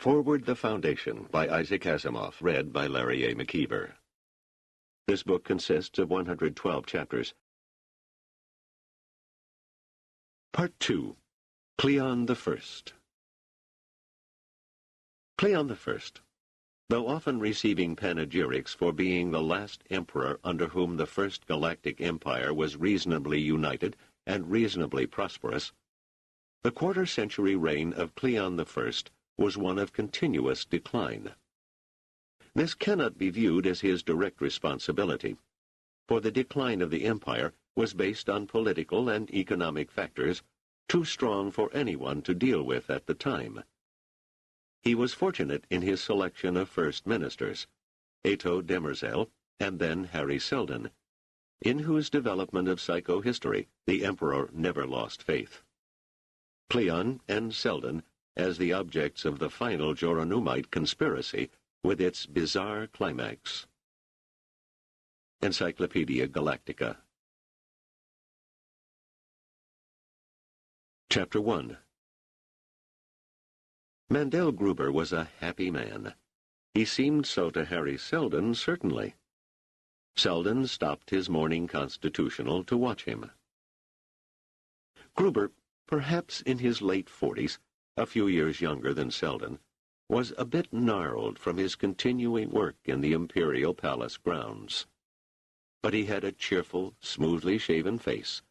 Forward the Foundation by Isaac Asimov, read by Larry A. McKeever. This book consists of 112 chapters. Part 2. Cleon the First. Cleon the First, though often receiving panegyrics for being the last emperor under whom the First Galactic Empire was reasonably united and reasonably prosperous, the quarter-century reign of Cleon the First was one of continuous decline. This cannot be viewed as his direct responsibility, for the decline of the empire was based on political and economic factors too strong for anyone to deal with at the time. He was fortunate in his selection of first ministers, Ato Demerzel and then Harry Seldon, in whose development of psychohistory the emperor never lost faith. Cleon and Seldon as the objects of the final Joronumite conspiracy with its bizarre climax. Encyclopedia Galactica. Chapter 1. Mandel Gruber was a happy man. He seemed so to Harry Seldon, certainly. Seldon stopped his morning constitutional to watch him. Gruber, perhaps in his late 40s, a few years younger than Seldon, was a bit gnarled from his continuing work in the imperial palace grounds. But he had a cheerful, smoothly shaven face,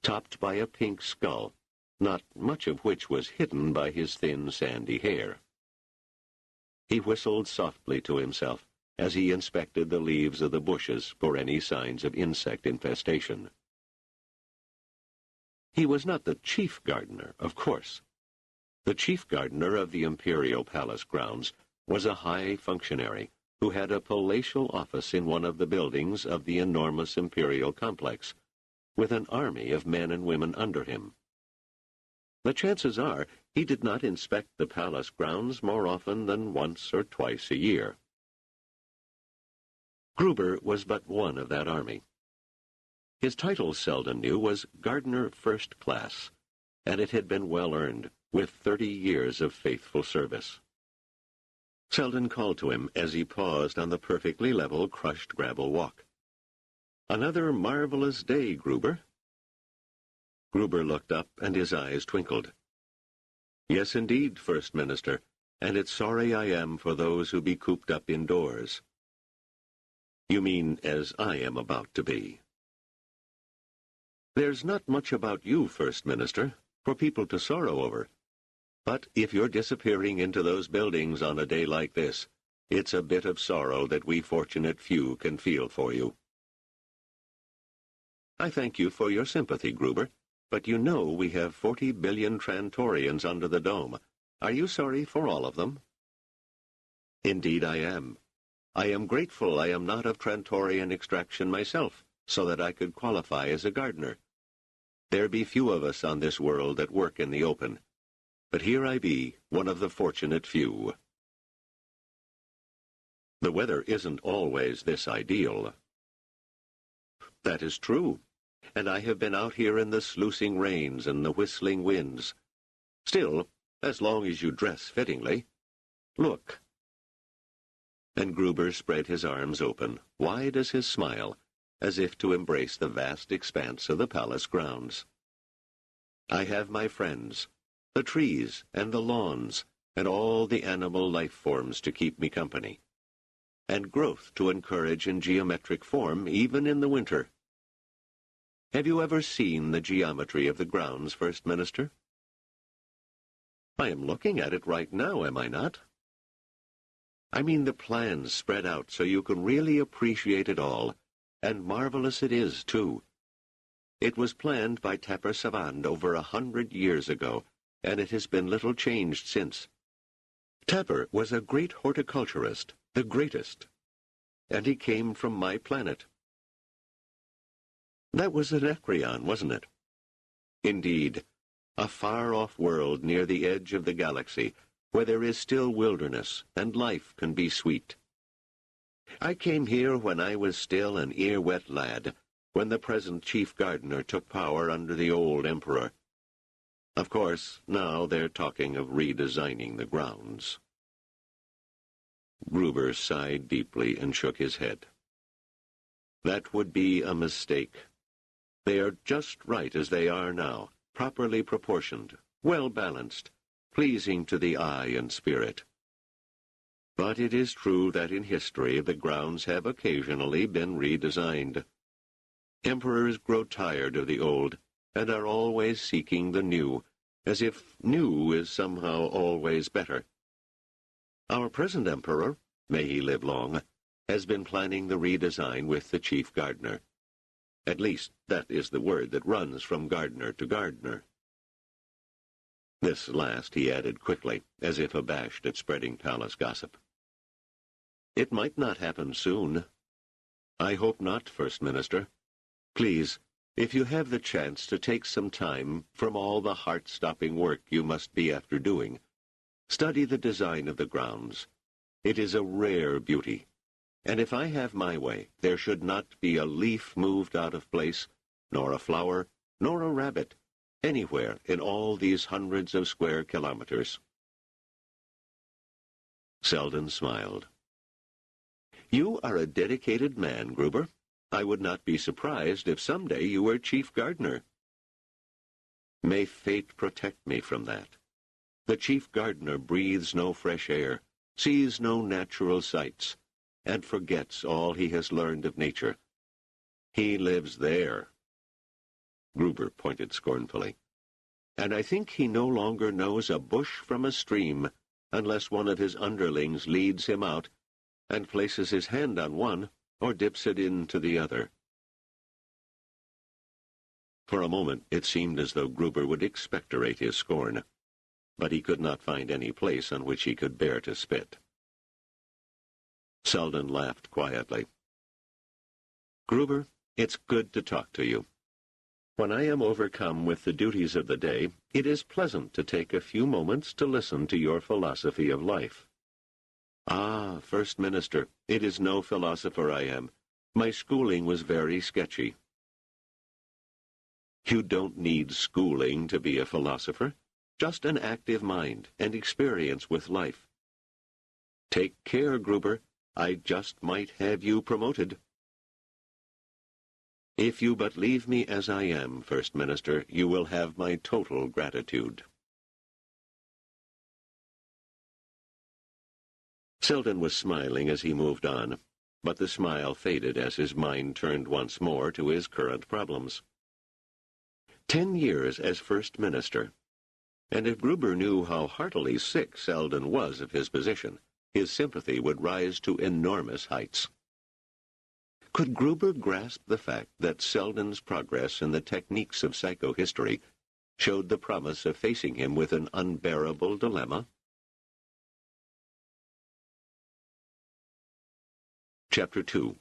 topped by a pink skull, not much of which was hidden by his thin, sandy hair. He whistled softly to himself as he inspected the leaves of the bushes for any signs of insect infestation. He was not the chief gardener, of course. The chief gardener of the imperial palace grounds was a high functionary who had a palatial office in one of the buildings of the enormous imperial complex, with an army of men and women under him. The chances are he did not inspect the palace grounds more often than once or twice a year. Gruber was but one of that army. His title, Seldon knew, was Gardener First Class, and it had been well earned, with 30 years of faithful service. Seldon called to him as he paused on the perfectly level crushed gravel walk. "Another marvelous day, Gruber." Gruber looked up, and his eyes twinkled. "Yes, indeed, First Minister, and it's sorry I am for those who be cooped up indoors." "You mean as I am about to be." "There's not much about you, First Minister, for people to sorrow over. But if you're disappearing into those buildings on a day like this, it's a bit of sorrow that we fortunate few can feel for you." "I thank you for your sympathy, Gruber, but you know we have 40 billion Trantorians under the dome. Are you sorry for all of them?" "Indeed I am. I am grateful I am not of Trantorian extraction myself, so that I could qualify as a gardener. There be few of us on this world that work in the open. But here I be, one of the fortunate few." "The weather isn't always this ideal." "That is true, and I have been out here in the sluicing rains and the whistling winds. Still, as long as you dress fittingly. Look." And Gruber spread his arms open, wide as his smile, as if to embrace the vast expanse of the palace grounds. "I have my friends, the trees and the lawns, and all the animal life forms to keep me company, and growth to encourage in geometric form even in the winter. Have you ever seen the geometry of the grounds, First Minister?" "I am looking at it right now, am I not?" "I mean the plans spread out so you can really appreciate it all, and marvelous it is, too. It was planned by Tapper Savant over 100 years ago, and it has been little changed since. Tapper was a great horticulturist, the greatest, and he came from my planet." "That was an Ecryon, wasn't it?" "Indeed, a far-off world near the edge of the galaxy, where there is still wilderness, and life can be sweet. I came here when I was still an ear-wet lad, when the present chief gardener took power under the old emperor. Of course, now they're talking of redesigning the grounds." Gruber sighed deeply and shook his head. That would be a mistake. They are just right as they are now, properly proportioned, well-balanced, pleasing to the eye and spirit. But it is true that in history the grounds have occasionally been redesigned. Emperors grow tired of the old and are always seeking the new, as if new is somehow always better. Our present emperor, may he live long, has been planning the redesign with the chief gardener. At least, that is the word that runs from gardener to gardener. This last he added quickly, as if abashed at spreading palace gossip. It might not happen soon. I hope not, First Minister. Please, if you have the chance to take some time from all the heart-stopping work you must be after doing, study the design of the grounds. It is a rare beauty. And if I have my way, there should not be a leaf moved out of place, nor a flower, nor a rabbit, anywhere in all these hundreds of square kilometers. Seldon smiled. You are a dedicated man, Gruber. I would not be surprised if someday you were chief gardener. May fate protect me from that. The chief gardener breathes no fresh air, sees no natural sights, and forgets all he has learned of nature. He lives there. Gruber pointed scornfully. And I think he no longer knows a bush from a stream, unless one of his underlings leads him out and places his hand on one or dips it into the other. For a moment it seemed as though Gruber would expectorate his scorn, but he could not find any place on which he could bear to spit. Seldon laughed quietly. Gruber, it's good to talk to you. When I am overcome with the duties of the day, it is pleasant to take a few moments to listen to your philosophy of life. Ah, First Minister, it is no philosopher I am. My schooling was very sketchy. You don't need schooling to be a philosopher, just an active mind and experience with life. Take care, Gruber. I just might have you promoted. If you but leave me as I am, First Minister, you will have my total gratitude. Seldon was smiling as he moved on, but the smile faded as his mind turned once more to his current problems. 10 years as First Minister, and if Gruber knew how heartily sick Seldon was of his position, his sympathy would rise to enormous heights. Could Gruber grasp the fact that Seldon's progress in the techniques of psychohistory showed the promise of facing him with an unbearable dilemma? Chapter 2.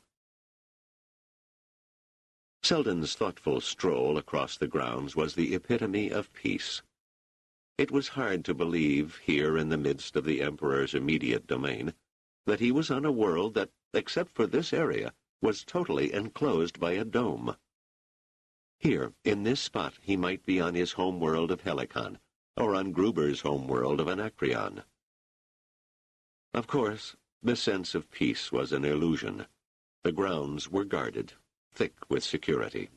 Seldon's thoughtful stroll across the grounds was the epitome of peace. It was hard to believe, here in the midst of the Emperor's immediate domain, that he was on a world that, except for this area, was totally enclosed by a dome. Here, in this spot, he might be on his home world of Helicon, or on Gruber's home world of Anacreon. Of course, the sense of peace was an illusion. The grounds were guarded, thick with security.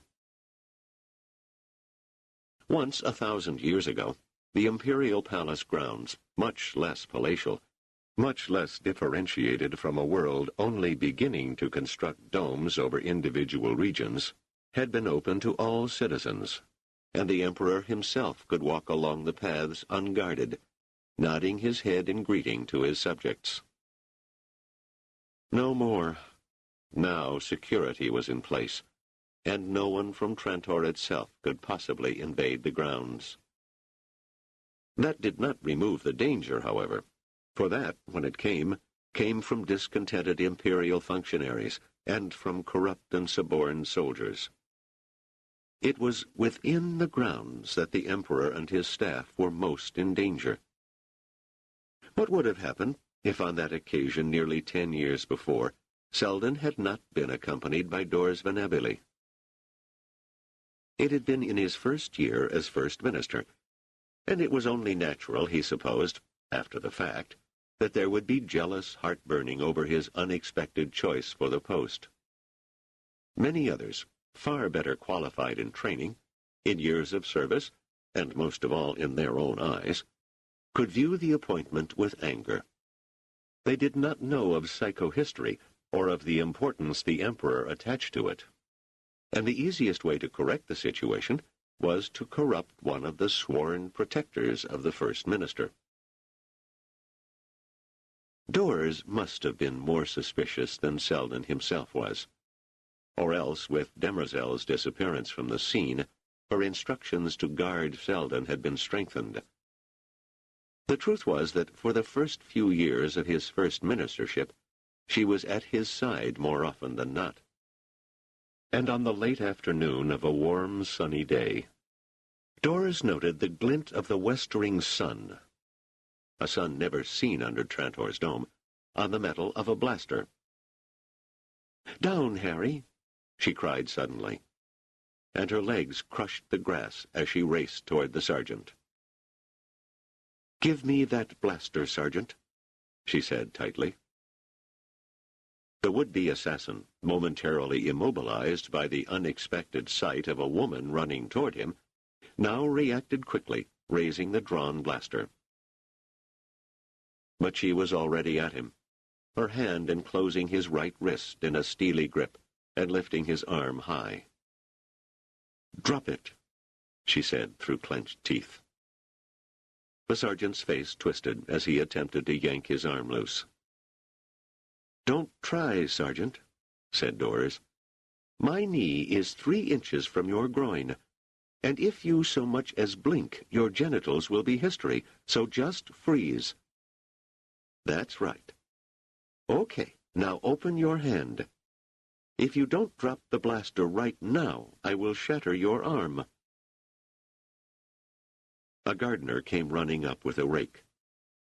Once, 1,000 years ago, the imperial palace grounds, much less palatial, much less differentiated from a world only beginning to construct domes over individual regions, had been open to all citizens, and the emperor himself could walk along the paths unguarded, nodding his head in greeting to his subjects. No more. Now security was in place, and no one from Trantor itself could possibly invade the grounds. That did not remove the danger, however, for that, when it came from discontented imperial functionaries and from corrupt and suborned soldiers. It was within the grounds that the emperor and his staff were most in danger. What would have happened if on that occasion nearly 10 years before, Seldon had not been accompanied by Dors Venabili? It had been in his first year as First Minister, and it was only natural, he supposed, after the fact, that there would be jealous heartburning over his unexpected choice for the post. Many others, far better qualified in training, in years of service, and most of all in their own eyes, could view the appointment with anger. They did not know of psychohistory or of the importance the emperor attached to it. And the easiest way to correct the situation was to corrupt one of the sworn protectors of the first minister. Dors must have been more suspicious than Seldon himself was. Or else, with Demerzel's disappearance from the scene, her instructions to guard Seldon had been strengthened. The truth was that for the first few years of his first ministership, she was at his side more often than not. And on the late afternoon of a warm, sunny day, Dors noted the glint of the westering sun, a sun never seen under Trantor's dome, on the metal of a blaster. "Down, Harry!" she cried suddenly, and her legs crushed the grass as she raced toward the sergeant. "Give me that blaster, Sergeant," she said tightly. The would-be assassin, momentarily immobilized by the unexpected sight of a woman running toward him, now reacted quickly, raising the drawn blaster. But she was already at him, her hand enclosing his right wrist in a steely grip and lifting his arm high. "Drop it," she said through clenched teeth. The sergeant's face twisted as he attempted to yank his arm loose. "Don't try, Sergeant," said Dors. "My knee is 3 inches from your groin, and if you so much as blink, your genitals will be history, so just freeze." "That's right. Okay, now open your hand. If you don't drop the blaster right now, I will shatter your arm." A gardener came running up with a rake.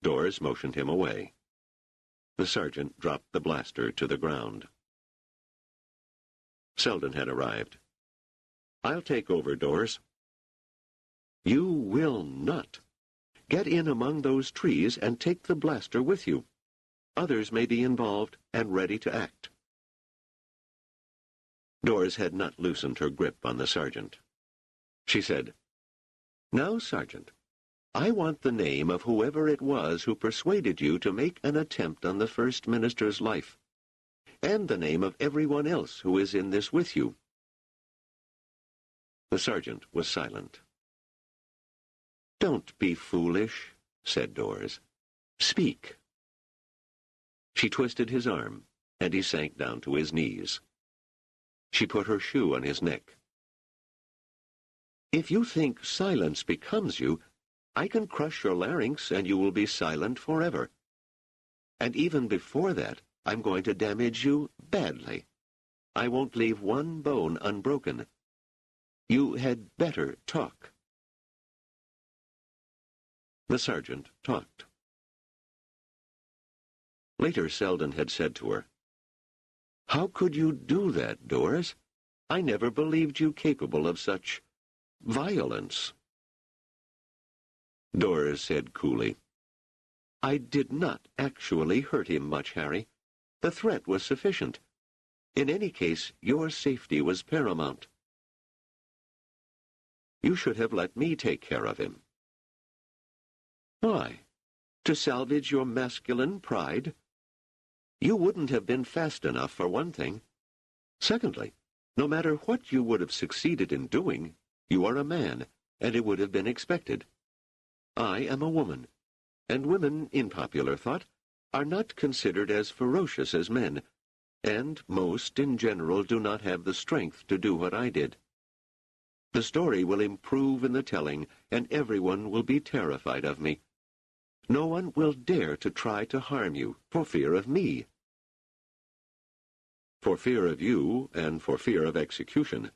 Dors motioned him away. The sergeant dropped the blaster to the ground. Seldon had arrived. "I'll take over, Dors." "You will not. Get in among those trees and take the blaster with you. Others may be involved and ready to act." Dors had not loosened her grip on the sergeant. She said, "Now, Sergeant, I want the name of whoever it was who persuaded you to make an attempt on the First Minister's life, and the name of everyone else who is in this with you." The sergeant was silent. "Don't be foolish," said Dors. "Speak." She twisted his arm, and he sank down to his knees. She put her shoe on his neck. "If you think silence becomes you, I can crush your larynx and you will be silent forever. And even before that, I'm going to damage you badly. I won't leave one bone unbroken. You had better talk." The sergeant talked. Later, Seldon had said to her, "How could you do that, Dors? I never believed you capable of such violence." Dors said coolly, "I did not actually hurt him much, Harry. The threat was sufficient. In any case, your safety was paramount. You should have let me take care of him." "Why? To salvage your masculine pride? You wouldn't have been fast enough, for one thing. Secondly, no matter what you would have succeeded in doing, you are a man, and it would have been expected. I am a woman, and women, in popular thought, are not considered as ferocious as men, and most, in general, do not have the strength to do what I did. The story will improve in the telling, and everyone will be terrified of me. No one will dare to try to harm you, for fear of me." "For fear of you, and for fear of execution.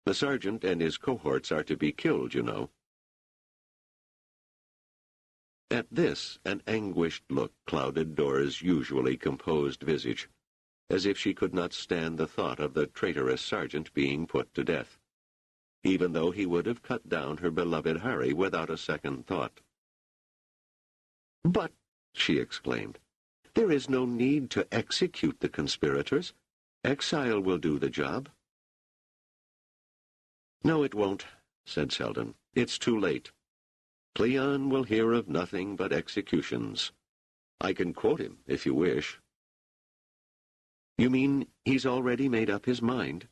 The sergeant and his cohorts are to be killed, you know." At this, an anguished look clouded Dora's usually composed visage, as if she could not stand the thought of the traitorous sergeant being put to death, even though he would have cut down her beloved Harry without a second thought. "But, she exclaimed. "There is no need to execute the conspirators. Exile will do the job." "No, it won't," said Seldon. "It's too late. Cleon will hear of nothing but executions. I can quote him, if you wish." "You mean he's already made up his mind?"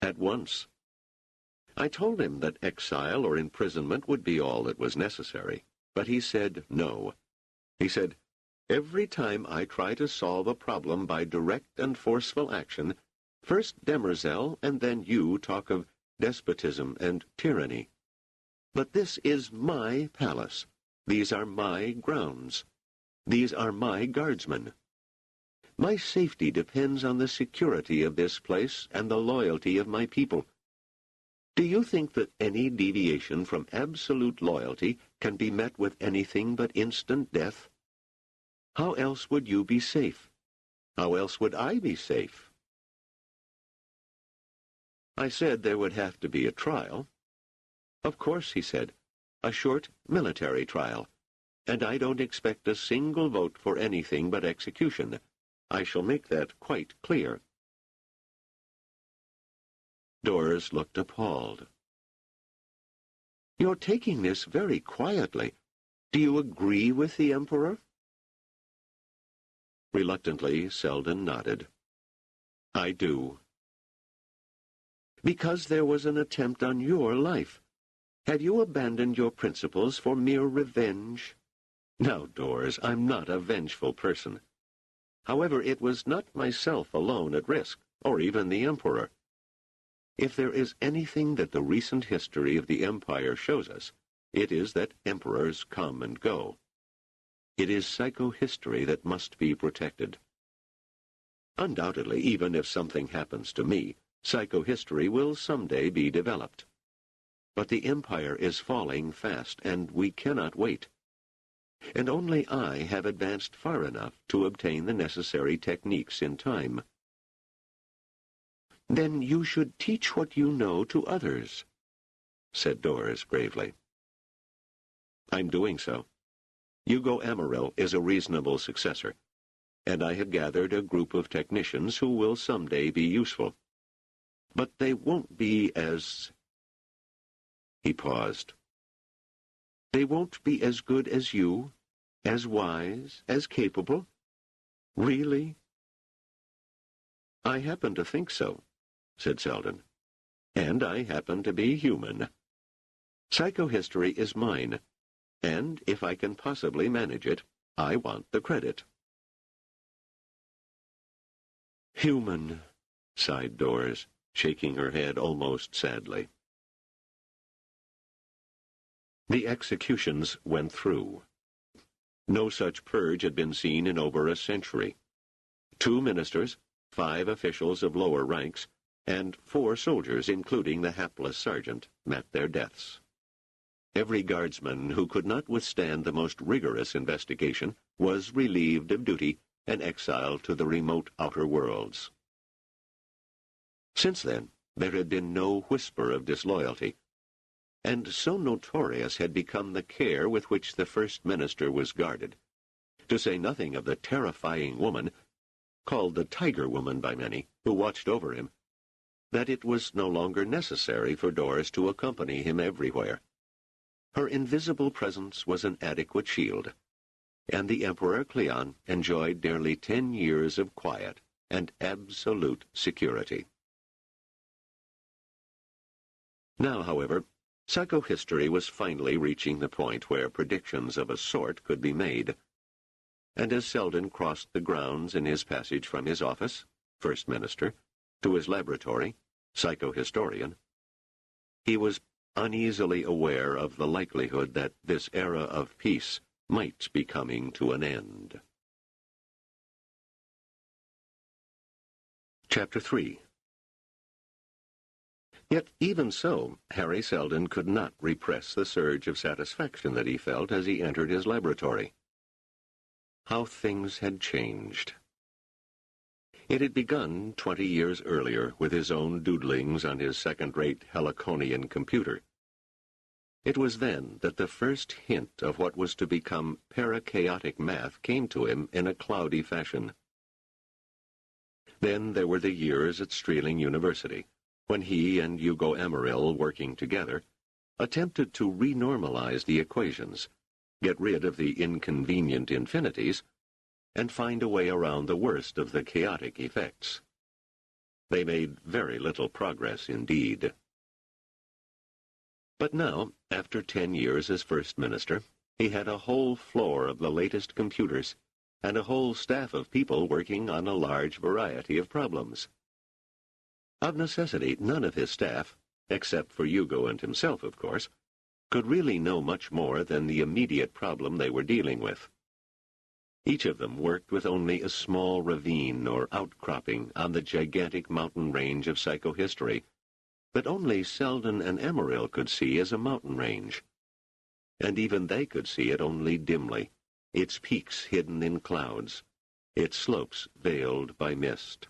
"At once. I told him that exile or imprisonment would be all that was necessary, but he said no. He said, 'Every time I try to solve a problem by direct and forceful action, first Demerzel and then you talk of despotism and tyranny. But this is my palace. These are my grounds. These are my guardsmen. My safety depends on the security of this place and the loyalty of my people. Do you think that any deviation from absolute loyalty can be met with anything but instant death? How else would you be safe? How else would I be safe?' I said there would have to be a trial. 'Of course,' he said, 'a short military trial. And I don't expect a single vote for anything but execution. I shall make that quite clear.' Doris looked appalled. 'You're taking this very quietly. Do you agree with the Emperor?' Reluctantly, Seldon nodded. 'I do.' 'Because there was an attempt on your life. Have you abandoned your principles for mere revenge?' 'Now, Doris, I'm not a vengeful person. However, it was not myself alone at risk, or even the Emperor. If there is anything that the recent history of the Empire shows us, it is that emperors come and go. It is psychohistory that must be protected. Undoubtedly, even if something happens to me, psychohistory will someday be developed. But the Empire is falling fast, and we cannot wait. And only I have advanced far enough to obtain the necessary techniques in time.' 'Then you should teach what you know to others,' said Doris gravely. 'I'm doing so. Hugo Amaril is a reasonable successor, and I have gathered a group of technicians who will someday be useful. But they won't be as—' He paused. 'They won't be as good as you, as wise, as capable? Really?' 'I happen to think so,' said Seldon. 'And I happen to be human. Psychohistory is mine, and if I can possibly manage it, I want the credit.' 'Human,' sighed Doris, shaking her head almost sadly. The executions went through. No such purge had been seen in over a century. 2 ministers, 5 officials of lower ranks, and 4 soldiers, including the hapless sergeant, met their deaths. Every guardsman who could not withstand the most rigorous investigation was relieved of duty and exiled to the remote outer worlds. Since then, there had been no whisper of disloyalty, and so notorious had become the care with which the First Minister was guarded, to say nothing of the terrifying woman, called the Tiger Woman by many, who watched over him, that it was no longer necessary for Doris to accompany him everywhere. Her invisible presence was an adequate shield, and the Emperor Cleon enjoyed nearly 10 years of quiet and absolute security. Now, however, psychohistory was finally reaching the point where predictions of a sort could be made, and as Seldon crossed the grounds in his passage from his office, First Minister, to his laboratory, Psychohistorian, he was uneasily aware of the likelihood that this era of peace might be coming to an end. Chapter 3. Yet even so, Harry Seldon could not repress the surge of satisfaction that he felt as he entered his laboratory. How things had changed. It had begun 20 years earlier with his own doodlings on his second-rate Heliconian computer. It was then that the first hint of what was to become parachaotic math came to him in a cloudy fashion. Then there were the years at Streeling University, when he and Hugo Amaral, working together, attempted to renormalize the equations, get rid of the inconvenient infinities, and find a way around the worst of the chaotic effects. They made very little progress indeed. But now, after 10 years as First Minister, he had a whole floor of the latest computers and a whole staff of people working on a large variety of problems. Of necessity, none of his staff, except for Hugo and himself, of course, could really know much more than the immediate problem they were dealing with. Each of them worked with only a small ravine or outcropping on the gigantic mountain range of psychohistory that only Seldon and Amaral could see as a mountain range. And even they could see it only dimly, its peaks hidden in clouds, its slopes veiled by mist.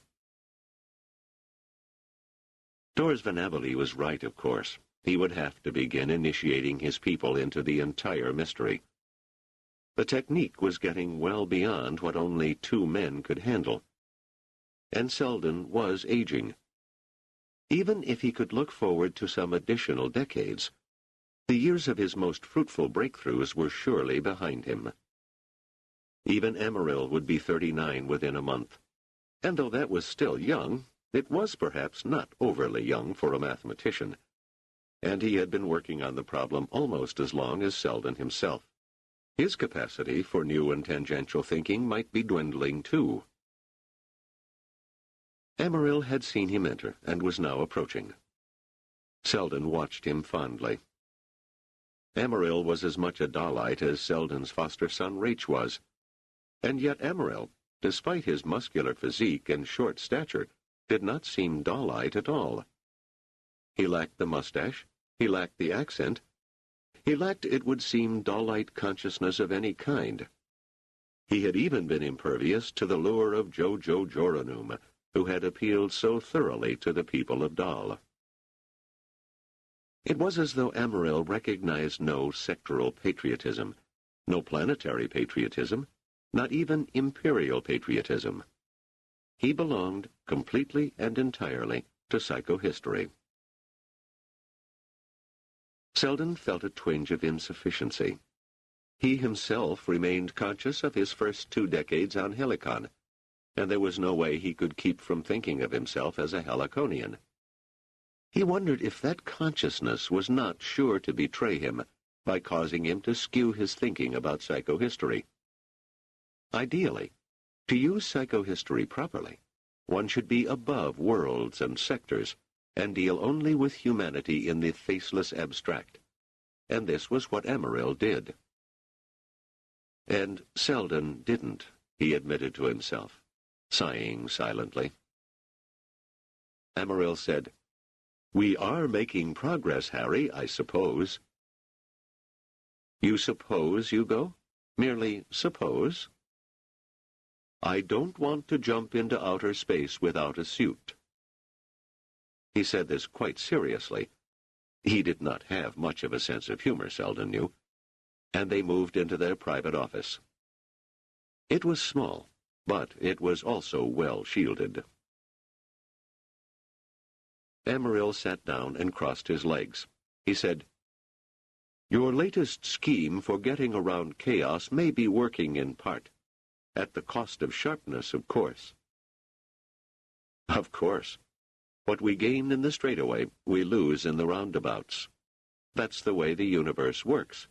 Dors Van Avely was right, of course. He would have to begin initiating his people into the entire mystery. The technique was getting well beyond what only 2 men could handle. And Seldon was aging. Even if he could look forward to some additional decades, the years of his most fruitful breakthroughs were surely behind him. Even Amaral would be 39 within a month. And though that was still young, it was perhaps not overly young for a mathematician. And he had been working on the problem almost as long as Seldon himself. His capacity for new and tangential thinking might be dwindling too. Amaral had seen him enter and was now approaching. Seldon watched him fondly. Amaral was as much a Dahlite as Seldon's foster son Rach was, and yet Amaral, despite his muscular physique and short stature, did not seem Dahlite at all. He lacked the mustache, he lacked the accent, he lacked, it would seem, Dahlite consciousness of any kind. He had even been impervious to the lure of Jojo Joranum, who had appealed so thoroughly to the people of Dahl. It was as though Amaral recognized no sectoral patriotism, no planetary patriotism, not even imperial patriotism. He belonged completely and entirely to psychohistory. Seldon felt a twinge of insufficiency. He himself remained conscious of his first 2 decades on Helicon, and there was no way he could keep from thinking of himself as a Heliconian. He wondered if that consciousness was not sure to betray him by causing him to skew his thinking about psychohistory. Ideally, to use psychohistory properly, one should be above worlds and sectors and deal only with humanity in the faceless abstract. And this was what Amaral did. And Seldon didn't, he admitted to himself, sighing silently. Amaral said, "We are making progress, Harry, I suppose." "You suppose, Hugo? Merely suppose?" "I don't want to jump into outer space without a suit." He said this quite seriously. He did not have much of a sense of humor, Seldon knew, and they moved into their private office. It was small, but it was also well shielded. Amaral sat down and crossed his legs. He said, "Your latest scheme for getting around chaos may be working in part. At the cost of sharpness, of course." "Of course. What we gain in the straightaway, we lose in the roundabouts. That's the way the universe works.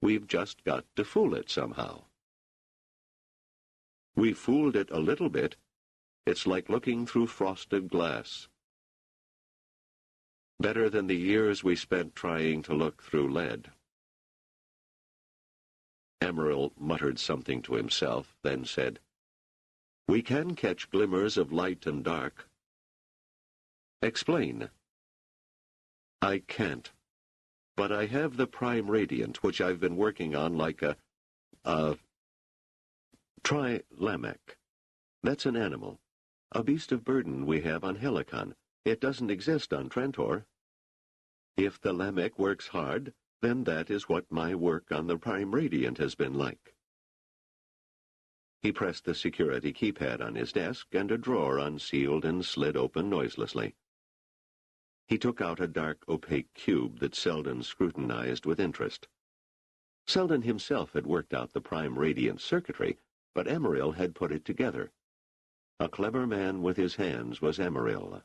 We've just got to fool it somehow." "We fooled it a little bit. It's like looking through frosted glass." "Better than the years we spent trying to look through lead." Amaral muttered something to himself, then said, "We can catch glimmers of light and dark." "Explain." "I can't. But I have the prime radiant, which I've been working on like try Lamech. That's an animal. A beast of burden we have on Helicon. It doesn't exist on Trantor. If the Lamech works hard, then that is what my work on the Prime Radiant has been like. He pressed the security keypad on his desk, and a drawer unsealed and slid open noiselessly. He took out a dark, opaque cube that Seldon scrutinized with interest. Seldon himself had worked out the Prime Radiant circuitry, but Emeril had put it together. A clever man with his hands was Emeril.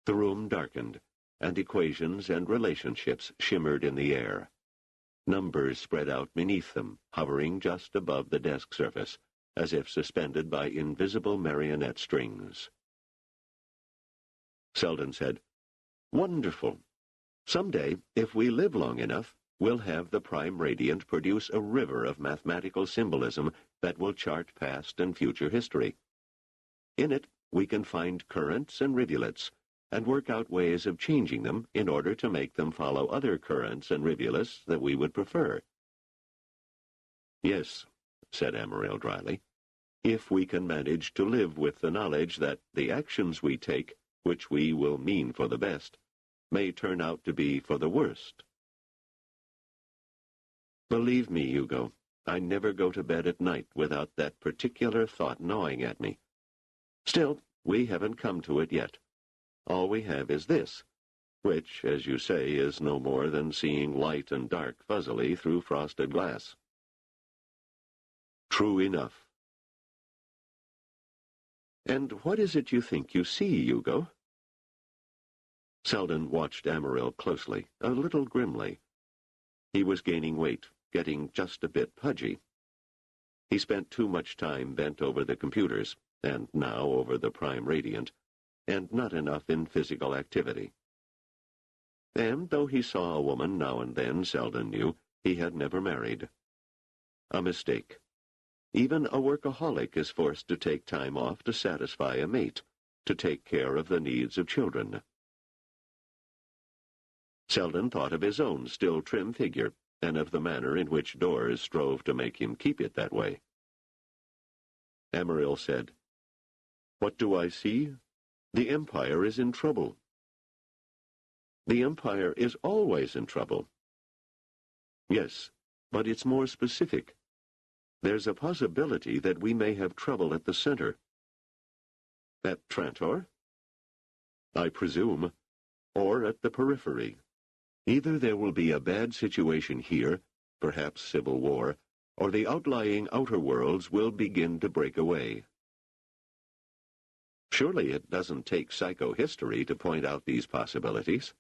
The room darkened, and equations and relationships shimmered in the air. Numbers spread out beneath them, hovering just above the desk surface, as if suspended by invisible marionette strings. Seldon said, "Wonderful. Someday, if we live long enough, we'll have the Prime Radiant produce a river of mathematical symbolism that will chart past and future history. In it, we can find currents and rivulets, and work out ways of changing them in order to make them follow other currents and rivulets that we would prefer." "Yes," said Emeril dryly, "if we can manage to live with the knowledge that the actions we take, which we will mean for the best, may turn out to be for the worst." "Believe me, Hugo, I never go to bed at night without that particular thought gnawing at me. Still, we haven't come to it yet. All we have is this, which, as you say, is no more than seeing light and dark fuzzily through frosted glass." "True enough." "And what is it you think you see, Hugo?" Seldon watched Emeril closely, a little grimly. He was gaining weight, getting just a bit pudgy. He spent too much time bent over the computers, and now over the Prime Radiant, and not enough in physical activity. And though he saw a woman now and then, Seldon knew, he had never married. A mistake. Even a workaholic is forced to take time off to satisfy a mate, to take care of the needs of children. Seldon thought of his own still trim figure, and of the manner in which Doors strove to make him keep it that way. Emeril said, "What do I see? The Empire is in trouble." "The Empire is always in trouble." "Yes, but it's more specific. There's a possibility that we may have trouble at the center." "At Trantor?" "I presume. Or at the periphery. Either there will be a bad situation here, perhaps civil war, or the outlying outer worlds will begin to break away." Surely it doesn't take psychohistory to point out these possibilities.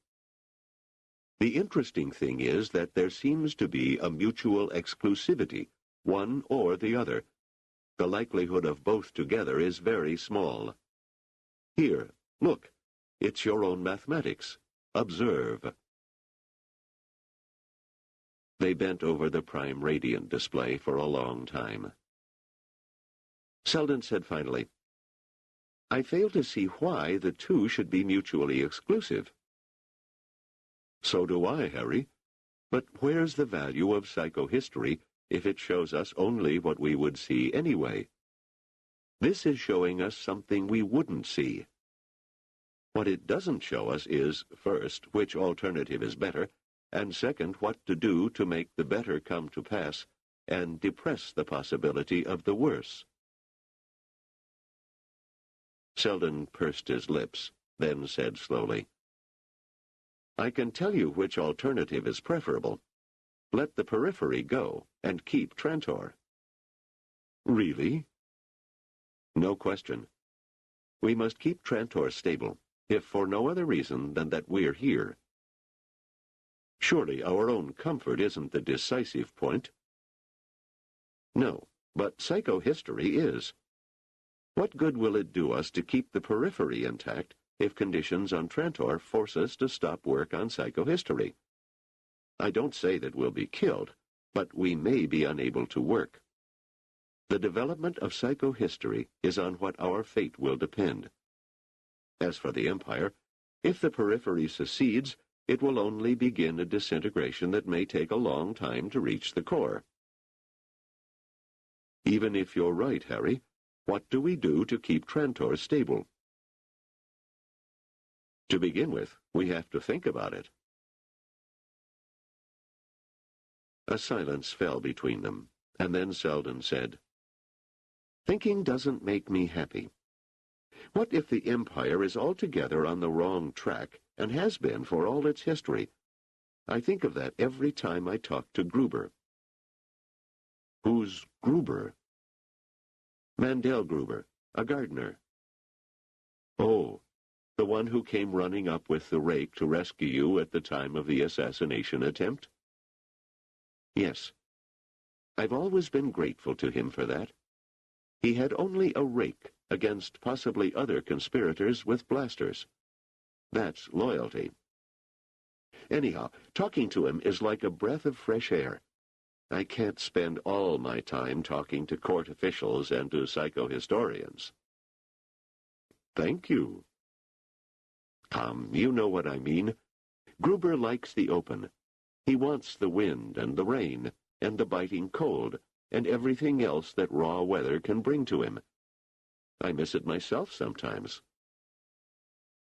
The interesting thing is that there seems to be a mutual exclusivity, one or the other. The likelihood of both together is very small. Here, look, it's your own mathematics. Observe. They bent over the Prime Radiant display for a long time. Seldon said finally, "I fail to see why the two should be mutually exclusive." "So do I, Harry. But where's the value of psychohistory if it shows us only what we would see anyway? This is showing us something we wouldn't see. What it doesn't show us is, first, which alternative is better, and second, what to do to make the better come to pass and depress the possibility of the worse." Seldon pursed his lips, then said slowly, "I can tell you which alternative is preferable. Let the periphery go and keep Trantor." "Really?" "No question. We must keep Trantor stable, if for no other reason than that we're here. Surely our own comfort isn't the decisive point." "No, but psychohistory is. What good will it do us to keep the periphery intact if conditions on Trantor force us to stop work on psychohistory? I don't say that we'll be killed, but we may be unable to work. The development of psychohistory is on what our fate will depend. As for the Empire, if the periphery secedes, it will only begin a disintegration that may take a long time to reach the core." "Even if you're right, Harry, what do we do to keep Trantor stable?" "To begin with, we have to think about it." A silence fell between them, and then Seldon said, "Thinking doesn't make me happy. What if the Empire is altogether on the wrong track, and has been for all its history? I think of that every time I talk to Gruber." "Who's Gruber?" "Mandel Gruber, a gardener." "Oh, the one who came running up with the rake to rescue you at the time of the assassination attempt?" "Yes. I've always been grateful to him for that. He had only a rake against possibly other conspirators with blasters. That's loyalty. Anyhow, talking to him is like a breath of fresh air. I can't spend all my time talking to court officials and to psychohistorians." "Thank you." "Come, you know what I mean. Gruber likes the open. He wants the wind and the rain and the biting cold and everything else that raw weather can bring to him. I miss it myself sometimes."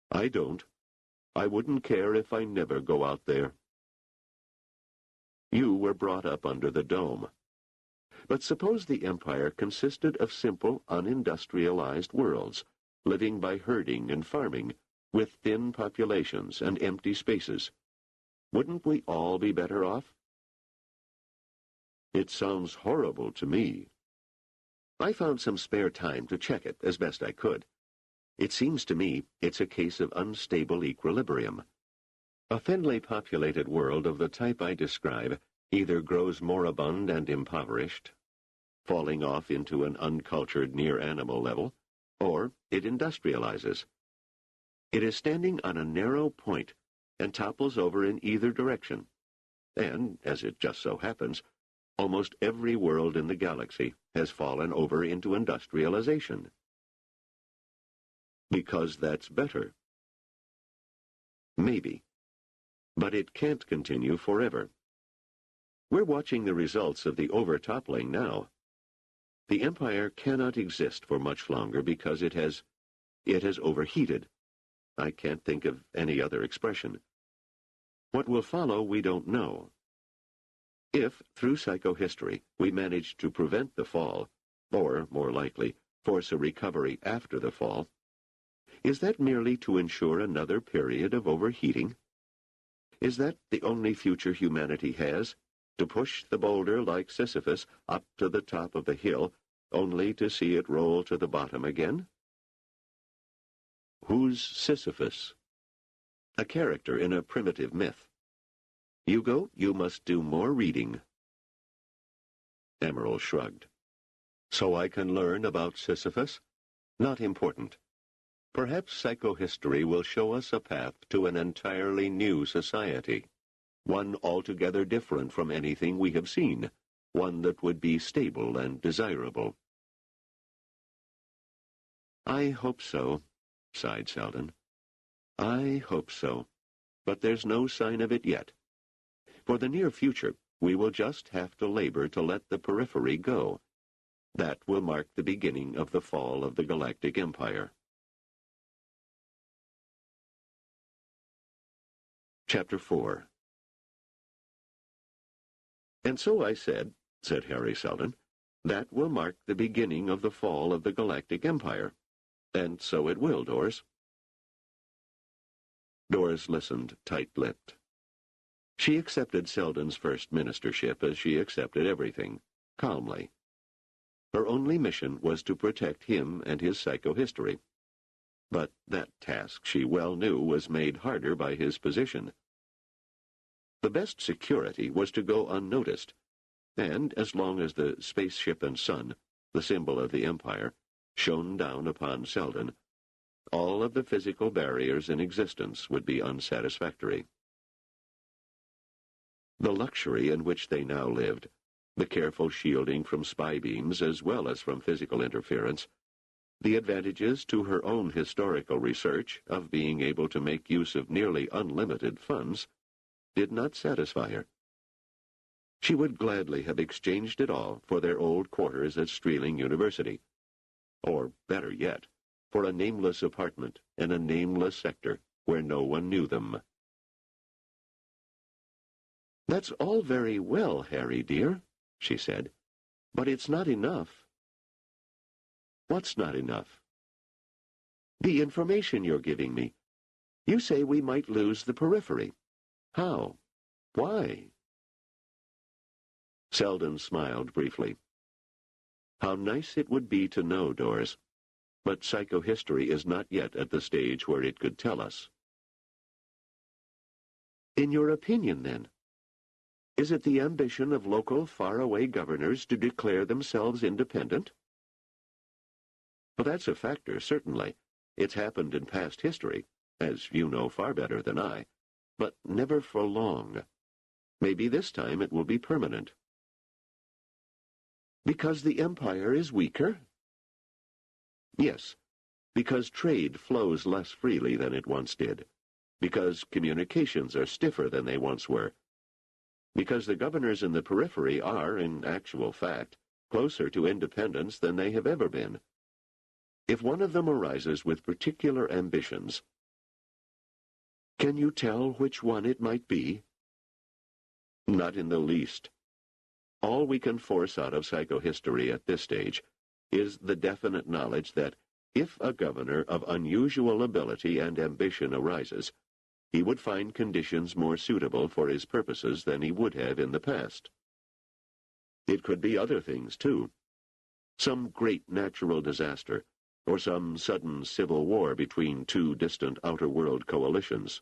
"I don't. I wouldn't care if I never go out there." "You were brought up under the dome. But suppose the Empire consisted of simple, unindustrialized worlds, living by herding and farming, with thin populations and empty spaces. Wouldn't we all be better off?" "It sounds horrible to me." I found some spare time to check it as best I could. It seems to me it's a case of unstable equilibrium. A thinly populated world of the type I describe either grows moribund and impoverished, falling off into an uncultured near-animal level, or it industrializes. It is standing on a narrow point and topples over in either direction. And, as it just so happens, almost every world in the galaxy has fallen over into industrialization. Because that's better. Maybe. But it can't continue forever. We're watching the results of the overtoppling now. The Empire cannot exist for much longer because it has overheated. I can't think of any other expression. What will follow, we don't know. If, through psychohistory, we manage to prevent the fall, or, more likely, force a recovery after the fall, is that merely to ensure another period of overheating? Is that the only future humanity has, to push the boulder like Sisyphus up to the top of the hill, only to see it roll to the bottom again? Who's Sisyphus? A character in a primitive myth. Hugo, you must do more reading. Emerald shrugged. So I can learn about Sisyphus? Not important. Perhaps psychohistory will show us a path to an entirely new society, one altogether different from anything we have seen, one that would be stable and desirable. I hope so, sighed Seldon. I hope so, but there's no sign of it yet. For the near future, we will just have to labor to let the periphery go. That will mark the beginning of the fall of the Galactic Empire. Chapter 4. "And so I said Harry Seldon, that will mark the beginning of the fall of the Galactic Empire. And so it will, Doris." Doris listened, tight-lipped. She accepted Seldon's first ministership as she accepted everything, calmly. Her only mission was to protect him and his psychohistory. But that task, she well knew, was made harder by his position. The best security was to go unnoticed, and as long as the spaceship and sun, the symbol of the Empire, shone down upon Seldon, all of the physical barriers in existence would be unsatisfactory. The luxury in which they now lived, the careful shielding from spy beams as well as from physical interference, the advantages to her own historical research of being able to make use of nearly unlimited funds, did not satisfy her. She would gladly have exchanged it all for their old quarters at Streeling University, or, better yet, for a nameless apartment in a nameless sector where no one knew them. "That's all very well, Harry, dear," she said, "but it's not enough." "What's not enough?" "The information you're giving me. You say we might lose the periphery. How? Why?" Seldon smiled briefly. "How nice it would be to know, Doris. But psychohistory is not yet at the stage where it could tell us." "In your opinion, then, is it the ambition of local, faraway governors to declare themselves independent?" "Well, that's a factor, certainly. It's happened in past history, as you know far better than I, but never for long. Maybe this time it will be permanent." "Because the empire is weaker?" "Yes, because trade flows less freely than it once did, because communications are stiffer than they once were, because the governors in the periphery are, in actual fact, closer to independence than they have ever been. If one of them arises with particular ambitions—" "Can you tell which one it might be?" "Not in the least. All we can force out of psychohistory at this stage is the definite knowledge that if a governor of unusual ability and ambition arises, he would find conditions more suitable for his purposes than he would have in the past. It could be other things, too. Some great natural disaster, or some sudden civil war between two distant outer world coalitions.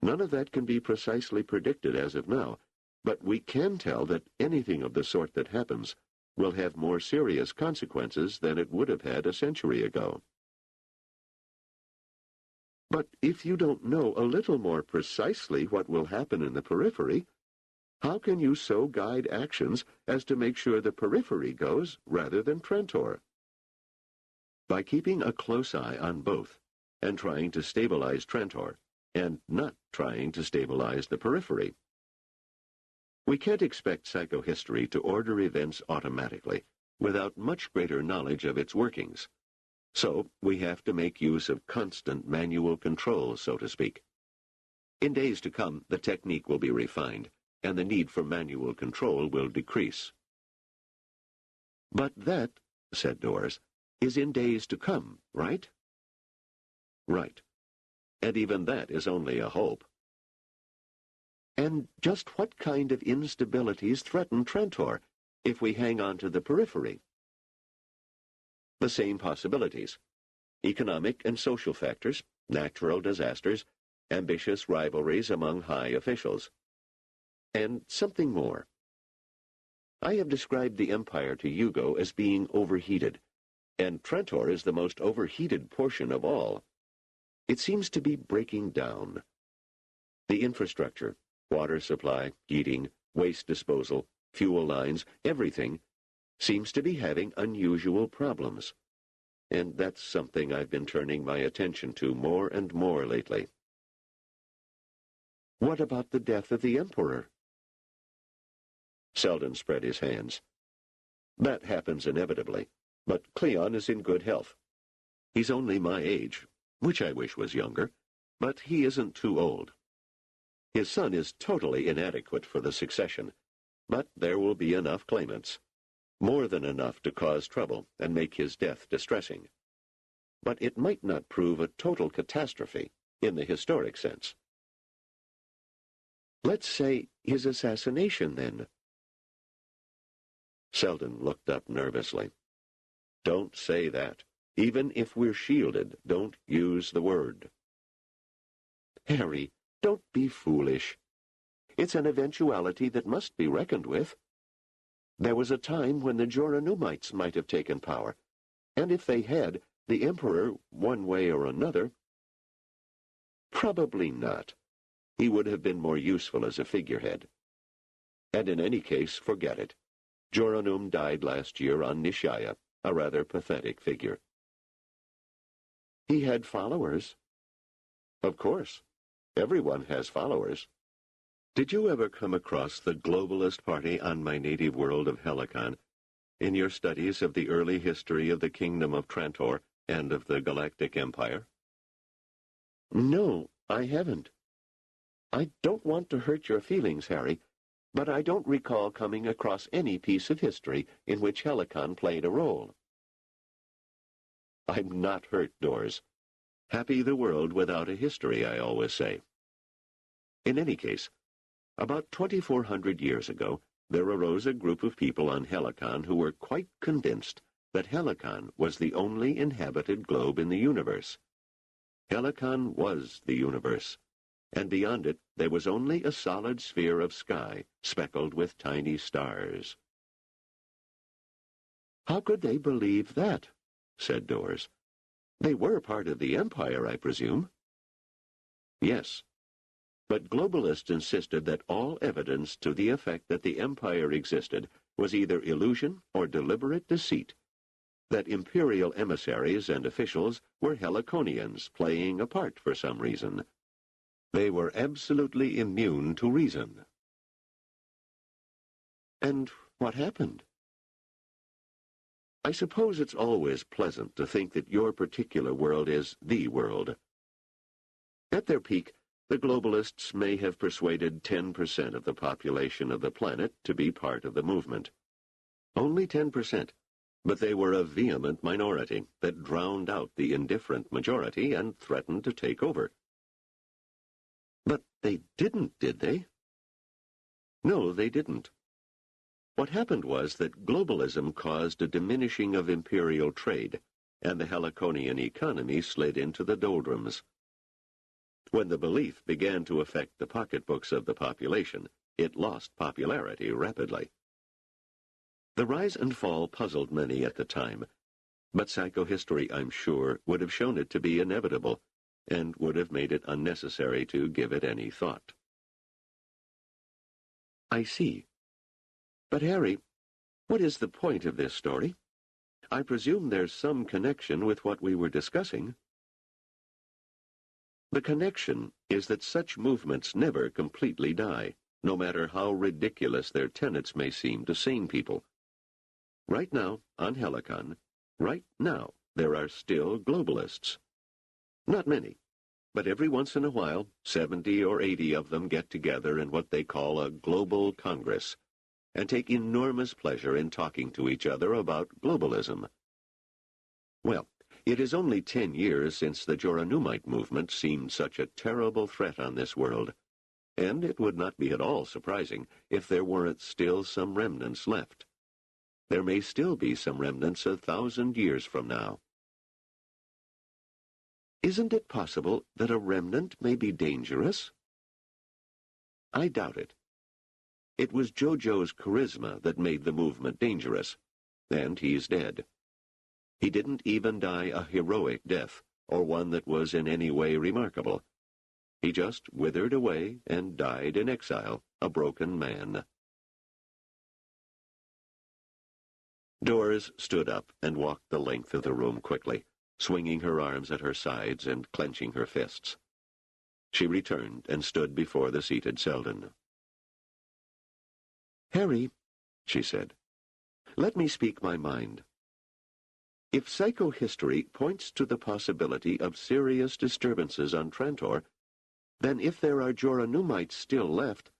None of that can be precisely predicted as of now, but we can tell that anything of the sort that happens will have more serious consequences than it would have had a century ago." "But if you don't know a little more precisely what will happen in the periphery, how can you so guide actions as to make sure the periphery goes rather than Trantor?" "By keeping a close eye on both, and trying to stabilize Trantor, and not trying to stabilize the periphery. We can't expect psychohistory to order events automatically, without much greater knowledge of its workings. So we have to make use of constant manual control, so to speak. In days to come, the technique will be refined, and the need for manual control will decrease." "But that," said Doris, "is in days to come, right?" "Right. And even that is only a hope." "And just what kind of instabilities threaten Trantor if we hang on to the periphery?" "The same possibilities. Economic and social factors, natural disasters, ambitious rivalries among high officials. And something more. I have described the empire to Hugo as being overheated, and Trantor is the most overheated portion of all. It seems to be breaking down. The infrastructure, water supply, heating, waste disposal, fuel lines, everything seems to be having unusual problems. And that's something I've been turning my attention to more and more lately." "What about the death of the Emperor?" Seldon spread his hands. "That happens inevitably, but Cleon is in good health. He's only my age, which I wish was younger, but he isn't too old. His son is totally inadequate for the succession, but there will be enough claimants. More than enough to cause trouble and make his death distressing. But it might not prove a total catastrophe in the historic sense." "Let's say his assassination, then." Seldon looked up nervously. "Don't say that. Even if we're shielded, don't use the word." "Harry, don't be foolish. It's an eventuality that must be reckoned with. There was a time when the Joranumites might have taken power, and if they had, the Emperor, one way or another—" "Probably not. He would have been more useful as a figurehead. And in any case, forget it. Joranum died last year on Nishaya, a rather pathetic figure." "He had followers." "Of course. Everyone has followers. Did you ever come across the globalist party on my native world of Helicon in your studies of the early history of the Kingdom of Trantor and of the Galactic Empire?" "No, I haven't." I don't want to hurt your feelings, Harry, but I don't recall coming across any piece of history in which Helicon played a role. I'm not hurt, Dors. Happy the world without a history, I always say. In any case, about 2,400 years ago, there arose a group of people on Helicon who were quite convinced that Helicon was the only inhabited globe in the universe. Helicon was the universe, and beyond it there was only a solid sphere of sky speckled with tiny stars. How could they believe that? Said Dors. They were part of the Empire, I presume. Yes, but globalists insisted that all evidence to the effect that the Empire existed was either illusion or deliberate deceit, that imperial emissaries and officials were Heliconians playing a part for some reason. They were absolutely immune to reason. And what happened? I suppose it's always pleasant to think that your particular world is the world. At their peak, the globalists may have persuaded 10% of the population of the planet to be part of the movement. Only 10%, but they were a vehement minority that drowned out the indifferent majority and threatened to take over. But they didn't, did they? No, they didn't. What happened was that globalism caused a diminishing of imperial trade, and the Heliconian economy slid into the doldrums. When the belief began to affect the pocketbooks of the population, it lost popularity rapidly. The rise and fall puzzled many at the time, but psychohistory, I'm sure, would have shown it to be inevitable, and would have made it unnecessary to give it any thought. I see. But, Harry, what is the point of this story? I presume there's some connection with what we were discussing. The connection is that such movements never completely die, no matter how ridiculous their tenets may seem to sane people. Right now, on Helicon, right now, there are still globalists. Not many, but every once in a while, 70 or 80 of them get together in what they call a global congress, and take enormous pleasure in talking to each other about globalism. Well, it is only 10 years since the Joranumite movement seemed such a terrible threat on this world, and it would not be at all surprising if there weren't still some remnants left. There may still be some remnants 1,000 years from now. Isn't it possible that a remnant may be dangerous? I doubt it. It was Jojo's charisma that made the movement dangerous, and he's dead. He didn't even die a heroic death, or one that was in any way remarkable. He just withered away and died in exile, a broken man. Dors stood up and walked the length of the room quickly, swinging her arms at her sides and clenching her fists. She returned and stood before the seated Seldon. "Harry," she said, "let me speak my mind. If psychohistory points to the possibility of serious disturbances on Trantor, then if there are Joranumites still left,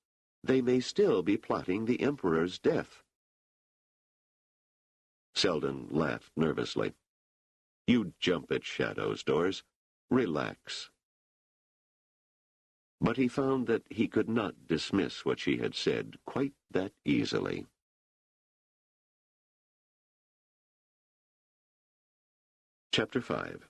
they may still be plotting the Emperor's death." Seldon laughed nervously. "You jump at shadows, Dors. Relax." But he found that he could not dismiss what she had said quite that easily. Chapter 5.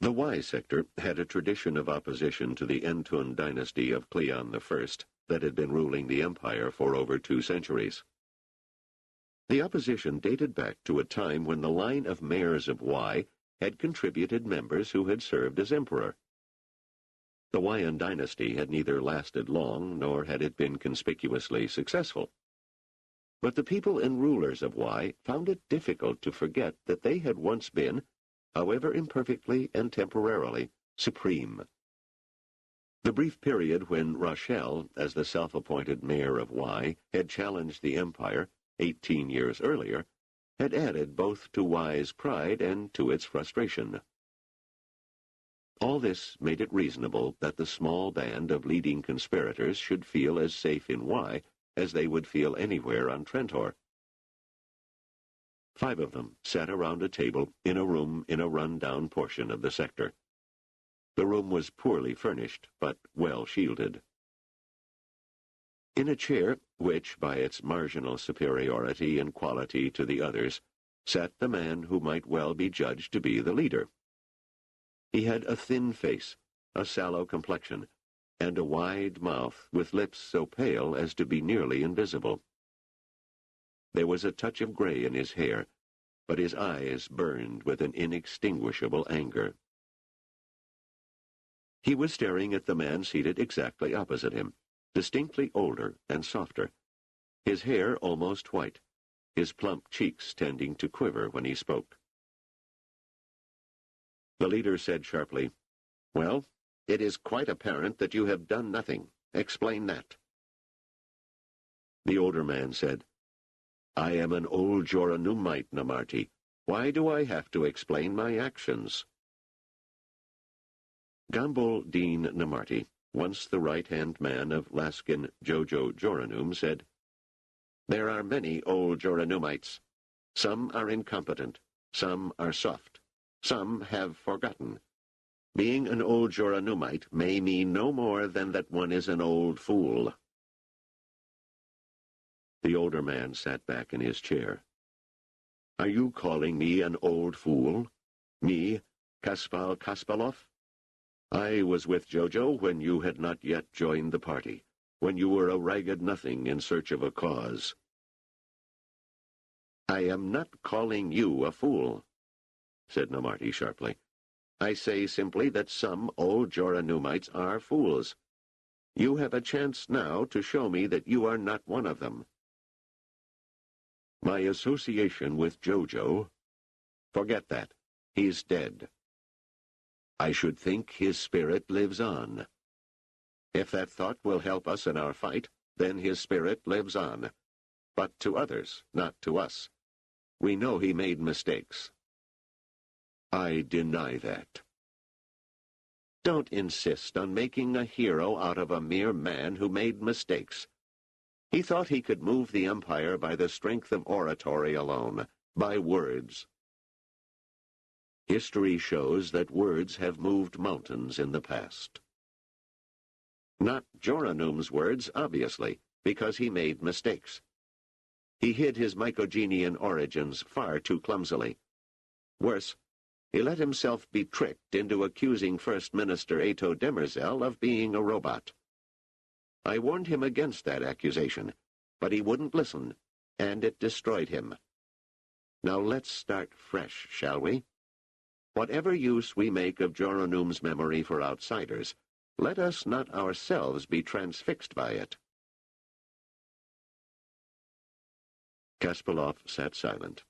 The Y sector had a tradition of opposition to the Entun dynasty of Cleon I that had been ruling the empire for over 2 centuries. The opposition dated back to a time when the line of mayors of Y had contributed members who had served as emperor. The Yan dynasty had neither lasted long nor had it been conspicuously successful. But the people and rulers of Y found it difficult to forget that they had once been, however imperfectly and temporarily, supreme. The brief period when Rochelle, as the self-appointed mayor of Y, had challenged the empire 18 years earlier, had added both to Y's pride and to its frustration. All this made it reasonable that the small band of leading conspirators should feel as safe in Y as they would feel anywhere on Trantor. 5 of them sat around a table in a room in a run-down portion of the sector. The room was poorly furnished, but well shielded. In a chair, which, by its marginal superiority in quality to the others, sat the man who might well be judged to be the leader. He had a thin face, a sallow complexion, and a wide mouth with lips so pale as to be nearly invisible. There was a touch of gray in his hair, but his eyes burned with an inextinguishable anger. He was staring at the man seated exactly opposite him, distinctly older and softer, his hair almost white, his plump cheeks tending to quiver when he spoke. The leader said sharply, "Well, it is quite apparent that you have done nothing. Explain that." The older man said, "I am an old Joranumite, Namarti. Why do I have to explain my actions?" Gambol Dean Namarti, once the right-hand man of Laskin Jojo Joranum, said, "There are many old Joranumites. Some are incompetent, some are soft, some have forgotten. Being an old Joranumite may mean no more than that one is an old fool." The older man sat back in his chair. "Are you calling me an old fool? Me, Kaspal Kaspalov? I was with Jojo when you had not yet joined the party, when you were a ragged nothing in search of a cause." "I am not calling you a fool," said Namarti sharply. "I say simply that some old Joranumites are fools. You have a chance now to show me that you are not one of them." "My association with Jojo? Forget that. He's dead. I should think his spirit lives on. If that thought will help us in our fight, then his spirit lives on. But to others, not to us. We know he made mistakes." "I deny that." "Don't insist on making a hero out of a mere man who made mistakes. He thought he could move the empire by the strength of oratory alone, by words. History shows that words have moved mountains in the past. Not Joranum's words, obviously, because he made mistakes. He hid his mycogenian origins far too clumsily. Worse, he let himself be tricked into accusing First Minister Ato Demerzel of being a robot. I warned him against that accusation, but he wouldn't listen, and it destroyed him. Now let's start fresh, shall we? Whatever use we make of Joranum's memory for outsiders, let us not ourselves be transfixed by it." Kaspalov sat silent.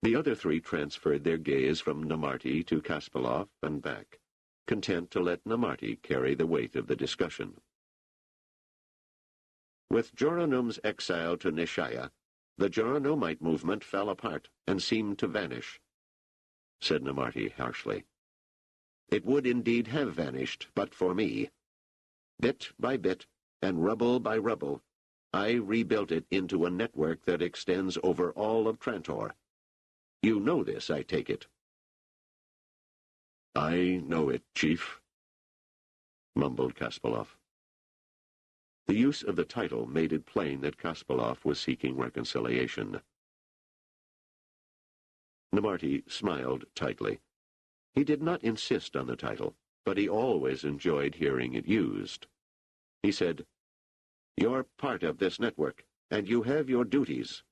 The other 3 transferred their gaze from Namarti to Kaspalov and back, content to let Namarti carry the weight of the discussion. With Joranum's exile to Nishaya, the Joranumite movement fell apart and seemed to vanish, said Namarti harshly. "It would indeed have vanished, but for me. Bit by bit, and rubble by rubble, I rebuilt it into a network that extends over all of Trantor. You know this, I take it." "I know it, Chief," mumbled Kaspalov. The use of the title made it plain that Kaspalov was seeking reconciliation. Namarti smiled tightly. He did not insist on the title, but he always enjoyed hearing it used. He said, "You're part of this network, and you have your duties."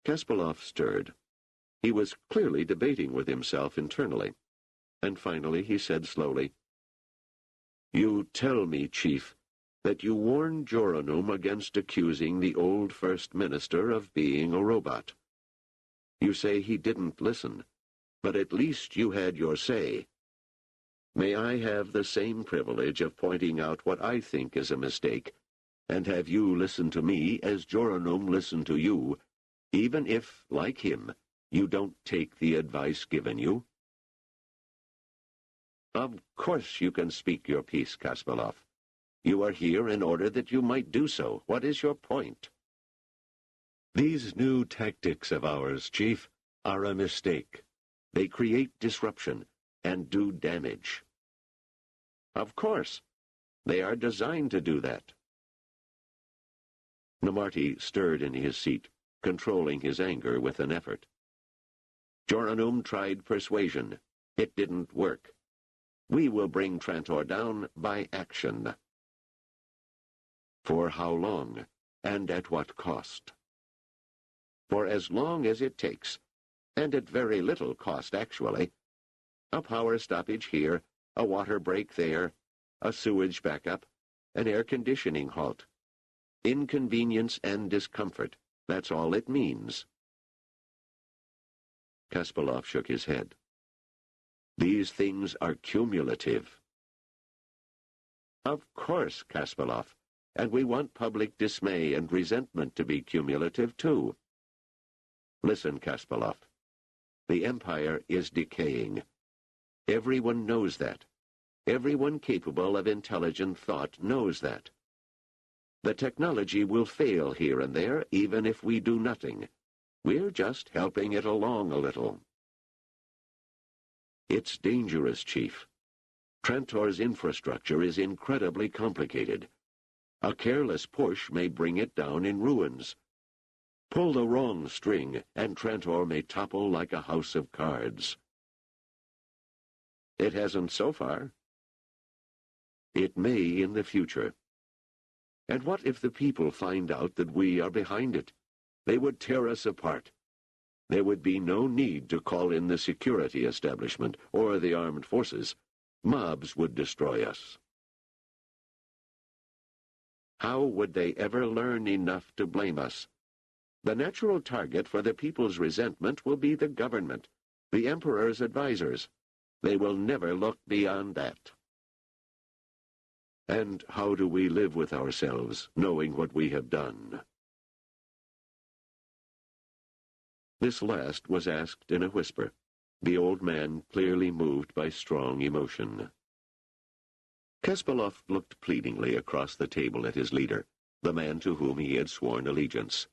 Kaspalov stirred. He was clearly debating with himself internally, and finally he said slowly, "You tell me, Chief, that you warned Joranum against accusing the old First Minister of being a robot. You say he didn't listen, but at least you had your say. May I have the same privilege of pointing out what I think is a mistake, and have you listen to me as Joranum listened to you, even if, like him, you don't take the advice given you?" Of course you can speak your piece, Kasparov. You are here in order that you might do so. What is your point? These new tactics of ours, Chief, are a mistake. They create disruption and do damage. Of course. They are designed to do that. Namarti stirred in his seat, controlling his anger with an effort. Joranum tried persuasion. It didn't work. We will bring Trantor down by action. For how long, and at what cost? For as long as it takes, and at very little cost actually. A power stoppage here, a water break there, a sewage backup, an air conditioning halt. Inconvenience and discomfort, that's all it means. Kasparov shook his head. These things are cumulative. Of course, Kasparov, and we want public dismay and resentment to be cumulative too. Listen, Kasparov. The Empire is decaying. Everyone knows that. Everyone capable of intelligent thought knows that. The technology will fail here and there, even if we do nothing. We're just helping it along a little. It's dangerous, Chief. Trantor's infrastructure is incredibly complicated. A careless push may bring it down in ruins. Pull the wrong string, and Trantor may topple like a house of cards. It hasn't so far. It may in the future. And what if the people find out that we are behind it? They would tear us apart. There would be no need to call in the security establishment or the armed forces. Mobs would destroy us. How would they ever learn enough to blame us? The natural target for the people's resentment will be the government, the Emperor's advisors. They will never look beyond that. And how do we live with ourselves, knowing what we have done? This last was asked in a whisper, the old man clearly moved by strong emotion. Kasparov looked pleadingly across the table at his leader, the man to whom he had sworn allegiance.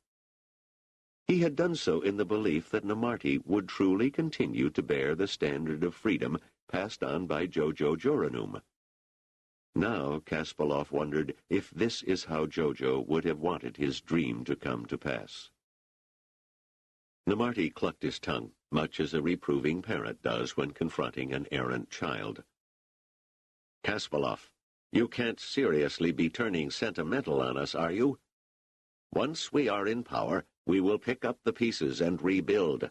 He had done so in the belief that Namarti would truly continue to bear the standard of freedom passed on by Jojo Joranum. Now Kasparov wondered if this is how Jojo would have wanted his dream to come to pass. Namarti clucked his tongue, much as a reproving parent does when confronting an errant child. Kasparov, you can't seriously be turning sentimental on us, are you? Once we are in power, we will pick up the pieces and rebuild.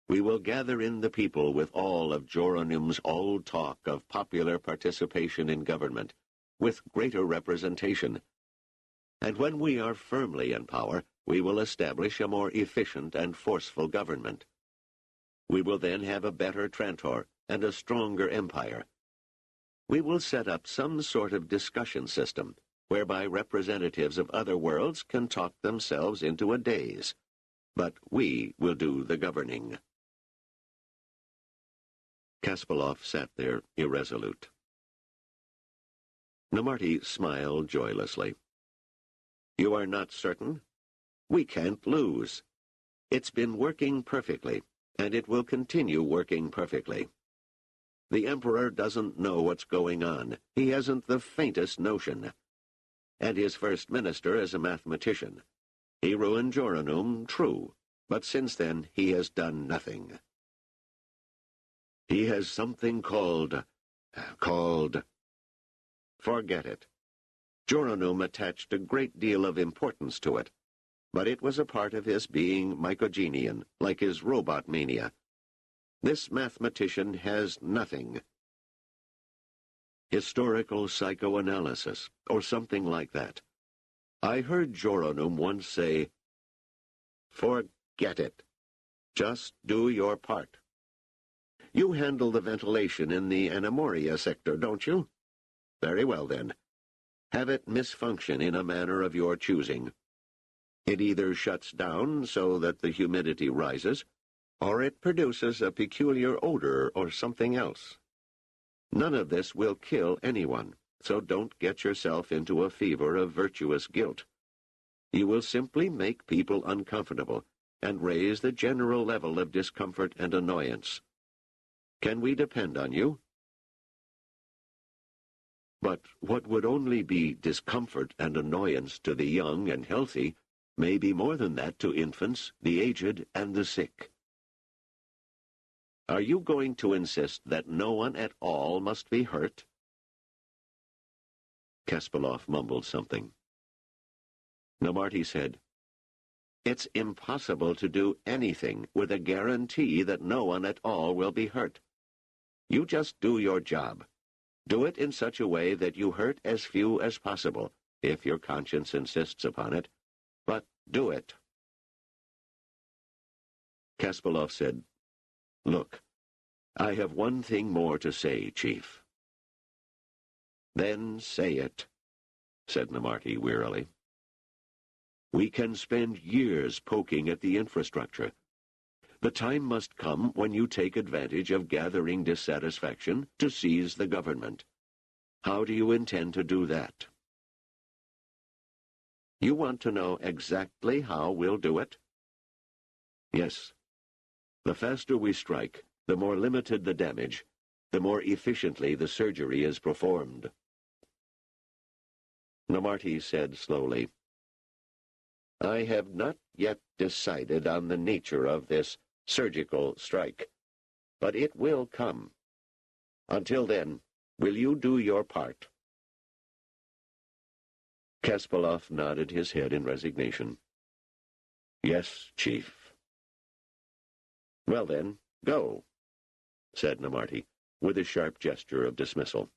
We will gather in the people with all of Joranum's old talk of popular participation in government, with greater representation. And when we are firmly in power, we will establish a more efficient and forceful government. We will then have a better Trantor and a stronger empire. We will set up some sort of discussion system whereby representatives of other worlds can talk themselves into a daze. But we will do the governing. Kasparov sat there irresolute. Namarti smiled joylessly. You are not certain? We can't lose. It's been working perfectly, and it will continue working perfectly. The Emperor doesn't know what's going on. He hasn't the faintest notion. And his first minister is a mathematician. He ruined Joranum, true, but since then he has done nothing. He has something called... Forget it. Joranum attached a great deal of importance to it, but it was a part of his being mycogenian, like his robot mania. This mathematician has nothing. Historical psychoanalysis, or something like that. I heard Joranum once say, forget it. Just do your part. You handle the ventilation in the Anamoria sector, don't you? Very well, then. Have it misfunction in a manner of your choosing. It either shuts down so that the humidity rises, or it produces a peculiar odor or something else. None of this will kill anyone, so don't get yourself into a fever of virtuous guilt. You will simply make people uncomfortable and raise the general level of discomfort and annoyance. Can we depend on you? But what would only be discomfort and annoyance to the young and healthy may be more than that to infants, the aged, and the sick. Are you going to insist that no one at all must be hurt? Kasparov mumbled something. Namarty said, "It's impossible to do anything with a guarantee that no one at all will be hurt. You just do your job. Do it in such a way that you hurt as few as possible, if your conscience insists upon it. But do it." Kasparov said, "Look, I have one thing more to say, Chief." "Then say it," said Namarty wearily. "We can spend years poking at the infrastructure. The time must come when you take advantage of gathering dissatisfaction to seize the government. How do you intend to do that?" "You want to know exactly how we'll do it?" "Yes. The faster we strike, the more limited the damage, the more efficiently the surgery is performed." Namarty said slowly, "I have not yet decided on the nature of this surgical strike, but it will come. Until then, will you do your part?" Kasparov nodded his head in resignation. "Yes, Chief." "Well then, go," said Namarty, with a sharp gesture of dismissal.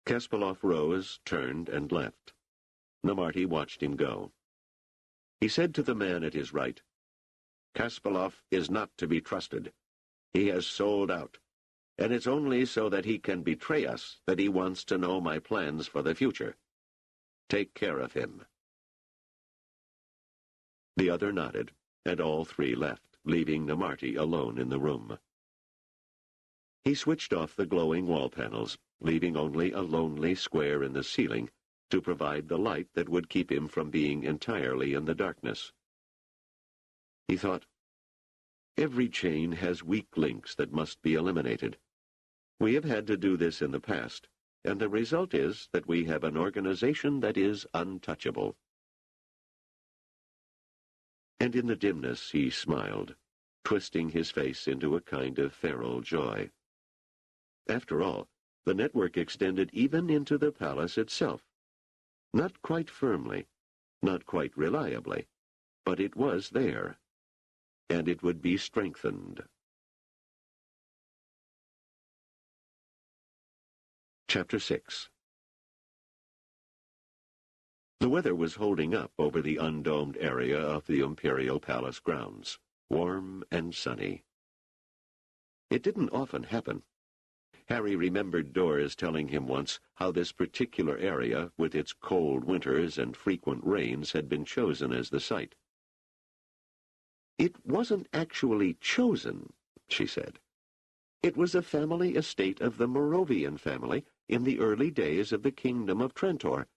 Kasparov rose, turned, and left. Namarty watched him go. He said to the man at his right, "Kasparov is not to be trusted. He has sold out, and it's only so that he can betray us that he wants to know my plans for the future. Take care of him." The other nodded, and all three left, leaving Namarty alone in the room. He switched off the glowing wall panels, leaving only a lonely square in the ceiling to provide the light that would keep him from being entirely in the darkness. He thought, every chain has weak links that must be eliminated. We have had to do this in the past, and the result is that we have an organization that is untouchable. And in the dimness he smiled, twisting his face into a kind of feral joy. After all, the network extended even into the palace itself. Not quite firmly, not quite reliably, but it was there, and it would be strengthened. Chapter 6. The weather was holding up over the undomed area of the imperial palace grounds, warm and sunny. It didn't often happen. Harry remembered Doris telling him once how this particular area, with its cold winters and frequent rains, had been chosen as the site. "It wasn't actually chosen," she said. "It was a family estate of the Moravian family in the early days of the Kingdom of Trantor.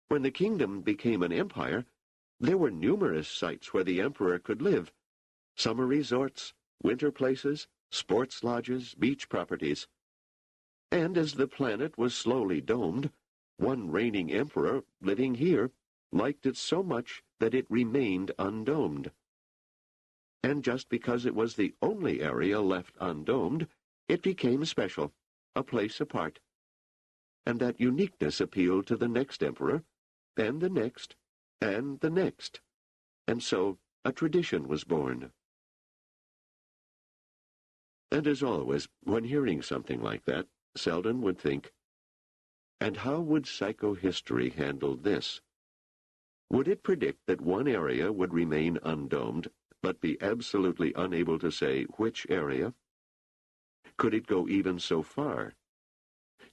When the kingdom became an empire, there were numerous sites where the emperor could live: summer resorts, winter places, sports lodges, beach properties. And as the planet was slowly domed, one reigning emperor, living here, liked it so much that it remained undomed. And just because it was the only area left undomed, it became special, a place apart. And that uniqueness appealed to the next emperor, and the next, and the next. And so a tradition was born." And as always, when hearing something like that, Seldon would think, and how would psychohistory handle this? Would it predict that one area would remain undomed, but be absolutely unable to say which area? Could it go even so far?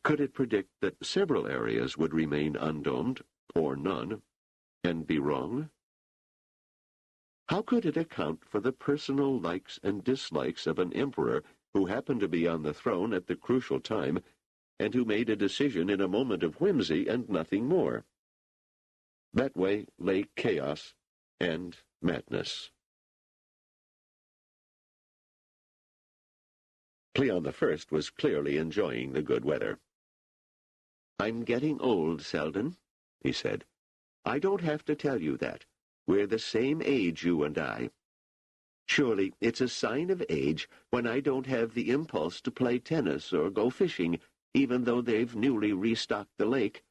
Could it predict that several areas would remain undomed, or none, and be wrong? How could it account for the personal likes and dislikes of an emperor who happened to be on the throne at the crucial time, and who made a decision in a moment of whimsy and nothing more. That way lay chaos and madness. Cleon I was clearly enjoying the good weather. "I'm getting old, Seldon," he said. "I don't have to tell you that. We're the same age, you and I. Surely it's a sign of age when I don't have the impulse to play tennis or go fishing, even though they've newly restocked the lake,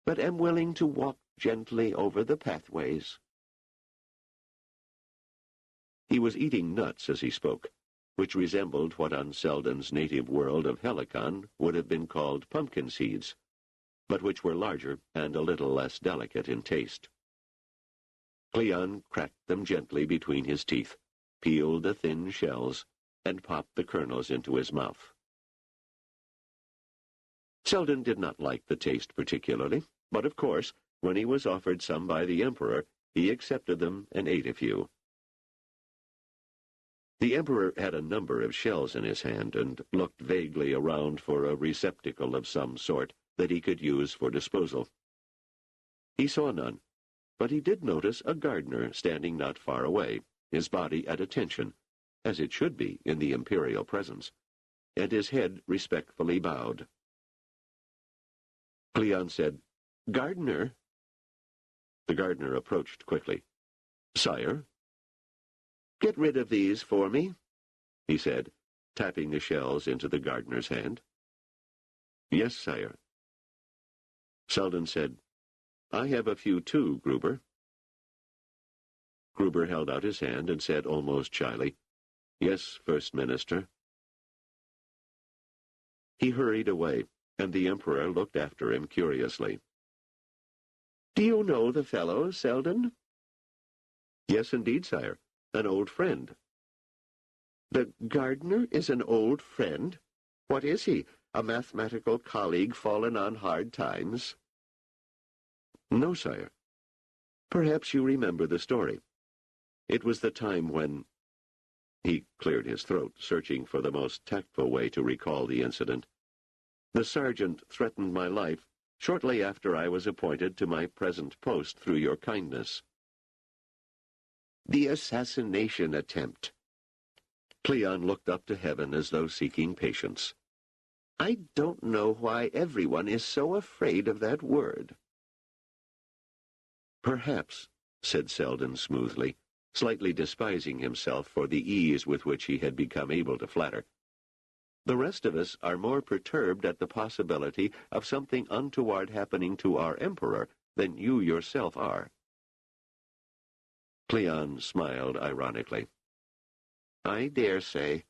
but am willing to walk gently over the pathways." He was eating nuts as he spoke, which resembled what on Seldon's native world of Helicon would have been called pumpkin seeds, but which were larger and a little less delicate in taste. Cleon cracked them gently between his teeth, peeled the thin shells, and popped the kernels into his mouth. Seldon did not like the taste particularly, but of course, when he was offered some by the Emperor, he accepted them and ate a few. The Emperor had a number of shells in his hand and looked vaguely around for a receptacle of some sort that he could use for disposal. He saw none, but he did notice a gardener standing not far away, his body at attention, as it should be in the imperial presence, and his head respectfully bowed. Cleon said, "Gardener." The gardener approached quickly. "Sire?" "Get rid of these for me," he said, tapping the shells into the gardener's hand. "Yes, sire." Seldon said, "I have a few too, Gruber." Gruber held out his hand and said almost shyly, "Yes, First Minister." He hurried away, and the Emperor looked after him curiously. "Do you know the fellow, Seldon?" "Yes, indeed, sire. An old friend." "The gardener is an old friend? What is he, a mathematical colleague fallen on hard times?" "No, sire. Perhaps you remember the story. It was the time when—" He cleared his throat, searching for the most tactful way to recall the incident. "The sergeant threatened my life shortly after I was appointed to my present post through your kindness." "The assassination attempt." Cleon looked up to heaven as though seeking patience. "I don't know why everyone is so afraid of that word." "Perhaps," said Seldon smoothly, slightly despising himself for the ease with which he had become able to flatter, "the rest of us are more perturbed at the possibility of something untoward happening to our Emperor than you yourself are." Cleon smiled ironically. "I dare say.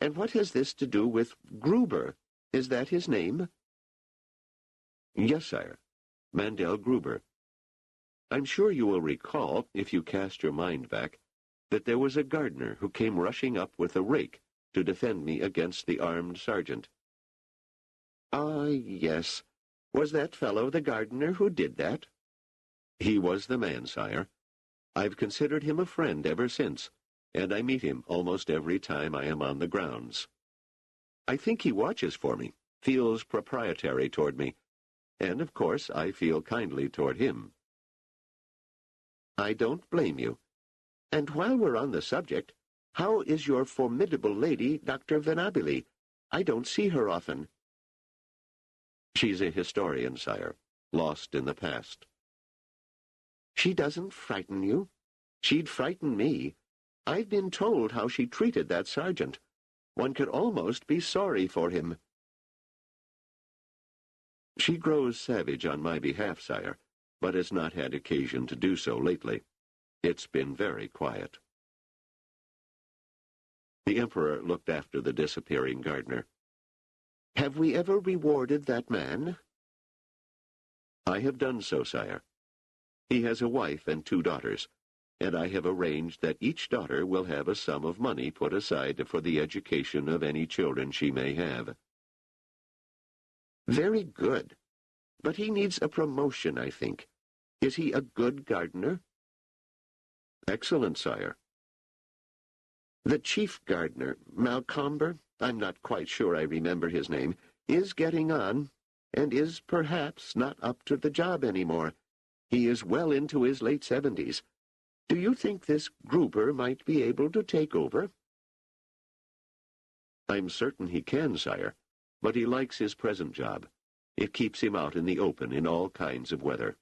And what has this to do with Gruber? Is that his name?" "Yes, sire. Mandel Gruber. I'm sure you will recall, if you cast your mind back, that there was a gardener who came rushing up with a rake to defend me against the armed sergeant." "Ah, yes. Was that fellow the gardener who did that?" "He was the man, sire. I've considered him a friend ever since, and I meet him almost every time I am on the grounds. I think he watches for me, feels proprietary toward me, and, of course, I feel kindly toward him." "I don't blame you. And while we're on the subject, how is your formidable lady, Dr. Venabili? I don't see her often." "She's a historian, sire, lost in the past." "She doesn't frighten you? She'd frighten me. I've been told how she treated that sergeant. One could almost be sorry for him." "She grows savage on my behalf, sire, but has not had occasion to do so lately. It's been very quiet." The Emperor looked after the disappearing gardener. "Have we ever rewarded that man?" "I have done so, sire. He has a wife and 2 daughters, and I have arranged that each daughter will have a sum of money put aside for the education of any children she may have." "Very good. But he needs a promotion, I think. Is he a good gardener?" "Excellent, sire." "The chief gardener, Malcomber, I'm not quite sure I remember his name, is getting on, and is perhaps not up to the job anymore. He is well into his late 70s. Do you think this Gruber might be able to take over? I'm certain he can, sire, but he likes his present job. It keeps him out in the open in all kinds of weather.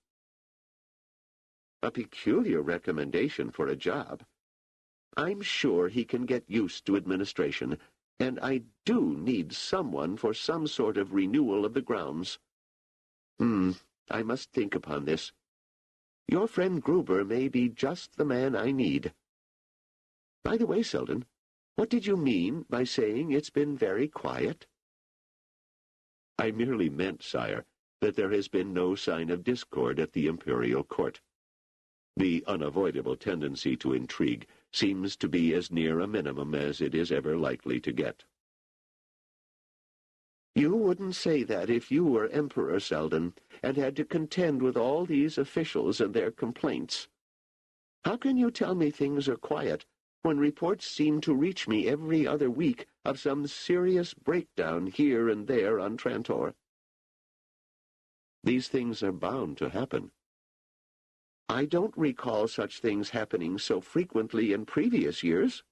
A peculiar recommendation for a job. I'm sure he can get used to administration, and I do need someone for some sort of renewal of the grounds. I must think upon this. Your friend Gruber may be just the man I need. By the way, Seldon, what did you mean by saying it's been very quiet? I merely meant, sire, that there has been no sign of discord at the imperial court. The unavoidable tendency to intrigue seems to be as near a minimum as it is ever likely to get. You wouldn't say that if you were Emperor, Seldon, and had to contend with all these officials and their complaints. How can you tell me things are quiet when reports seem to reach me every other week of some serious breakdown here and there on Trantor? These things are bound to happen. I don't recall such things happening so frequently in previous years.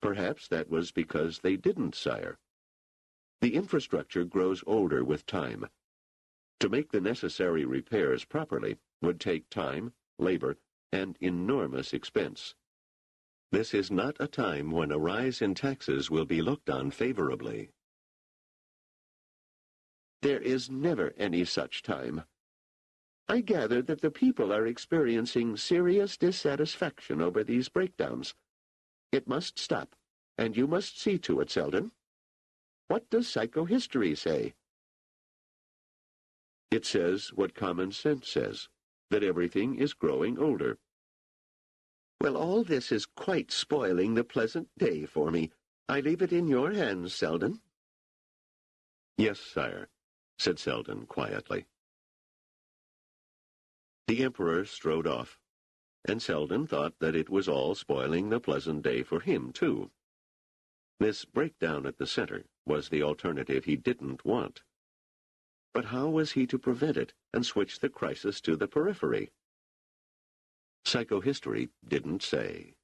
Perhaps that was because they didn't, sire. The infrastructure grows older with time. To make the necessary repairs properly would take time, labor, and enormous expense. This is not a time when a rise in taxes will be looked on favorably. There is never any such time. I gather that the people are experiencing serious dissatisfaction over these breakdowns. It must stop, and you must see to it, Seldon. What does psychohistory say? It says what common sense says, that everything is growing older. Well, all this is quite spoiling the pleasant day for me. I leave it in your hands, Seldon. Yes, sire, said Seldon quietly. The Emperor strode off, and Seldon thought that it was all spoiling the pleasant day for him, too. This breakdown at the center was the alternative he didn't want. But how was he to prevent it and switch the crisis to the periphery? Psychohistory didn't say.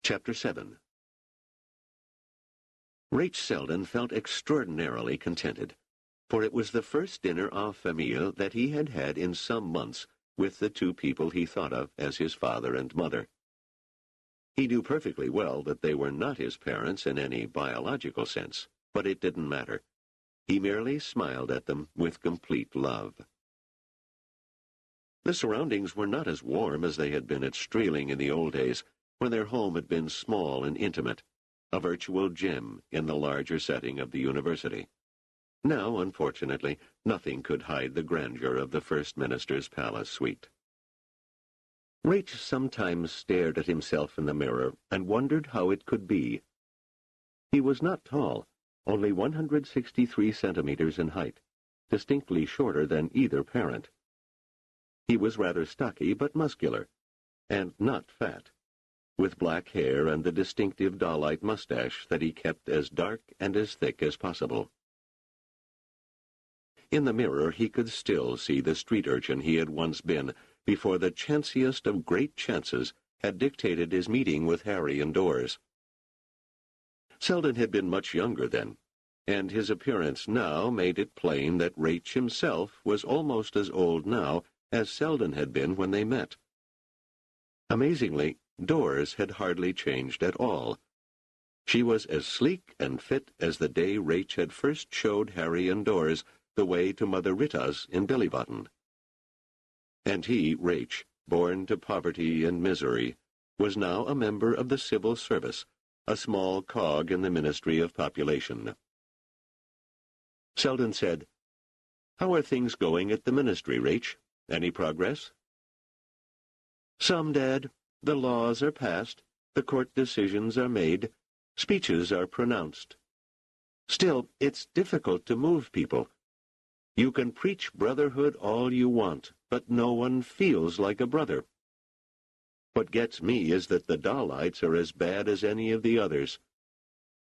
Chapter 7. Rach Seldon felt extraordinarily contented, for it was the first dinner en famille that he had had in some months with the two people he thought of as his father and mother. He knew perfectly well that they were not his parents in any biological sense, but it didn't matter. He merely smiled at them with complete love. The surroundings were not as warm as they had been at Streeling in the old days, when their home had been small and intimate, a virtual gem in the larger setting of the university. Now, unfortunately, nothing could hide the grandeur of the First Minister's palace suite. Rach sometimes stared at himself in the mirror and wondered how it could be. He was not tall, only 163 centimeters in height, distinctly shorter than either parent. He was rather stocky but muscular, and not fat, with black hair and the distinctive doll-like mustache that he kept as dark and as thick as possible. In the mirror he could still see the street urchin he had once been before the chanciest of great chances had dictated his meeting with Harry indoors. Seldon had been much younger then, and his appearance now made it plain that Rach himself was almost as old now as Seldon had been when they met. Amazingly, Doris had hardly changed at all. She was as sleek and fit as the day Rach had first showed Harry indoors the way to Mother Rita's in Billybotten. And he, Rach, born to poverty and misery, was now a member of the civil service, a small cog in the Ministry of Population. Seldon said, "How are things going at the ministry, Rach? Any progress?" "Some, Dad. The laws are passed, the court decisions are made, speeches are pronounced. Still, it's difficult to move people. You can preach brotherhood all you want, but no one feels like a brother. What gets me is that the Dalits are as bad as any of the others.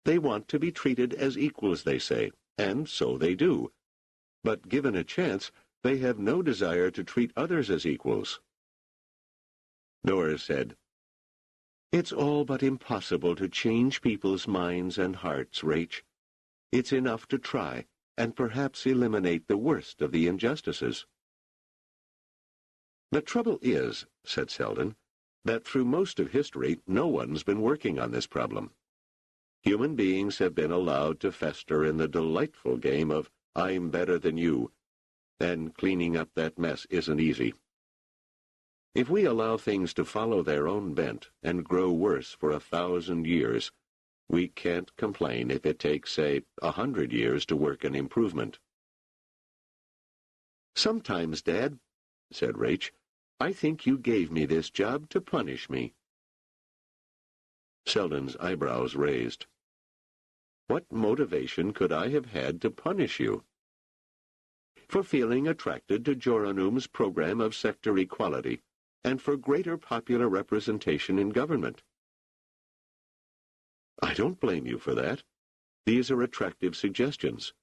They want to be treated as equals, they say, and so they do. But given a chance, they have no desire to treat others as equals. Doris said, "It's all but impossible to change people's minds and hearts, Rach. It's enough to try, and perhaps eliminate the worst of the injustices." "The trouble is," said Seldon, "that through most of history, no one's been working on this problem. Human beings have been allowed to fester in the delightful game of I'm better than you, and cleaning up that mess isn't easy. If we allow things to follow their own bent and grow worse for 1,000 years, we can't complain if it takes, say, 100 years to work an improvement." "Sometimes, Dad," said Rach, "I think you gave me this job to punish me." Seldon's eyebrows raised. "What motivation could I have had to punish you?" "For feeling attracted to Joranum's program of sector equality, and for greater popular representation in government." "I don't blame you for that. These are attractive suggestions.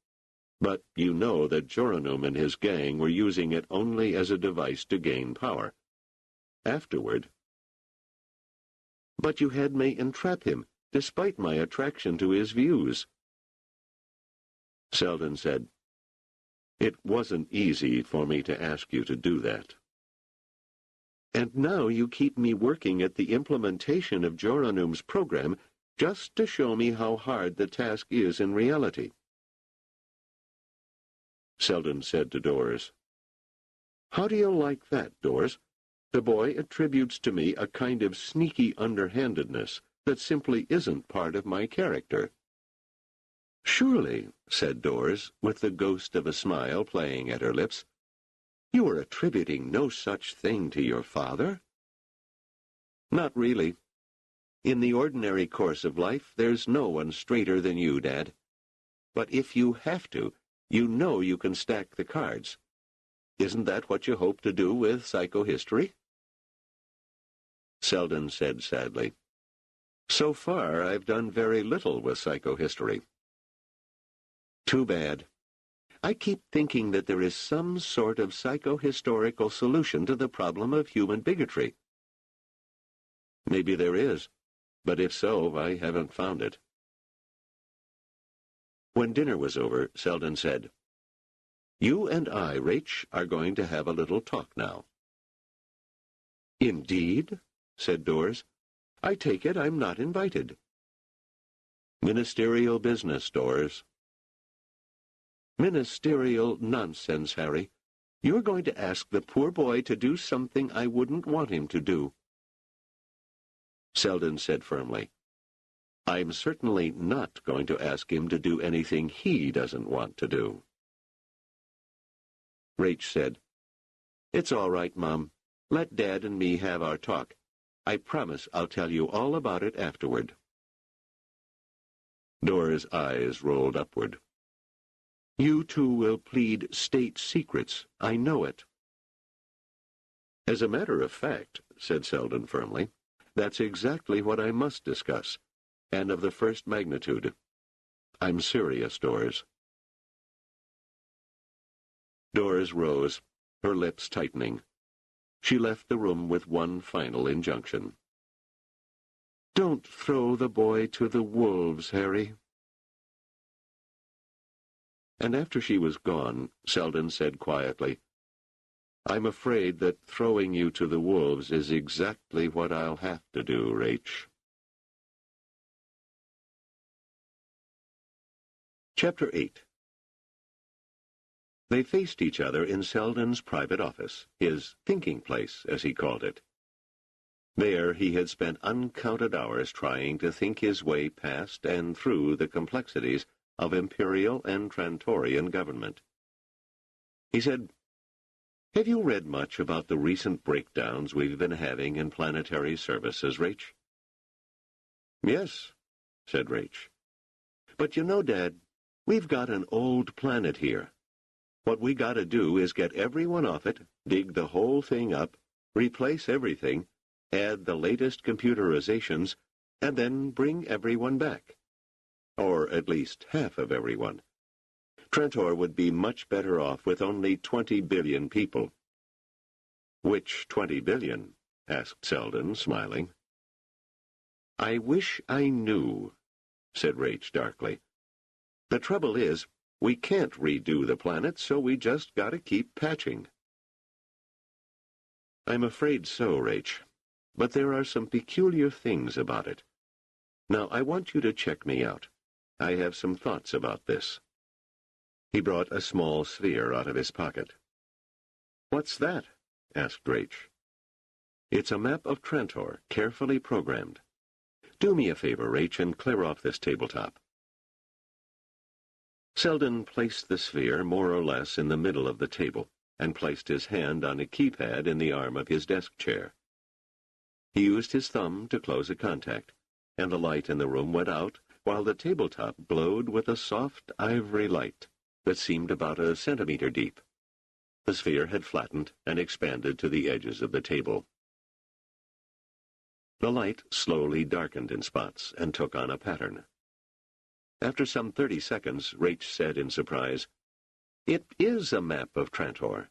But you know that Joranum and his gang were using it only as a device to gain power. Afterward—" "But you had me entrap him, despite my attraction to his views." Seldon said, "It wasn't easy for me to ask you to do that." "And now you keep me working at the implementation of Joranum's program just to show me how hard the task is in reality." Seldon said to Doris, "How do you like that, Doris? The boy attributes to me a kind of sneaky underhandedness that simply isn't part of my character." "Surely," said Doris, with the ghost of a smile playing at her lips, "you are attributing no such thing to your father?" "Not really. In the ordinary course of life, there's no one straighter than you, Dad. But if you have to, you know you can stack the cards. Isn't that what you hope to do with psychohistory?" Seldon said sadly, "So far, I've done very little with psychohistory." "Too bad. I keep thinking that there is some sort of psychohistorical solution to the problem of human bigotry." "Maybe there is, but if so, I haven't found it." When dinner was over, Seldon said, "You and I, Rach, are going to have a little talk now." "Indeed?" said Doris. "I take it I'm not invited." "Ministerial business, Doris." "Ministerial nonsense, Harry. You're going to ask the poor boy to do something I wouldn't want him to do." Seldon said firmly, "I'm certainly not going to ask him to do anything he doesn't want to do." Rach said, "It's all right, Mom. Let Dad and me have our talk. I promise I'll tell you all about it afterward." Dora's eyes rolled upward. "You two will plead state secrets. I know it." "As a matter of fact," said Seldon firmly, "that's exactly what I must discuss, and of the first magnitude. I'm serious, Doris." Doris rose, her lips tightening. She left the room with one final injunction. "Don't throw the boy to the wolves, Harry." And after she was gone, Seldon said quietly, "I'm afraid that throwing you to the wolves is exactly what I'll have to do, Rach." Chapter 8. They faced each other in Seldon's private office, his thinking place, as he called it. There he had spent uncounted hours trying to think his way past and through the complexities of imperial and Trantorian government. He said, "Have you read much about the recent breakdowns we've been having in planetary services, Rach?" "Yes," said Rach. "But you know, Dad, we've got an old planet here. What we got to do is get everyone off it, dig the whole thing up, replace everything, add the latest computerizations, and then bring everyone back. Or at least half of everyone. Trantor would be much better off with only 20 billion people. Which 20 billion? Asked Seldon, smiling. I wish I knew, said Rach darkly. The trouble is, we can't redo the planet, so we just gotta keep patching. I'm afraid so, Rach, but there are some peculiar things about it. Now, I want you to check me out. I have some thoughts about this. He brought a small sphere out of his pocket. What's that? Asked Rach. It's a map of Trantor, carefully programmed. Do me a favor, Rach, and clear off this tabletop. Seldon placed the sphere more or less in the middle of the table and placed his hand on a keypad in the arm of his desk chair. He used his thumb to close a contact, and the light in the room went out while the tabletop glowed with a soft ivory light that seemed about a centimeter deep. The sphere had flattened and expanded to the edges of the table. The light slowly darkened in spots and took on a pattern. After some 30 seconds, Rach said in surprise, It is a map of Trantor.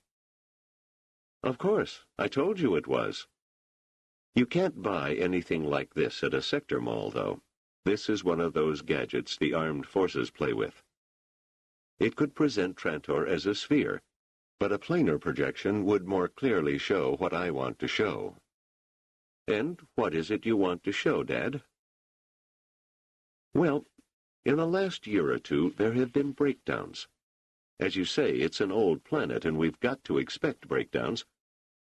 Of course, I told you it was. You can't buy anything like this at a sector mall, though. This is one of those gadgets the armed forces play with. It could present Trantor as a sphere, but a planar projection would more clearly show what I want to show. And what is it you want to show, Dad? Well, in the last year or two, there have been breakdowns. As you say, it's an old planet, and we've got to expect breakdowns,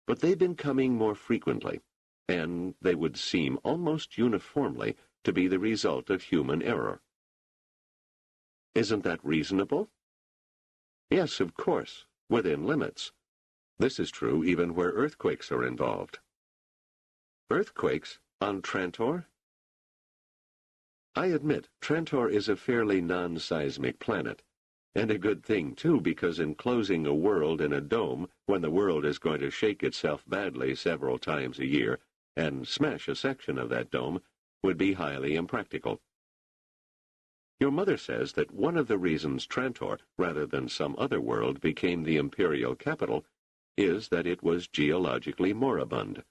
but they've been coming more frequently, and they would seem almost uniformly to be the result of human error. Isn't that reasonable? Yes, of course, within limits. This is true even where earthquakes are involved. Earthquakes on Trantor? I admit, Trantor is a fairly non-seismic planet, and a good thing, too, because enclosing a world in a dome when the world is going to shake itself badly several times a year and smash a section of that dome would be highly impractical. Your mother says that one of the reasons Trantor, rather than some other world, became the imperial capital is that it was geologically moribund.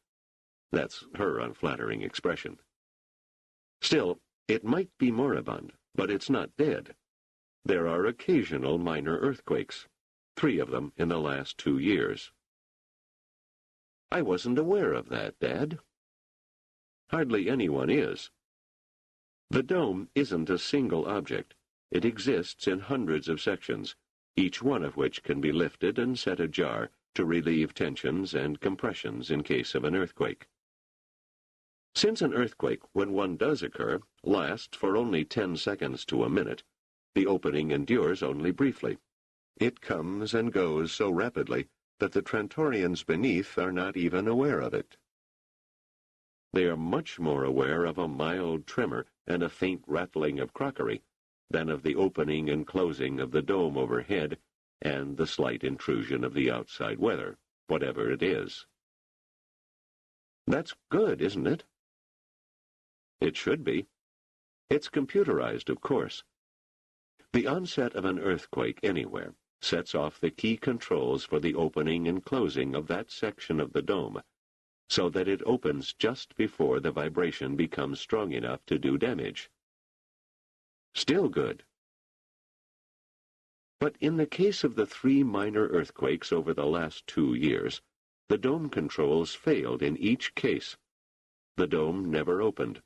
That's her unflattering expression. Still, it might be moribund, but it's not dead. There are occasional minor earthquakes, 3 of them in the last 2 years. I wasn't aware of that, Dad. Hardly anyone is. The dome isn't a single object. It exists in hundreds of sections, each one of which can be lifted and set ajar to relieve tensions and compressions in case of an earthquake. Since an earthquake, when one does occur, lasts for only 10 seconds to a minute, the opening endures only briefly. It comes and goes so rapidly that the Trantorians beneath are not even aware of it. They are much more aware of a mild tremor and a faint rattling of crockery than of the opening and closing of the dome overhead and the slight intrusion of the outside weather, whatever it is. That's good, isn't it? It should be. It's computerized, of course. The onset of an earthquake anywhere sets off the key controls for the opening and closing of that section of the dome, so that it opens just before the vibration becomes strong enough to do damage. Still good. But in the case of the 3 minor earthquakes over the last 2 years, the dome controls failed in each case. The dome never opened,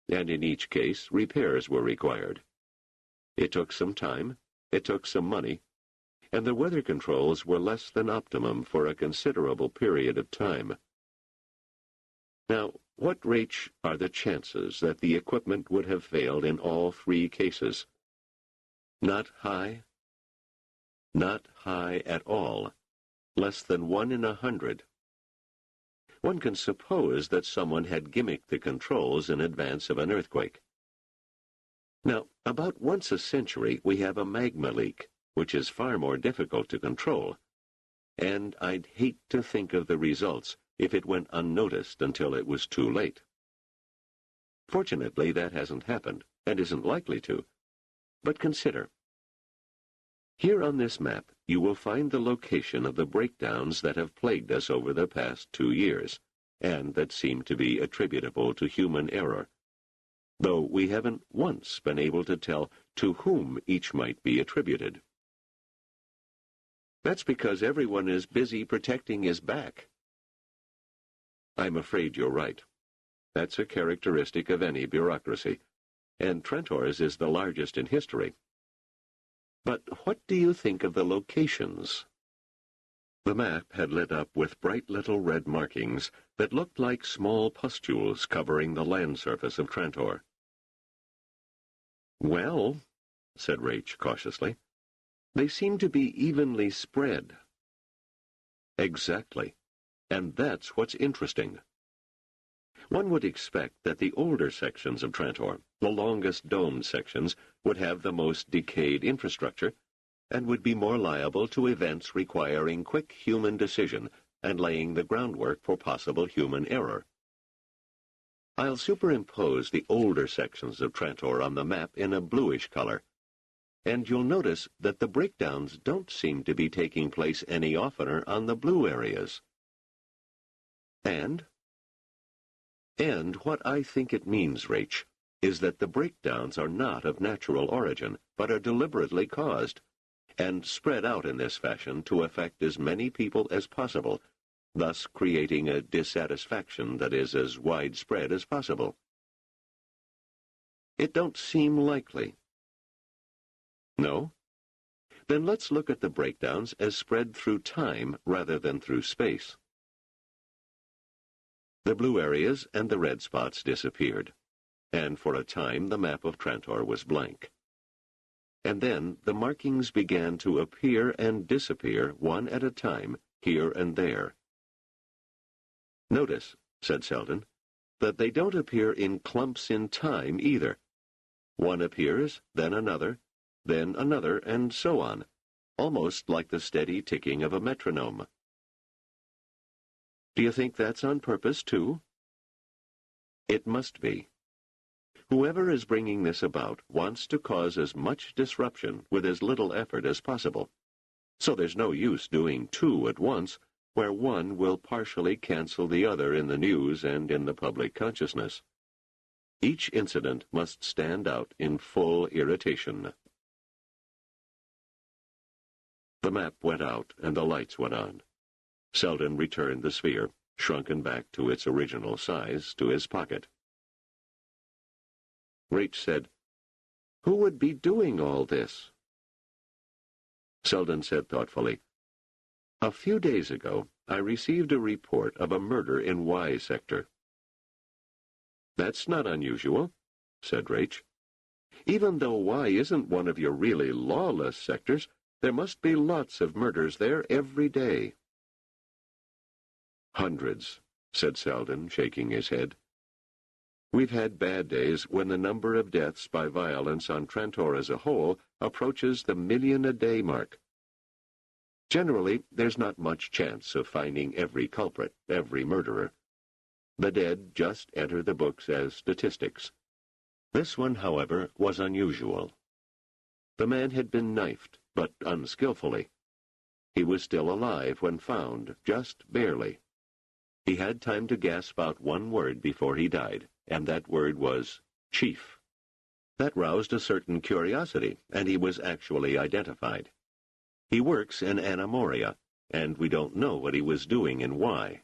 and in each case repairs were required. It took some time, it took some money, and the weather controls were less than optimum for a considerable period of time. Now, what, Rach, are the chances that the equipment would have failed in all 3 cases? Not high? Not high at all. Less than 1 in 100. One can suppose that someone had gimmicked the controls in advance of an earthquake. Now, about once a century we have a magma leak, which is far more difficult to control, and I'd hate to think of the results if it went unnoticed until it was too late. Fortunately, that hasn't happened, and isn't likely to. But consider. Here on this map, you will find the location of the breakdowns that have plagued us over the past 2 years, and that seem to be attributable to human error, though we haven't once been able to tell to whom each might be attributed. That's because everyone is busy protecting his back. I'm afraid you're right. That's a characteristic of any bureaucracy, and Trantor's is the largest in history. But what do you think of the locations? The map had lit up with bright little red markings that looked like small pustules covering the land surface of Trantor. Well, said Rache cautiously, they seem to be evenly spread. Exactly, and that's what's interesting. One would expect that the older sections of Trantor, the longest domed sections, would have the most decayed infrastructure and would be more liable to events requiring quick human decision and laying the groundwork for possible human error. I'll superimpose the older sections of Trantor on the map in a bluish color, and you'll notice that the breakdowns don't seem to be taking place any oftener on the blue areas. And what I think it means, Rache, is that the breakdowns are not of natural origin, but are deliberately caused, and spread out in this fashion to affect as many people as possible, thus creating a dissatisfaction that is as widespread as possible. It don't seem likely. No? Then let's look at the breakdowns as spread through time rather than through space. The blue areas and the red spots disappeared, and for a time the map of Trantor was blank. And then the markings began to appear and disappear one at a time, here and there. Notice, said Seldon, that they don't appear in clumps in time either. One appears, then another, and so on, almost like the steady ticking of a metronome. Do you think that's on purpose, too? It must be. Whoever is bringing this about wants to cause as much disruption with as little effort as possible. So there's no use doing two at once, where one will partially cancel the other in the news and in the public consciousness. Each incident must stand out in full irritation. The map went out and the lights went on. Seldon returned the sphere, shrunken back to its original size, to his pocket. Rache said, "Who would be doing all this?" Seldon said thoughtfully, "A few days ago, I received a report of a murder in Y sector." "That's not unusual," said Rache. "Even though Y isn't one of your really lawless sectors, there must be lots of murders there every day." "Hundreds," said Seldon, shaking his head. "We've had bad days when the number of deaths by violence on Trantor as a whole approaches the 1,000,000-a-day mark. Generally, there's not much chance of finding every culprit, every murderer. The dead just enter the books as statistics. This one, however, was unusual. The man had been knifed, but unskillfully. He was still alive when found, just barely. He had time to gasp out one word before he died, and that word was chief. That roused a certain curiosity, and he was actually identified. He works in Anna Moria, and we don't know what he was doing in Y.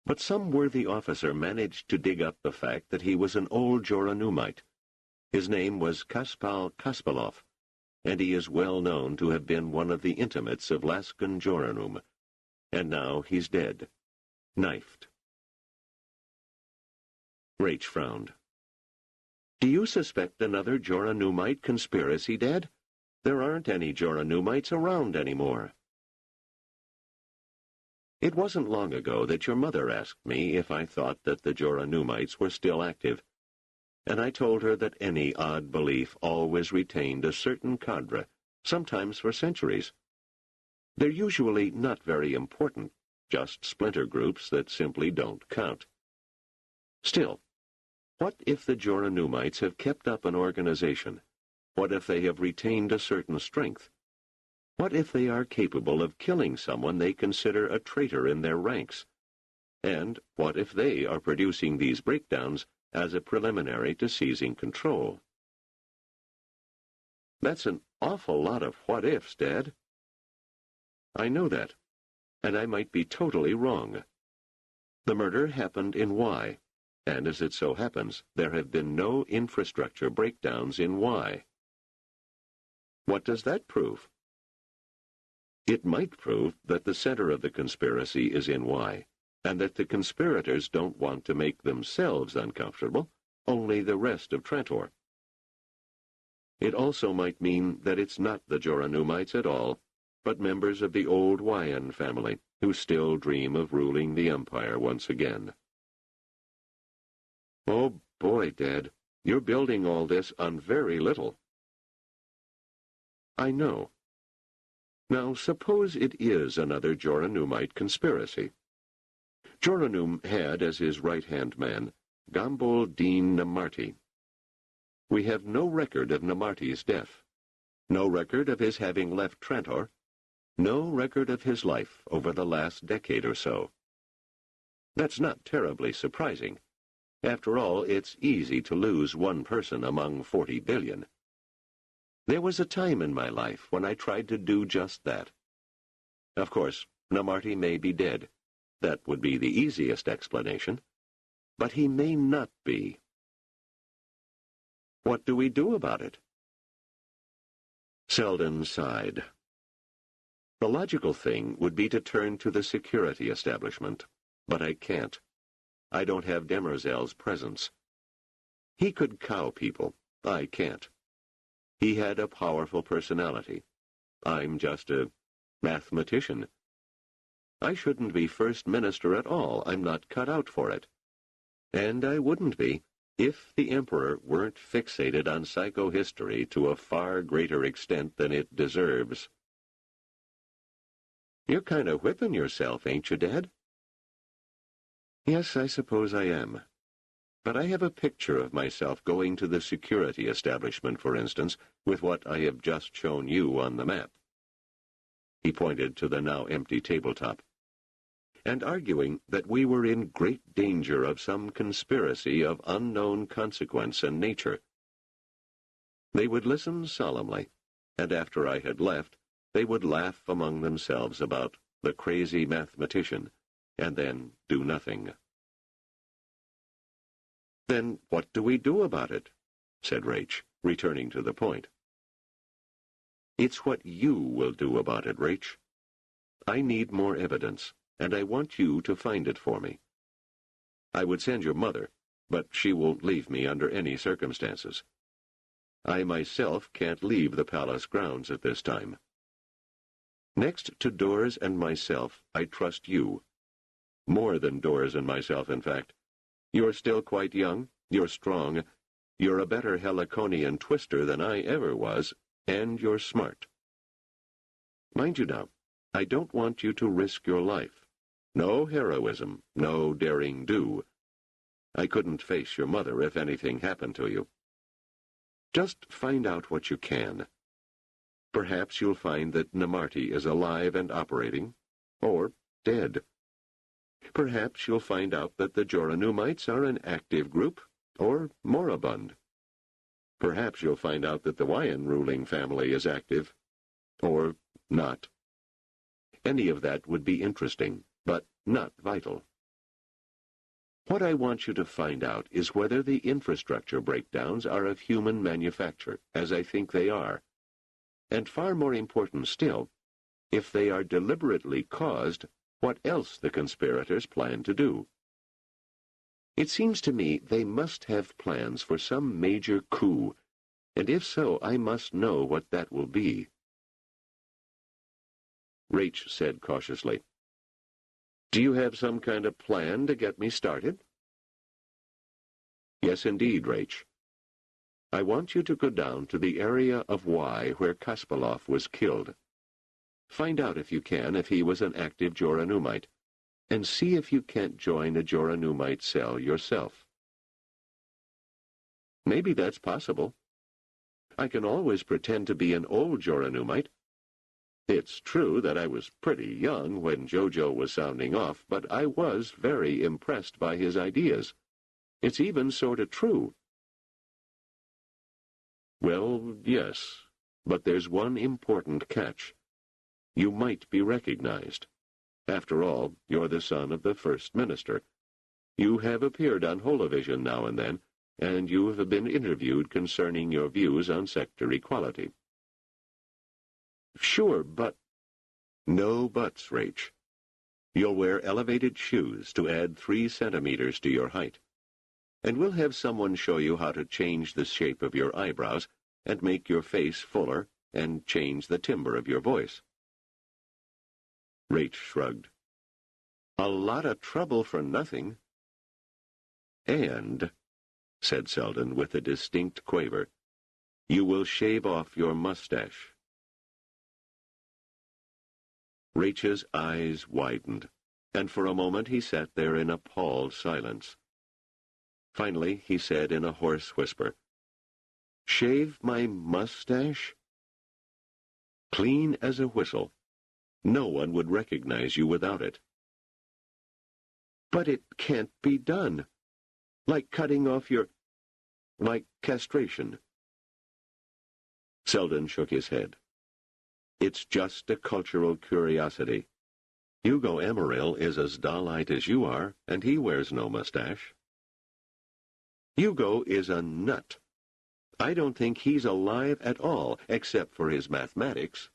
But some worthy officer managed to dig up the fact that he was an old Joranumite. His name was Kaspal Kaspalov, and he is well known to have been one of the intimates of Laskin Joranum. And now he's dead. Knifed. Rache frowned. "Do you suspect another Joranumite conspiracy, Dad? There aren't any Joranumites around anymore." "It wasn't long ago that your mother asked me if I thought that the Joranumites were still active, and I told her that any odd belief always retained a certain cadre, sometimes for centuries. They're usually not very important, just splinter groups that simply don't count. Still, what if the Joranumites have kept up an organization? What if they have retained a certain strength? What if they are capable of killing someone they consider a traitor in their ranks? And what if they are producing these breakdowns as a preliminary to seizing control? That's an awful lot of what-ifs, Dad. I know that, and I might be totally wrong. The murder happened in Y, and as it so happens, there have been no infrastructure breakdowns in Y. What does that prove? It might prove that the center of the conspiracy is in Y, and that the conspirators don't want to make themselves uncomfortable, only the rest of Trantor. It also might mean that it's not the Joranumites at all, but members of the old Wyan family who still dream of ruling the Empire once again. Oh boy, Dad, you're building all this on very little. I know. Now, suppose it is another Joranumite conspiracy. Joranum had as his right-hand man Gambol Dean Namarti. We have no record of Namarti's death, no record of his having left Trantor, no record of his life over the last decade or so. That's not terribly surprising. After all, it's easy to lose one person among 40 billion. There was a time in my life when I tried to do just that. Of course, Namarti may be dead. That would be the easiest explanation. But he may not be. What do we do about it? Seldon sighed. The logical thing would be to turn to the security establishment, but I can't. I don't have Demerzel's presence. He could cow people. I can't. He had a powerful personality. I'm just a mathematician. I shouldn't be First Minister at all. I'm not cut out for it. And I wouldn't be if the Emperor weren't fixated on psychohistory to a far greater extent than it deserves. You're kind of whipping yourself, ain't you, Dad? Yes, I suppose I am. But I have a picture of myself going to the security establishment, for instance, with what I have just shown you on the map. He pointed to the now empty tabletop. And arguing that we were in great danger of some conspiracy of unknown consequence and nature. They would listen solemnly, and after I had left, they would laugh among themselves about the crazy mathematician, and then do nothing. Then what do we do about it? Said Rach, returning to the point. It's what you will do about it, Rach. I need more evidence, and I want you to find it for me. I would send your mother, but she won't leave me under any circumstances. I myself can't leave the palace grounds at this time. Next to Doors and myself, I trust you. More than Doors and myself, in fact. You're still quite young, you're strong, you're a better Heliconian twister than I ever was, and you're smart. Mind you now, I don't want you to risk your life. No heroism, no daring do. I couldn't face your mother if anything happened to you. Just find out what you can. Perhaps you'll find that Namarti is alive and operating, or dead. Perhaps you'll find out that the Joranumites are an active group, or moribund. Perhaps you'll find out that the Wyan ruling family is active, or not. Any of that would be interesting, but not vital. What I want you to find out is whether the infrastructure breakdowns are of human manufacture, as I think they are. And far more important still, if they are deliberately caused, what else the conspirators plan to do. It seems to me they must have plans for some major coup, and if so, I must know what that will be. Rach said cautiously, Do you have some kind of plan to get me started? Yes, indeed, Rach. I want you to go down to the area of Y where Kaspalov was killed. Find out if you can if he was an active Joranumite, and see if you can't join a Joranumite cell yourself. Maybe that's possible. I can always pretend to be an old Joranumite. It's true that I was pretty young when Jojo was sounding off, but I was very impressed by his ideas. It's even sort of true. Well, yes, but there's one important catch. You might be recognized. After all, you're the son of the First Minister. You have appeared on Holovision now and then, and you have been interviewed concerning your views on sector equality. Sure, but... No buts, Rach. You'll wear elevated shoes to add 3 centimeters to your height. And we'll have someone show you how to change the shape of your eyebrows and make your face fuller and change the timbre of your voice. Rach shrugged. A lot of trouble for nothing. And, said Seldon with a distinct quaver, you will shave off your mustache. Rach's eyes widened, and for a moment he sat there in appalled silence. Finally, he said in a hoarse whisper, Shave my mustache? Clean as a whistle. No one would recognize you without it. But it can't be done. Like cutting off your... like castration. Seldon shook his head. It's just a cultural curiosity. Hugo Emeril is as doll-eyed as you are, and he wears no mustache. Hugo is a nut. I don't think he's alive at all, except for his mathematics.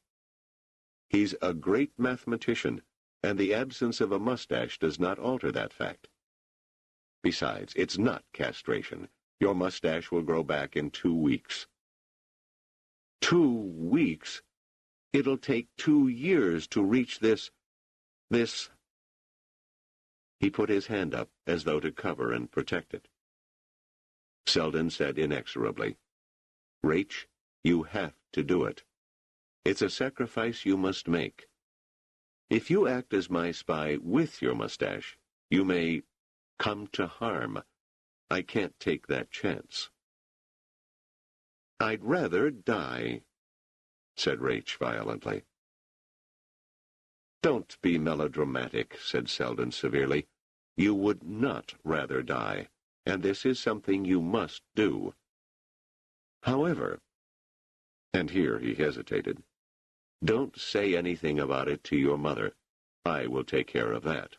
He's a great mathematician, and the absence of a mustache does not alter that fact. Besides, it's not castration. Your mustache will grow back in 2 weeks. 2 weeks? It'll take 2 years to reach this... He put his hand up as though to cover and protect it. Seldon said inexorably, Rach, you have to do it. It's a sacrifice you must make. If you act as my spy with your mustache, you may come to harm. I can't take that chance. I'd rather die, said Rach violently. Don't be melodramatic, said Seldon severely. You would not rather die, and this is something you must do. However, and here he hesitated, don't say anything about it to your mother. I will take care of that.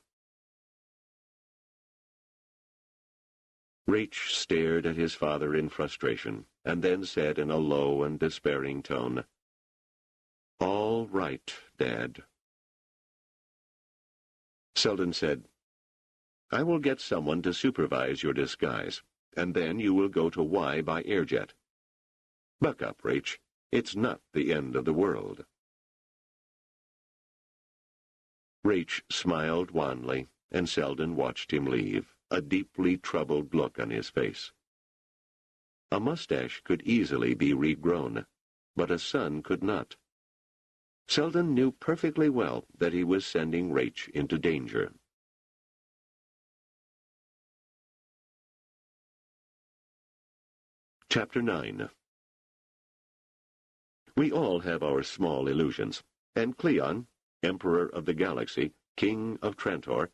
Rach stared at his father in frustration, and then said in a low and despairing tone, All right, Dad. Seldon said, I will get someone to supervise your disguise, and then you will go to Y by airjet. Buck up, Rach. It's not the end of the world. Rach smiled wanly, and Seldon watched him leave, a deeply troubled look on his face. A mustache could easily be regrown, but a son could not. Seldon knew perfectly well that he was sending Rach into danger. Chapter 9. We all have our small illusions, and Cleon, Emperor of the Galaxy, King of Trantor,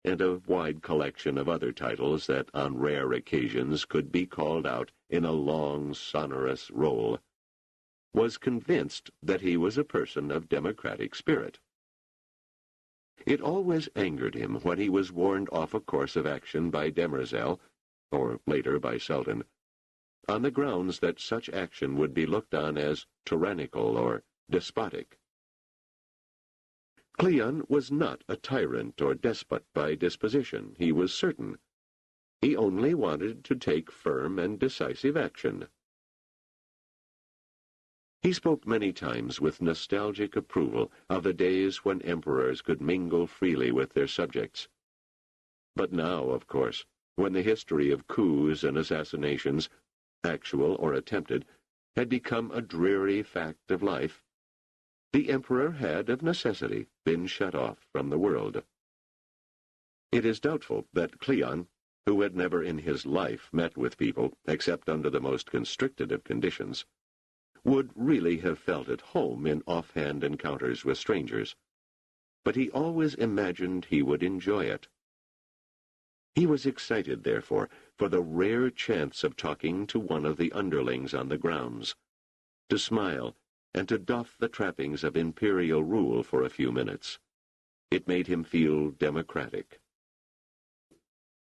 and a wide collection of other titles that on rare occasions could be called out in a long, sonorous roll, was convinced that he was a person of democratic spirit. It always angered him when he was warned off a course of action by Demerzel, or later by Seldon, on the grounds that such action would be looked on as tyrannical or despotic. Cleon was not a tyrant or despot by disposition, he was certain. He only wanted to take firm and decisive action. He spoke many times with nostalgic approval of the days when emperors could mingle freely with their subjects. But now, of course, when the history of coups and assassinations, actual or attempted, had become a dreary fact of life, the emperor had, of necessity, been shut off from the world. It is doubtful that Cleon, who had never in his life met with people except under the most constricted of conditions, would really have felt at home in offhand encounters with strangers, but he always imagined he would enjoy it. He was excited, therefore, for the rare chance of talking to one of the underlings on the grounds, to smile and to doff the trappings of imperial rule for a few minutes. It made him feel democratic.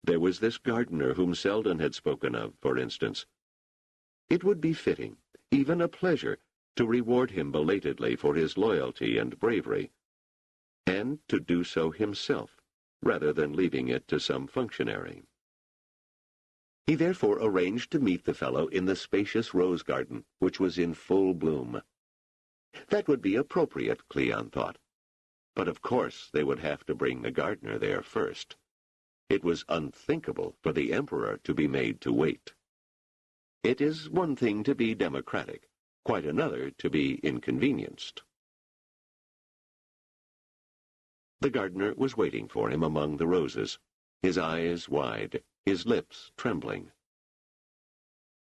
There was this gardener whom Seldon had spoken of, for instance. It would be fitting, even a pleasure, to reward him belatedly for his loyalty and bravery, and to do so himself, rather than leaving it to some functionary. He therefore arranged to meet the fellow in the spacious rose garden, which was in full bloom. That would be appropriate, Cleon thought. But of course they would have to bring the gardener there first. It was unthinkable for the emperor to be made to wait. It is one thing to be democratic, quite another to be inconvenienced. The gardener was waiting for him among the roses, his eyes wide, his lips trembling.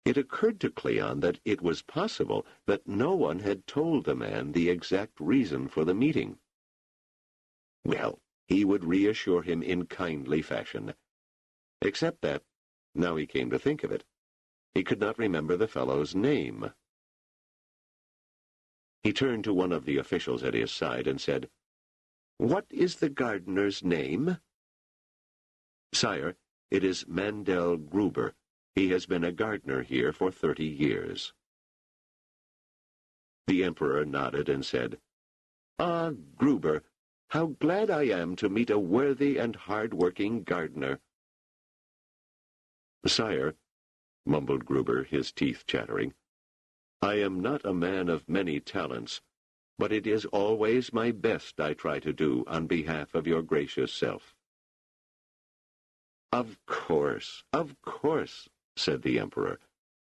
It occurred to Cleon that it was possible that no one had told the man the exact reason for the meeting. Well, he would reassure him in kindly fashion. Except that, now he came to think of it, he could not remember the fellow's name. He turned to one of the officials at his side and said, "What is the gardener's name?" "Sire, it is Mandel Gruber. He has been a gardener here for 30 years. The emperor nodded and said, "Ah, Gruber, how glad I am to meet a worthy and hard-working gardener." "Sire," mumbled Gruber, his teeth chattering, "I am not a man of many talents, but it is always my best I try to do on behalf of your gracious self." Of course," said the emperor,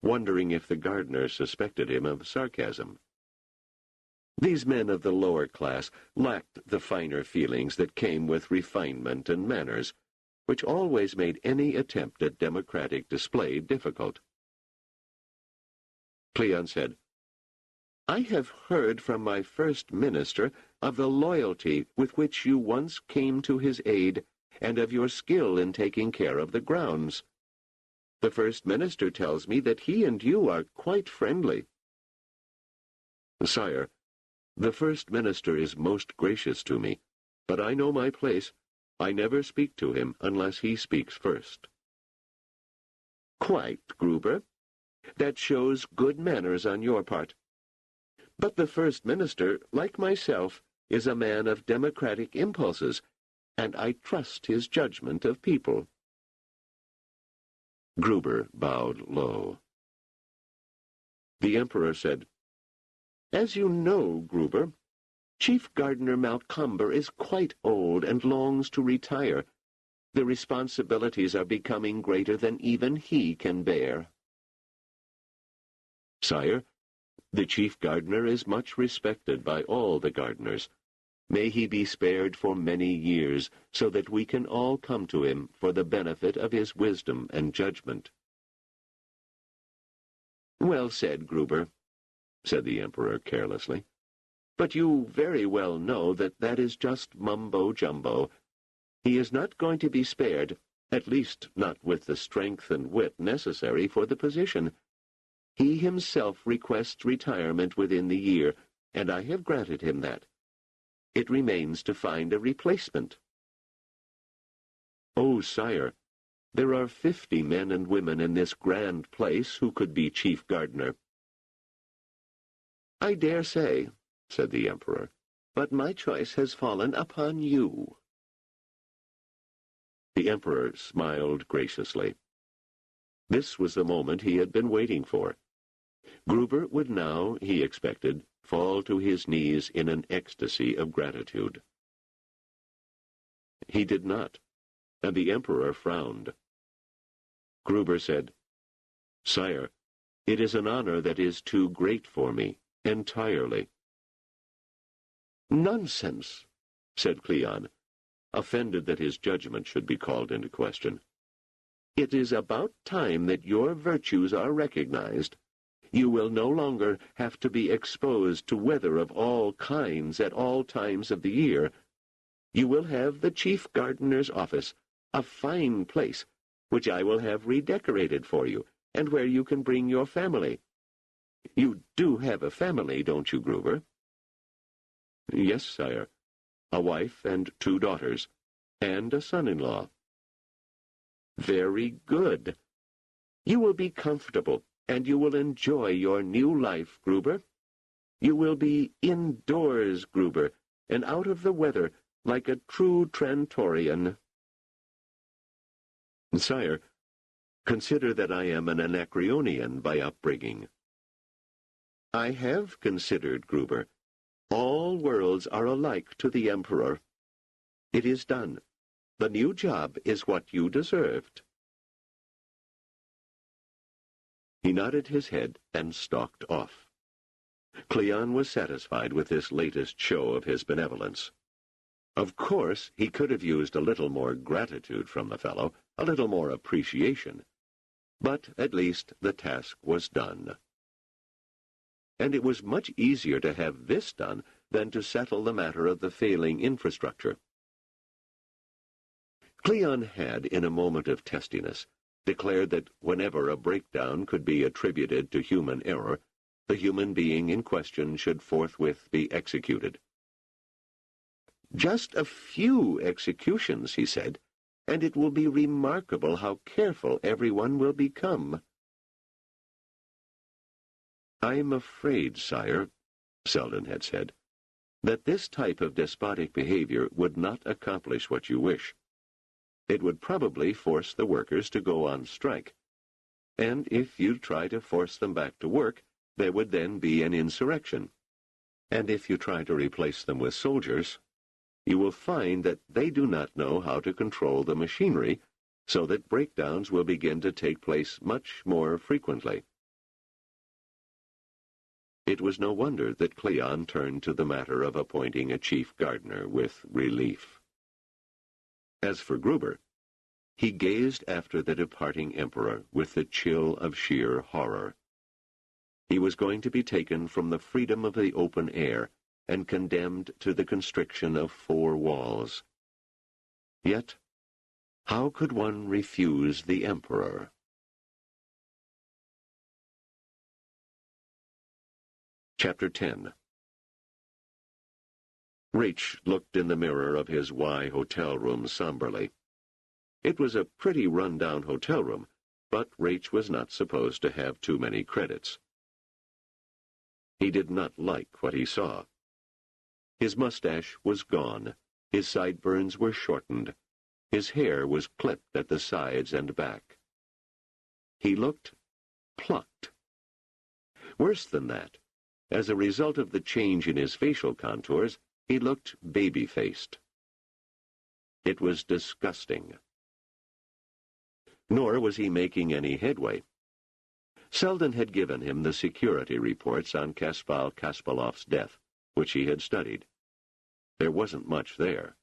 wondering if the gardener suspected him of sarcasm. These men of the lower class lacked the finer feelings that came with refinement and manners, which always made any attempt at democratic display difficult. Cleon said, "I have heard from my first minister of the loyalty with which you once came to his aid, and of your skill in taking care of the grounds. The first minister tells me that he and you are quite friendly." "Sire, the first minister is most gracious to me, but I know my place. I never speak to him unless he speaks first." "Quite, Gruber. That shows good manners on your part. But the first minister, like myself, is a man of democratic impulses, and I trust his judgment of people." Gruber bowed low. The emperor said, "As you know, Gruber, Chief Gardener Malcomber is quite old and longs to retire. The responsibilities are becoming greater than even he can bear." "Sire, the chief gardener is much respected by all the gardeners. May he be spared for many years, so that we can all come to him for the benefit of his wisdom and judgment." "Well said, Gruber," said the emperor carelessly. "But you very well know that that is just mumbo-jumbo. He is not going to be spared, at least not with the strength and wit necessary for the position. He himself requests retirement within the year, and I have granted him that. It remains to find a replacement." "Oh, sire, there are 50 men and women in this grand place who could be chief gardener." "I dare say," said the emperor, "but my choice has fallen upon you." The emperor smiled graciously. This was the moment he had been waiting for. Gruber would now, he expected, fall to his knees in an ecstasy of gratitude. He did not, and the emperor frowned. Gruber said, "Sire, it is an honor that is too great for me, entirely." "Nonsense," said Cleon. offended that his judgment should be called into question. "It is about time that your virtues are recognized. You will no longer have to be exposed to weather of all kinds at all times of the year. You will have the chief gardener's office, a fine place, which I will have redecorated for you, and where you can bring your family. You do have a family, don't you, Gruber?" "Yes, sire. A wife and 2 daughters, and a son-in-law." "Very good. You will be comfortable, and you will enjoy your new life, Gruber. You will be indoors, Gruber, and out of the weather, like a true Trantorian." "Sire, consider that I am an Anacreonian by upbringing." "I have considered, Gruber. All worlds are alike to the Emperor. It is done. The new job is what you deserved." He nodded his head and stalked off. Cleon was satisfied with this latest show of his benevolence. Of course, he could have used a little more gratitude from the fellow, a little more appreciation. But at least the task was done. And it was much easier to have this done than to settle the matter of the failing infrastructure. Cleon had, in a moment of testiness, declared that whenever a breakdown could be attributed to human error, the human being in question should forthwith be executed. "Just a few executions," he said, "and it will be remarkable how careful everyone will become." "I'm afraid, sire," Seldon had said, "that this type of despotic behavior would not accomplish what you wish. It would probably force the workers to go on strike. And if you try to force them back to work, there would then be an insurrection. And if you try to replace them with soldiers, you will find that they do not know how to control the machinery, so that breakdowns will begin to take place much more frequently." It was no wonder that Cleon turned to the matter of appointing a chief gardener with relief. As for Gruber, he gazed after the departing emperor with the chill of sheer horror. He was going to be taken from the freedom of the open air and condemned to the constriction of 4 walls. Yet, how could one refuse the emperor? Chapter 10. Raich looked in the mirror of his Y hotel room somberly. It was a pretty run-down hotel room, but Raich was not supposed to have too many credits. He did not like what he saw. His mustache was gone, his sideburns were shortened, his hair was clipped at the sides and back. He looked plucked. Worse than that, as a result of the change in his facial contours, he looked baby-faced. It was disgusting. Nor was he making any headway. Seldon had given him the security reports on Kaspal Kaspalov's death, which he had studied. There wasn't much there.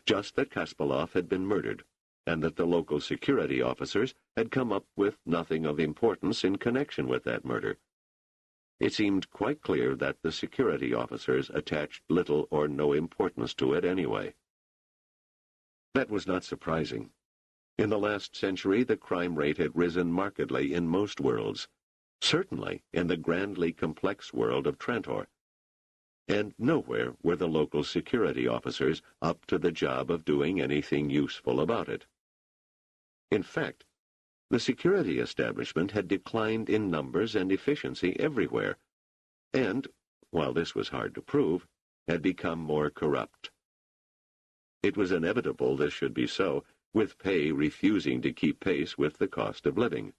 Just that Kaspalov had been murdered, and that the local security officers had come up with nothing of importance in connection with that murder. It seemed quite clear that the security officers attached little or no importance to it anyway. That was not surprising. In the last century, the crime rate had risen markedly in most worlds, certainly in the grandly complex world of Trantor. And nowhere were the local security officers up to the job of doing anything useful about it. In fact, the security establishment had declined in numbers and efficiency everywhere, and, while this was hard to prove, had become more corrupt. It was inevitable this should be so, with pay refusing to keep pace with the cost of living.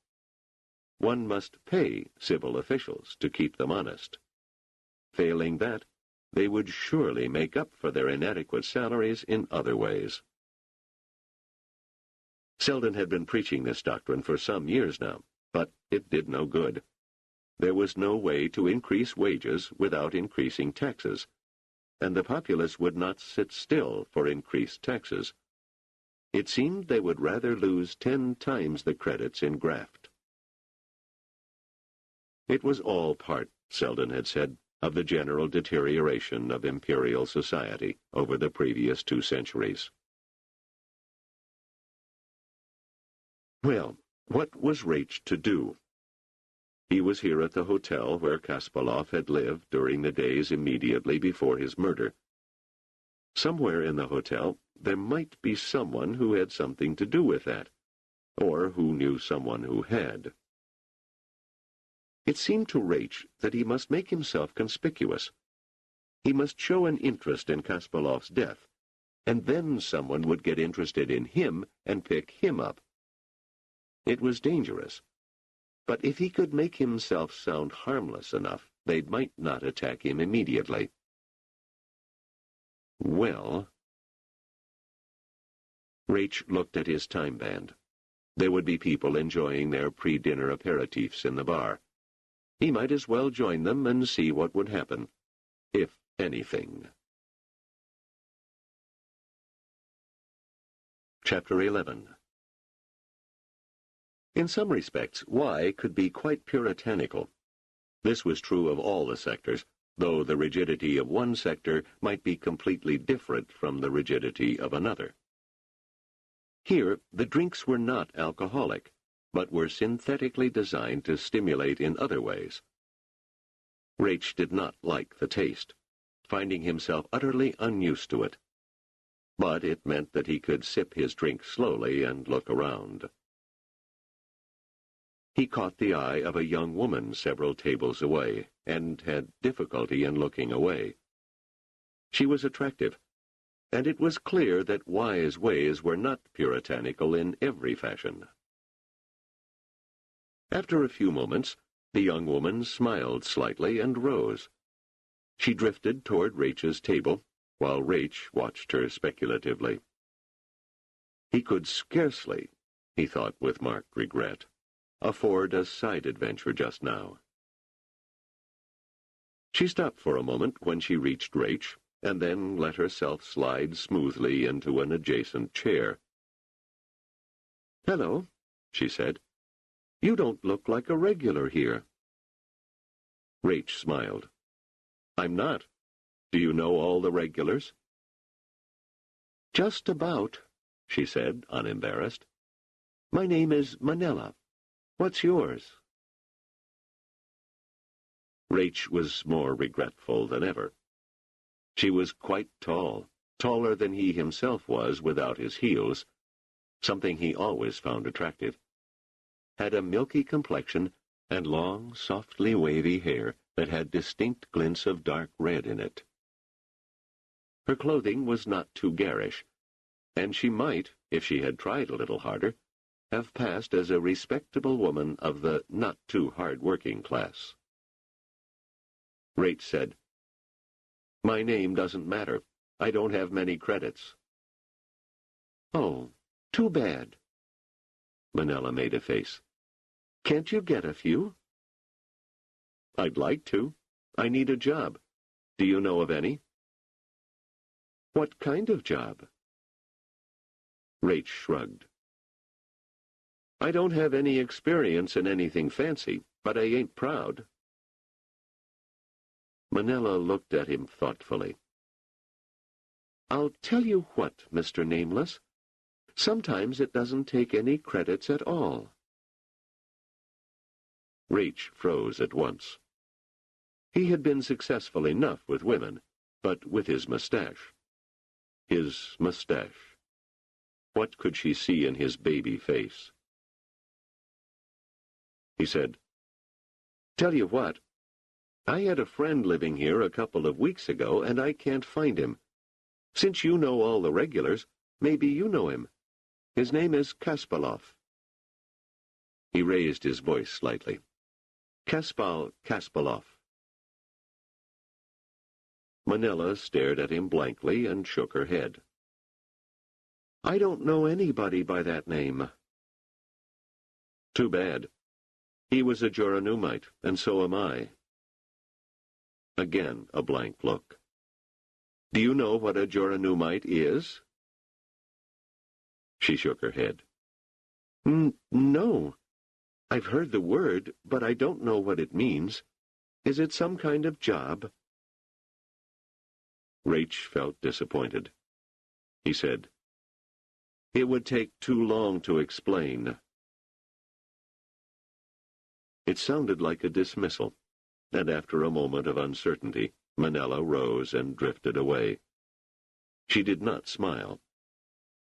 One must pay civil officials to keep them honest. Failing that, they would surely make up for their inadequate salaries in other ways. Seldon had been preaching this doctrine for some years now, but it did no good. There was no way to increase wages without increasing taxes, and the populace would not sit still for increased taxes. It seemed they would rather lose 10 times the credits in graft. It was all part, Seldon had said, of the general deterioration of imperial society over the previous 2 centuries. Well, what was Raich to do? He was here at the hotel where Kasparov had lived during the days immediately before his murder. Somewhere in the hotel there might be someone who had something to do with that, or who knew someone who had. It seemed to Raich that he must make himself conspicuous. He must show an interest in Kasparov's death, and then someone would get interested in him and pick him up. It was dangerous, but if he could make himself sound harmless enough, they might not attack him immediately. Well... Raich looked at his time band. There would be people enjoying their pre-dinner aperitifs in the bar. He might as well join them and see what would happen, if anything. Chapter 11. In some respects, Y could be quite puritanical. This was true of all the sectors, though the rigidity of one sector might be completely different from the rigidity of another. Here, the drinks were not alcoholic, but were synthetically designed to stimulate in other ways. Raich did not like the taste, finding himself utterly unused to it. But it meant that he could sip his drink slowly and look around. He caught the eye of a young woman several tables away, and had difficulty in looking away. She was attractive, and it was clear that Y's ways were not puritanical in every fashion. After a few moments, the young woman smiled slightly and rose. She drifted toward Raich's table, while Raich watched her speculatively. He could scarcely, he thought with marked regret, afford a side adventure just now. She stopped for a moment when she reached Raich, and then let herself slide smoothly into an adjacent chair. "Hello," she said. "You don't look like a regular here." Raich smiled. "I'm not. Do you know all the regulars?" "Just about," she said, unembarrassed. "My name is Manella. What's yours?" Raich was more regretful than ever. She was quite tall, taller than he himself was without his heels, something he always found attractive. Had a milky complexion and long, softly wavy hair that had distinct glints of dark red in it. Her clothing was not too garish, and she might, if she had tried a little harder, have passed as a respectable woman of the not-too-hard-working class. Raich said, "My name doesn't matter. I don't have many credits." "Oh, too bad." Manella made a face. "Can't you get a few?" "I'd like to. I need a job. Do you know of any?" "What kind of job?" Raich shrugged. "I don't have any experience in anything fancy, but I ain't proud." Manella looked at him thoughtfully. "I'll tell you what, Mr. Nameless. Sometimes it doesn't take any credits at all." Raich froze at once. He had been successful enough with women, but with his mustache. His mustache. What could she see in his baby face? He said, "Tell you what, I had a friend living here a couple of weeks ago, and I can't find him. Since you know all the regulars, maybe you know him. His name is Kasparov." He raised his voice slightly. Kasparov. Manella stared at him blankly and shook her head. "I don't know anybody by that name." "Too bad. He was a Joranumite, and so am I." Again a blank look. Do you know what a Joranumite is? She shook her head. No. I've heard the word, but I don't know what it means. Is it some kind of job? Rach felt disappointed. He said, "It would take too long to explain." It sounded like a dismissal, and after a moment of uncertainty, Manella rose and drifted away. She did not smile,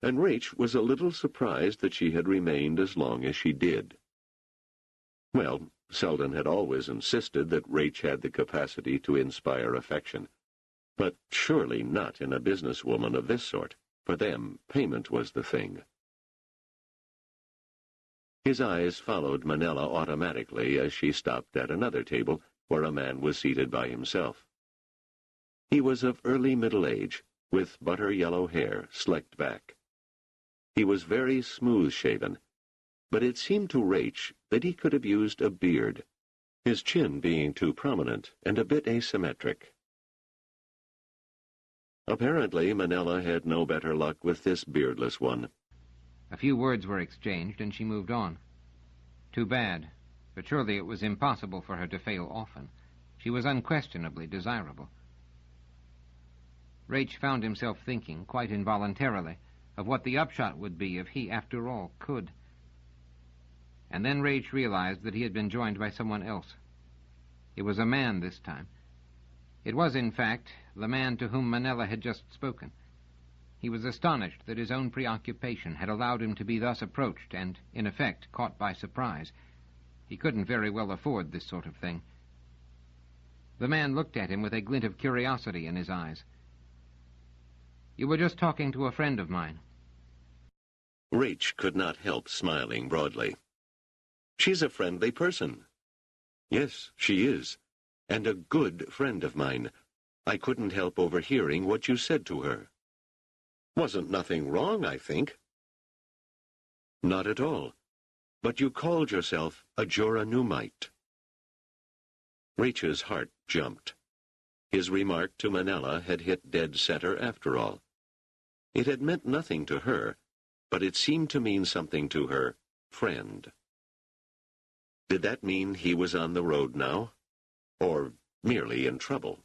and Rach was a little surprised that she had remained as long as she did. Well, Seldon had always insisted that Rach had the capacity to inspire affection, but surely not in a businesswoman of this sort. For them, payment was the thing. His eyes followed Manella automatically as she stopped at another table where a man was seated by himself. He was of early middle age, with butter-yellow hair slicked back. He was very smooth-shaven, but it seemed to Rach that he could have used a beard, his chin being too prominent and a bit asymmetric. Apparently, Manella had no better luck with this beardless one. A few words were exchanged, and she moved on. Too bad, but surely it was impossible for her to fail often. She was unquestionably desirable. Rach found himself thinking, quite involuntarily, of what the upshot would be if he, after all, could. And then Rach realized that he had been joined by someone else. It was a man this time. It was, in fact, the man to whom Manella had just spoken. He was astonished that his own preoccupation had allowed him to be thus approached and, in effect, caught by surprise. He couldn't very well afford this sort of thing. The man looked at him with a glint of curiosity in his eyes. "You were just talking to a friend of mine." Rach could not help smiling broadly. "She's a friendly person." "Yes, she is, and a good friend of mine. I couldn't help overhearing what you said to her." "Wasn't nothing wrong, I think." "Not at all. But you called yourself a Joranumite." Rach's heart jumped. His remark to Manella had hit dead center after all. It had meant nothing to her, but it seemed to mean something to her friend. Did that mean he was on the road now? Or merely in trouble?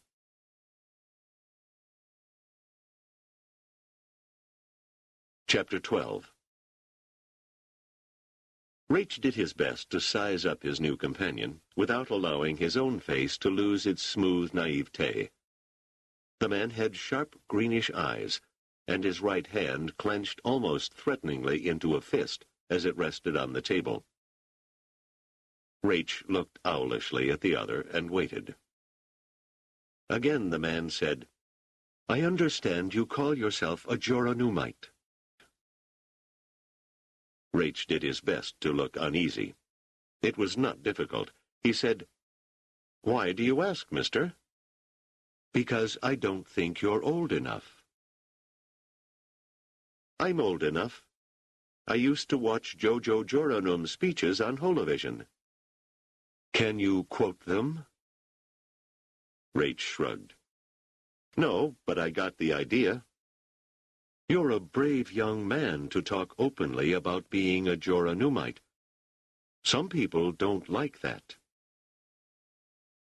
Chapter 12. Rach did his best to size up his new companion without allowing his own face to lose its smooth naivete. The man had sharp greenish eyes, and his right hand clenched almost threateningly into a fist as it rested on the table. Rach looked owlishly at the other and waited. Again the man said, "I understand you call yourself a Joranumite." Rach did his best to look uneasy. It was not difficult. He said, "Why do you ask, mister?" "Because I don't think you're old enough." "I'm old enough. I used to watch Jojo Joranum's speeches on Holovision." "Can you quote them?" Rach shrugged. "No, but I got the idea." "You're a brave young man to talk openly about being a Joranumite. Some people don't like that."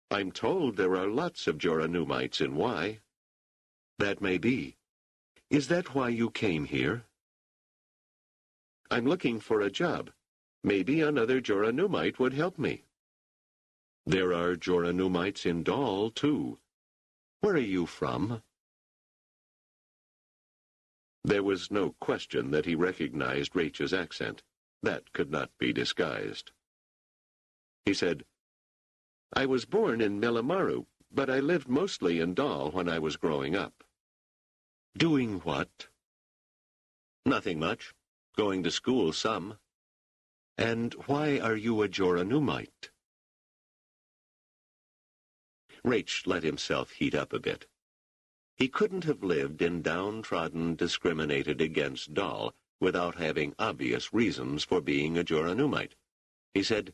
"I'm told there are lots of Joranumites in Y." "That may be. Is that why you came here?" "I'm looking for a job. Maybe another Joranumite would help me." "There are Joranumites in Dal, too. Where are you from?" There was no question that he recognized Rach's accent. That could not be disguised. He said, "I was born in Milamaru, but I lived mostly in Dal when I was growing up." "Doing what?" "Nothing much. Going to school some." "And why are you a Joranumite?" Rach let himself heat up a bit. He couldn't have lived in downtrodden, discriminated-against Dal without having obvious reasons for being a Joranumite. He said,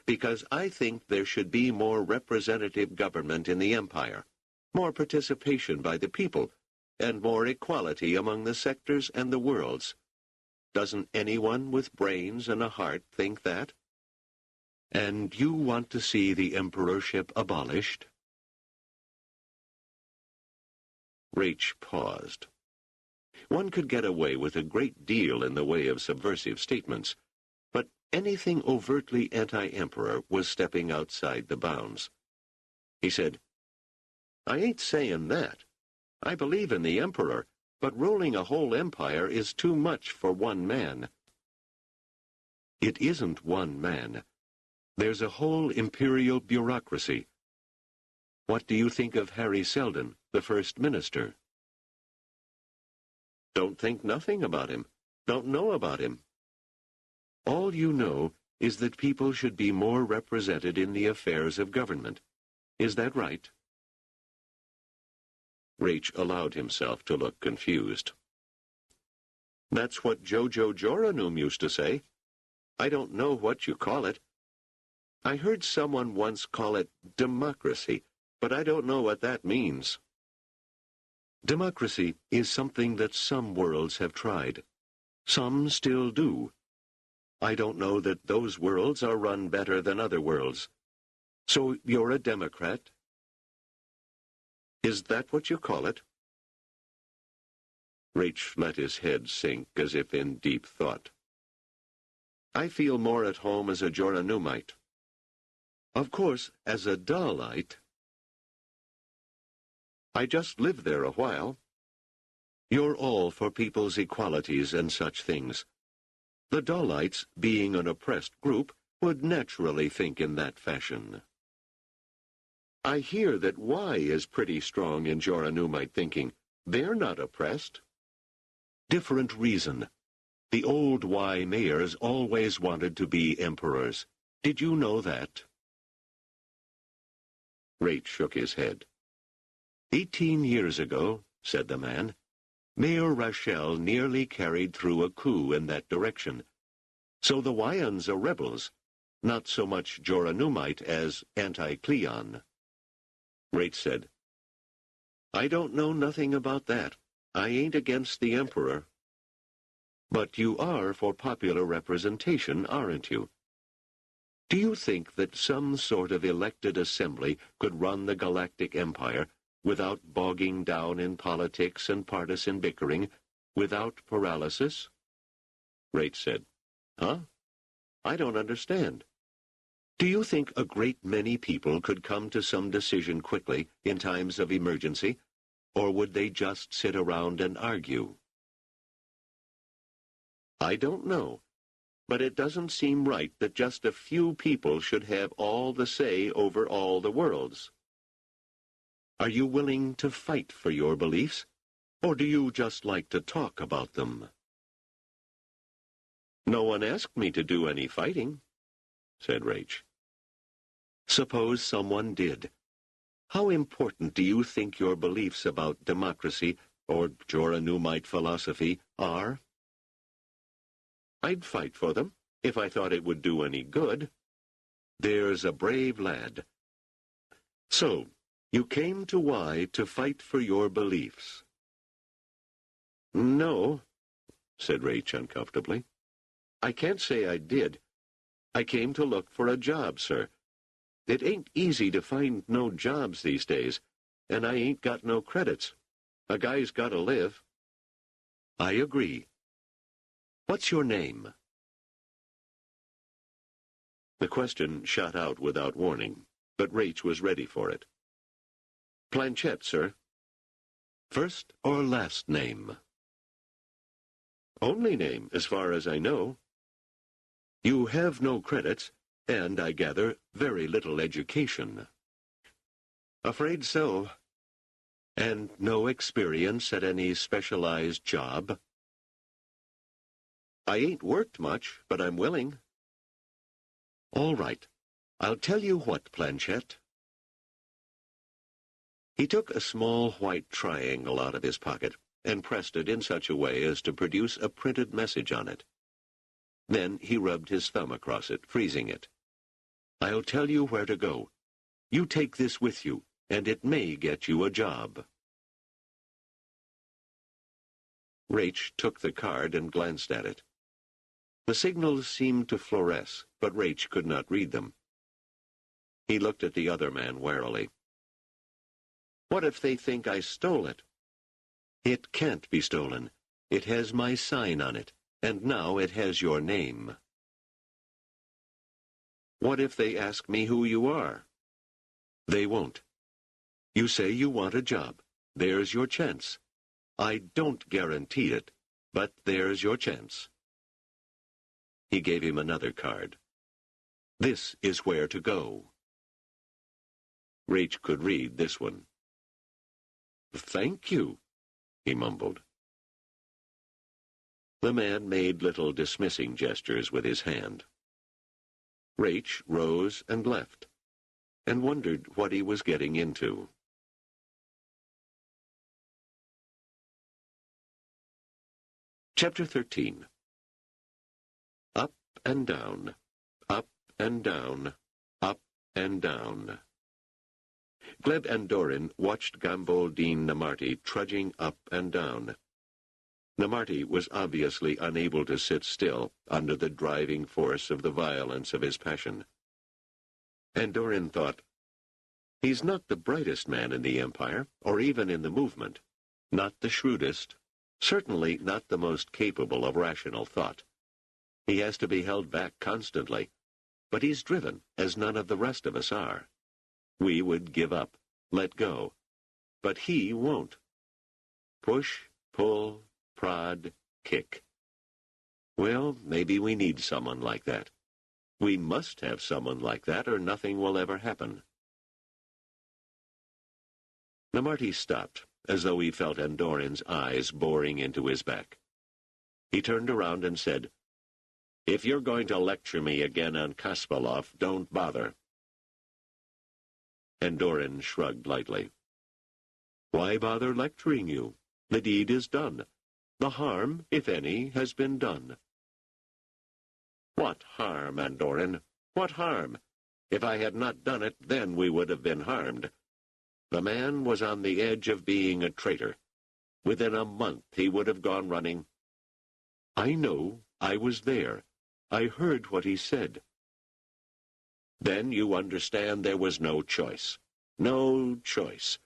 "Because I think there should be more representative government in the empire. more participation by the people, and more equality among the sectors and the worlds. Doesn't anyone with brains and a heart think that? And you want to see the emperorship abolished? Raich paused. One could get away with a great deal in the way of subversive statements, but anything overtly anti-emperor was stepping outside the bounds. He said, I ain't saying that. I believe in the emperor, but ruling a whole empire is too much for one man. It isn't one man. There's a whole imperial bureaucracy. What do you think of Harry Seldon, the first minister? Don't think nothing about him. Don't know about him. All you know is that people should be more represented in the affairs of government. Is that right? Raich allowed himself to look confused. That's what Jojo Joranum used to say. I don't know what you call it. I heard someone once call it democracy, but I don't know what that means. Democracy is something that some worlds have tried. Some still do. I don't know that those worlds are run better than other worlds. So you're a Democrat? Is that what you call it? Raich let his head sink as if in deep thought. I feel more at home as a Joranumite. Of course, as a Dalite. I just lived there a while. You're all for people's equalities and such things. The Dalites, being an oppressed group, would naturally think in that fashion. I hear that Y is pretty strong in Joranumite thinking. They're not oppressed. Different reason. The old Y mayors always wanted to be emperors. Did you know that? Raich shook his head. 18 years ago, said the man, Mayor Rachel nearly carried through a coup in that direction. So the Wyans are rebels, not so much Joranumite as anti-Cleon. Raich said, I don't know nothing about that. I ain't against the emperor. But you are for popular representation, aren't you? Do you think that some sort of elected assembly could run the galactic empire without bogging down in politics and partisan bickering, without paralysis? Raich said, Huh? I don't understand. Do you think a great many people could come to some decision quickly in times of emergency, or would they just sit around and argue? I don't know, but it doesn't seem right that just a few people should have all the say over all the worlds. Are you willing to fight for your beliefs, or do you just like to talk about them? No one asked me to do any fighting, said Raich. Suppose someone did. How important do you think your beliefs about democracy or Joranumite philosophy are? I'd fight for them, if I thought it would do any good. There's a brave lad. So, you came to Y to fight for your beliefs? No, said Raich uncomfortably. I can't say I did. I came to look for a job, sir. It ain't easy to find no jobs these days, and I ain't got no credits. A guy's got to live. I agree. What's your name? The question shot out without warning, but Raich was ready for it. Planchette, sir. First or last name? Only name, as far as I know. You have no credits, and, I gather, very little education. Afraid so. And no experience at any specialized job? I ain't worked much, but I'm willing. All right. I'll tell you what, Planchette. He took a small white triangle out of his pocket and pressed it in such a way as to produce a printed message on it. Then he rubbed his thumb across it, freezing it. I'll tell you where to go. You take this with you, and it may get you a job." Raich took the card and glanced at it. The signals seemed to fluoresce, but Raich could not read them. He looked at the other man warily. "What if they think I stole it?" "It can't be stolen. It has my sign on it, and now it has your name." "What if they ask me who you are?" "They won't. You say you want a job. There's your chance. I don't guarantee it, but there's your chance." He gave him another card. "This is where to go." Raich could read this one. "Thank you," he mumbled. The man made little dismissing gestures with his hand. Raich rose and left, and wondered what he was getting into. Chapter 13. Up and down, up and down, up and down. Gleb and Doran watched Gambaldine Namarti trudging up and down. Namarti was obviously unable to sit still under the driving force of the violence of his passion. And Doran thought, "He's not the brightest man in the Empire, or even in the movement. Not the shrewdest. Certainly not the most capable of rational thought. He has to be held back constantly, but he's driven, as none of the rest of us are. We would give up, let go, but he won't. Push, pull, prod, kick. Well, maybe we need someone like that. We must have someone like that, or nothing will ever happen." Namarti stopped, as though he felt Andoran's eyes boring into his back. He turned around and said, "If you're going to lecture me again on Kasparov, don't bother." Andoran shrugged lightly. "Why bother lecturing you? The deed is done. The harm, if any, has been done." "What harm, Andoran? What harm? If I had not done it, then we would have been harmed. The man was on the edge of being a traitor. Within a month he would have gone running." "I know. I was there. I heard what he said." "Then you understand there was no choice. No choice.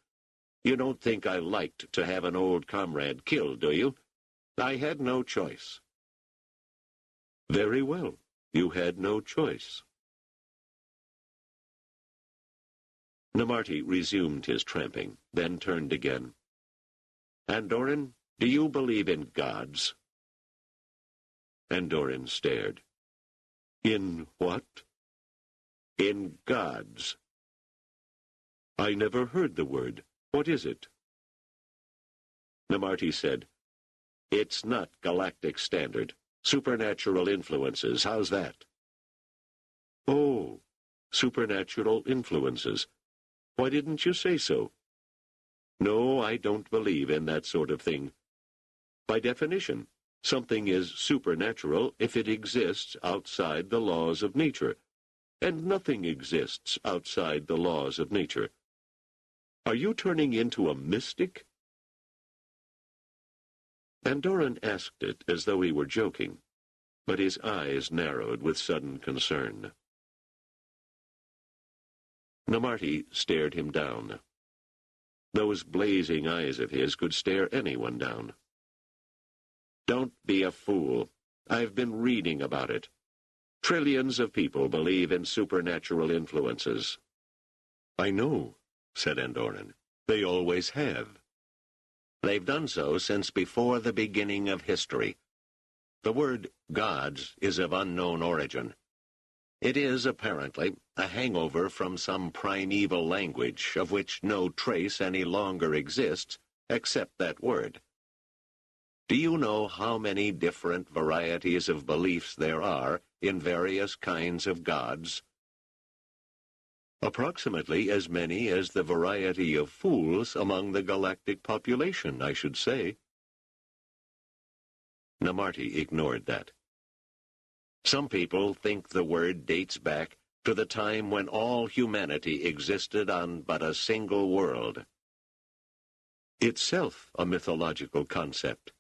You don't think I liked to have an old comrade killed, do you? I had no choice." "Very well. You had no choice." Namarti resumed his tramping, then turned again. "Andoran, do you believe in gods?" Andoran stared. "In what?" "In gods." "I never heard the word. What is it?" Namarti said, "It's not galactic standard. Supernatural influences, how's that?" "Oh, supernatural influences. Why didn't you say so?" "No, I don't believe in that sort of thing. By definition, something is supernatural if it exists outside the laws of nature, and nothing exists outside the laws of nature. Are you turning into a mystic?" Andoran asked it as though he were joking, but his eyes narrowed with sudden concern. Namarti stared him down. Those blazing eyes of his could stare anyone down. "Don't be a fool. I've been reading about it. Trillions of people believe in supernatural influences." "I know," said Andoran. "They always have." "They've done so since before the beginning of history. The word gods is of unknown origin. It is, apparently, a hangover from some primeval language of which no trace any longer exists except that word. Do you know how many different varieties of beliefs there are in various kinds of gods?" "Approximately as many as the variety of fools among the galactic population, I should say." Namarti ignored that. "Some people think the word dates back to the time when all humanity existed on but a single world. Itself a mythological concept.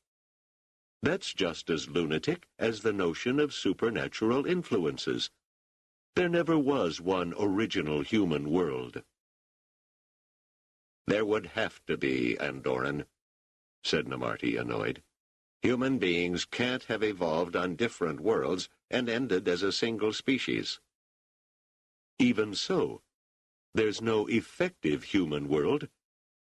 That's just as lunatic as the notion of supernatural influences. There never was one original human world. There would have to be, Andoran, said Namarti, annoyed. Human beings can't have evolved on different worlds and ended as a single species. Even so, there's no effective human world.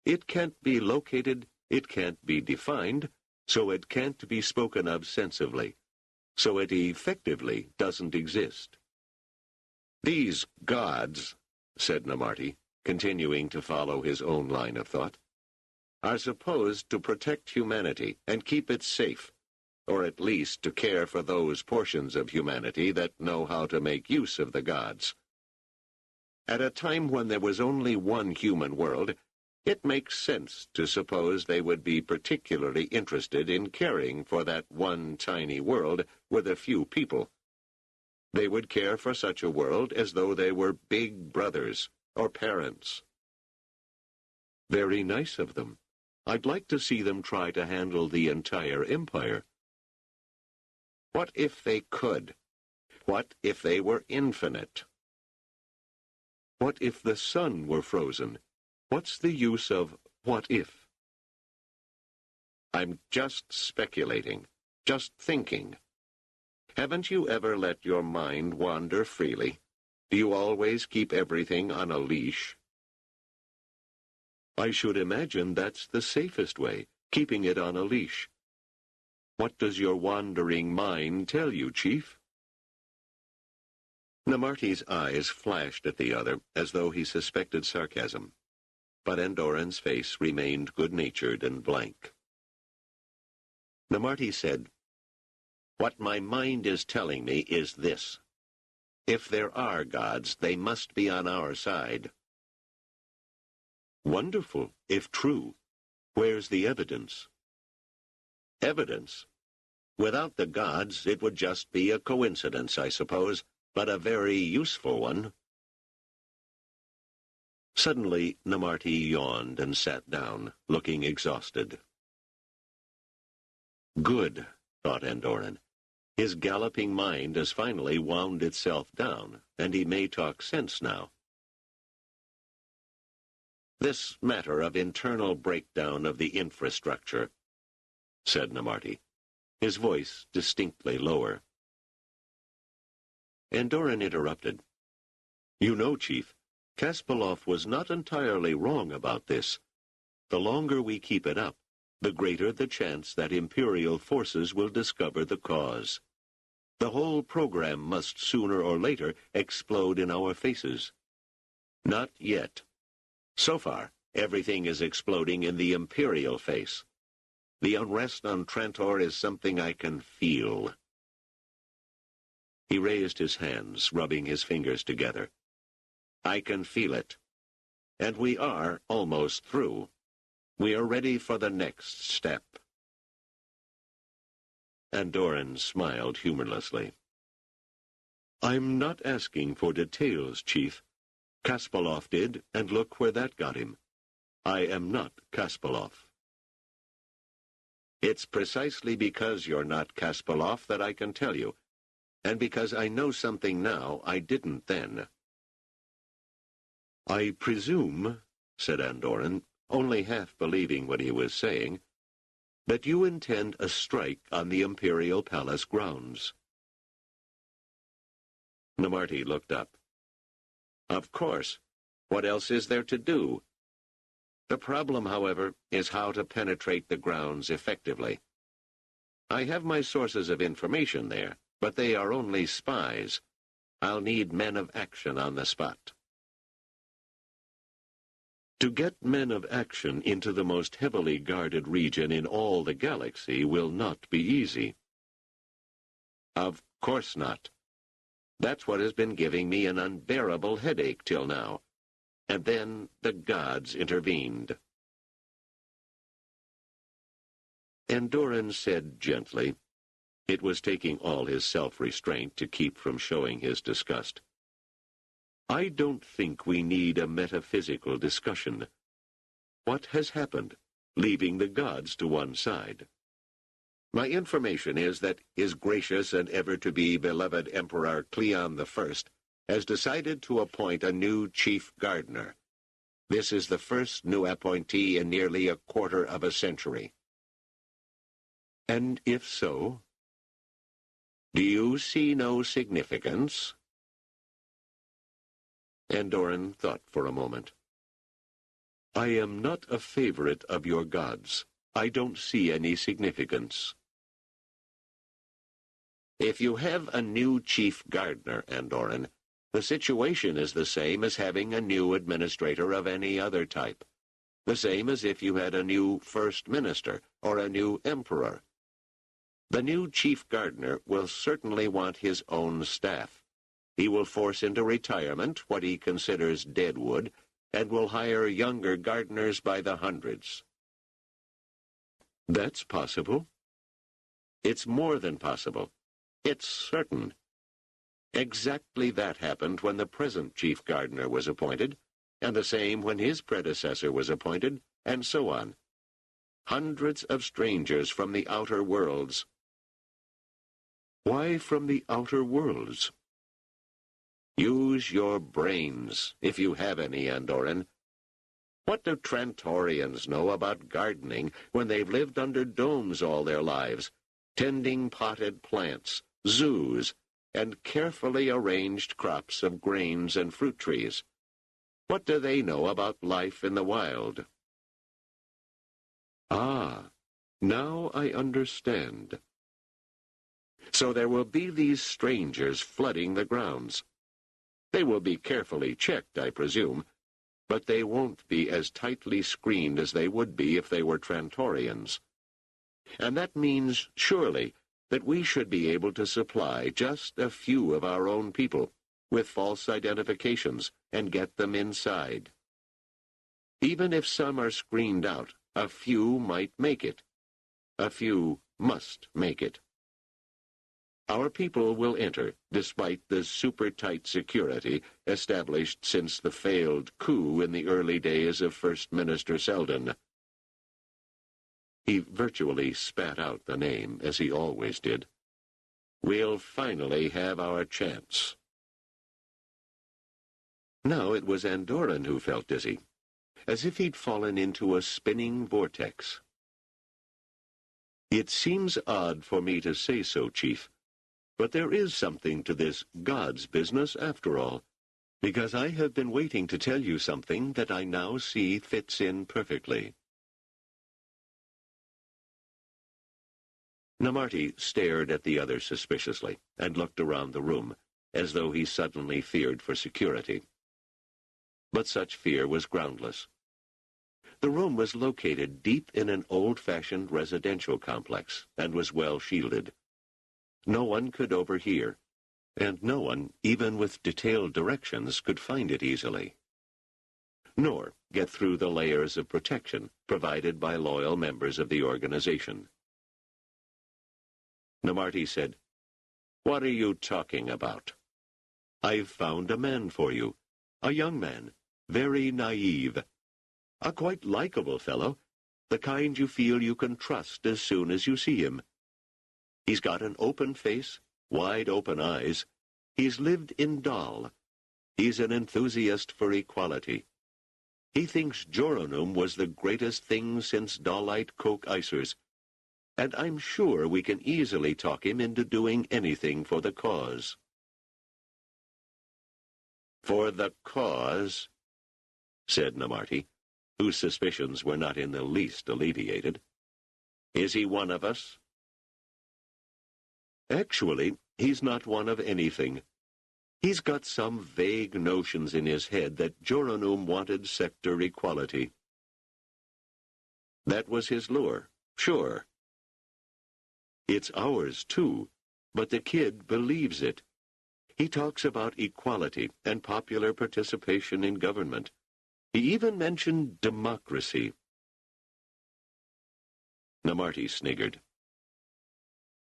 It can't be located, it can't be defined, so it can't be spoken of sensibly, so it effectively doesn't exist. These gods, said Namarti, continuing to follow his own line of thought, are supposed to protect humanity and keep it safe, or at least to care for those portions of humanity that know how to make use of the gods. At a time when there was only one human world, it makes sense to suppose they would be particularly interested in caring for that one tiny world with a few people. They would care for such a world as though they were big brothers or parents. Very nice of them. I'd like to see them try to handle the entire empire. What if they could? What if they were infinite? What if the sun were frozen? What's the use of what if? I'm just speculating, just thinking. Haven't you ever let your mind wander freely? Do you always keep everything on a leash? I should imagine that's the safest way, keeping it on a leash. What does your wandering mind tell you, Chief? Namarti's eyes flashed at the other, as though he suspected sarcasm. But Andoran's face remained good-natured and blank. Namarti said, "What my mind is telling me is this. If there are gods, they must be on our side." Wonderful, if true. Where's the evidence? Evidence? Without the gods, it would just be a coincidence, I suppose, but a very useful one. Suddenly, Namarti yawned and sat down, looking exhausted. Good, thought Andoran. His galloping mind has finally wound itself down, and he may talk sense now. This matter of internal breakdown of the infrastructure, said Namarti, his voice distinctly lower. Andoran interrupted. You know, Chief, Kasparov was not entirely wrong about this. The longer we keep it up, the greater the chance that imperial forces will discover the cause. The whole program must sooner or later explode in our faces. Not yet. So far, everything is exploding in the imperial face. The unrest on Trantor is something I can feel. He raised his hands, rubbing his fingers together. I can feel it. And we are almost through. We are ready for the next step. Andoran smiled humorlessly. I'm not asking for details, Chief. Kasparov did, and look where that got him. I am not Kasparov. It's precisely because you're not Kasparov that I can tell you, and because I know something now I didn't then. I presume, said Andoran, only half believing what he was saying, that you intend a strike on the Imperial Palace grounds. Namarti looked up. Of course. What else is there to do? The problem, however, is how to penetrate the grounds effectively. I have my sources of information there, but they are only spies. I'll need men of action on the spot. To get men of action into the most heavily guarded region in all the galaxy will not be easy. Of course not. That's what has been giving me an unbearable headache till now. And then the gods intervened. Andoran said gently, it was taking all his self-restraint to keep from showing his disgust, I don't think we need a metaphysical discussion. What has happened, leaving the gods to one side? My information is that His Gracious and ever-to-be beloved Emperor Cleon I has decided to appoint a new chief gardener. This is the first new appointee in nearly a quarter of a century. And if so, do you see no significance? Andoran thought for a moment. I am not a favorite of your gods. I don't see any significance. If you have a new chief gardener, Andoran, the situation is the same as having a new administrator of any other type. The same as if you had a new first minister or a new emperor. The new chief gardener will certainly want his own staff. He will force into retirement what he considers deadwood and will hire younger gardeners by the hundreds. That's possible. It's more than possible. It's certain. Exactly that happened when the present chief gardener was appointed, and the same when his predecessor was appointed, and so on. Hundreds of strangers from the outer worlds. Why from the outer worlds? Use your brains, if you have any, Andoran. What do Trantorians know about gardening when they've lived under domes all their lives, tending potted plants, zoos, and carefully arranged crops of grains and fruit trees? What do they know about life in the wild? Ah, now I understand. So there will be these strangers flooding the grounds. They will be carefully checked, I presume, but they won't be as tightly screened as they would be if they were Trantorians. And that means, surely, that we should be able to supply just a few of our own people with false identifications and get them inside. Even if some are screened out, a few might make it. A few must make it. Our people will enter, despite the super-tight security established since the failed coup in the early days of First Minister Seldon. He virtually spat out the name, as he always did. We'll finally have our chance. Now it was Andoran who felt dizzy, as if he'd fallen into a spinning vortex. It seems odd for me to say so, Chief, but there is something to this God's business after all, because I have been waiting to tell you something that I now see fits in perfectly. Namarti stared at the other suspiciously and looked around the room, as though he suddenly feared for security. But such fear was groundless. The room was located deep in an old-fashioned residential complex and was well shielded. No one could overhear, and no one, even with detailed directions, could find it easily, nor get through the layers of protection provided by loyal members of the organization. Namarti said, "What are you talking about?" "I've found a man for you, a young man, very naive, a quite likable fellow, the kind you feel you can trust as soon as you see him. He's got an open face, wide open eyes. He's lived in Dal. He's an enthusiast for equality. He thinks Joronum was the greatest thing since Dalite Coke icers, and I'm sure we can easily talk him into doing anything for the cause." "For the cause?" said Namarti, whose suspicions were not in the least alleviated. "Is he one of us?" "Actually, he's not one of anything. He's got some vague notions in his head that Joronum wanted sector equality. That was his lure, sure. It's ours, too, but the kid believes it. He talks about equality and popular participation in government. He even mentioned democracy." Namarti sniggered.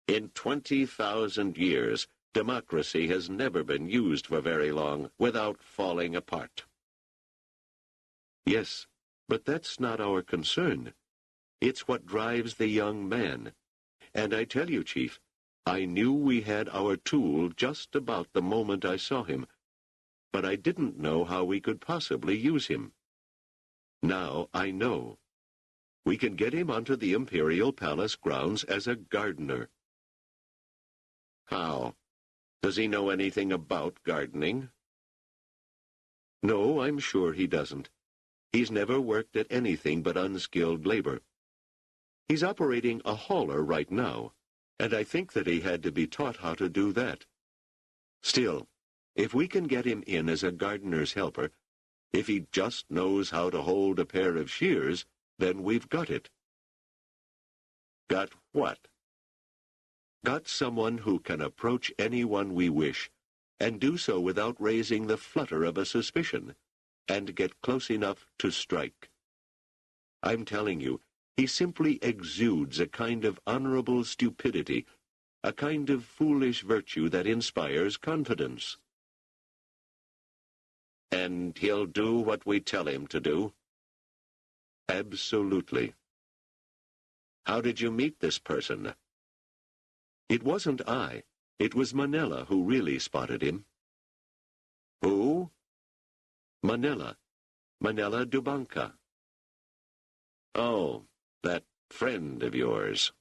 "In 20,000 years, Democracy has never been used for very long without falling apart. Yes, but that's not our concern. It's what drives the young man. And I tell you, Chief, I knew we had our tool just about the moment I saw him, but I didn't know how we could possibly use him. Now I know. We can get him onto the Imperial Palace grounds as a gardener. How? Does he know anything about gardening? No, I'm sure he doesn't. He's never worked at anything but unskilled labor. He's operating a hauler right now, and I think that he had to be taught how to do that. Still, if we can get him in as a gardener's helper, if he just knows how to hold a pair of shears, then we've got it. Got what? Got someone who can approach anyone we wish, and do so without raising the flutter of a suspicion, and get close enough to strike. I'm telling you, he simply exudes a kind of honorable stupidity, a kind of foolish virtue that inspires confidence. And he'll do what we tell him to do? Absolutely. How did you meet this person? It wasn't I. It was Manella who really spotted him. Who? Manella. Manella Dubanka. Oh, that friend of yours.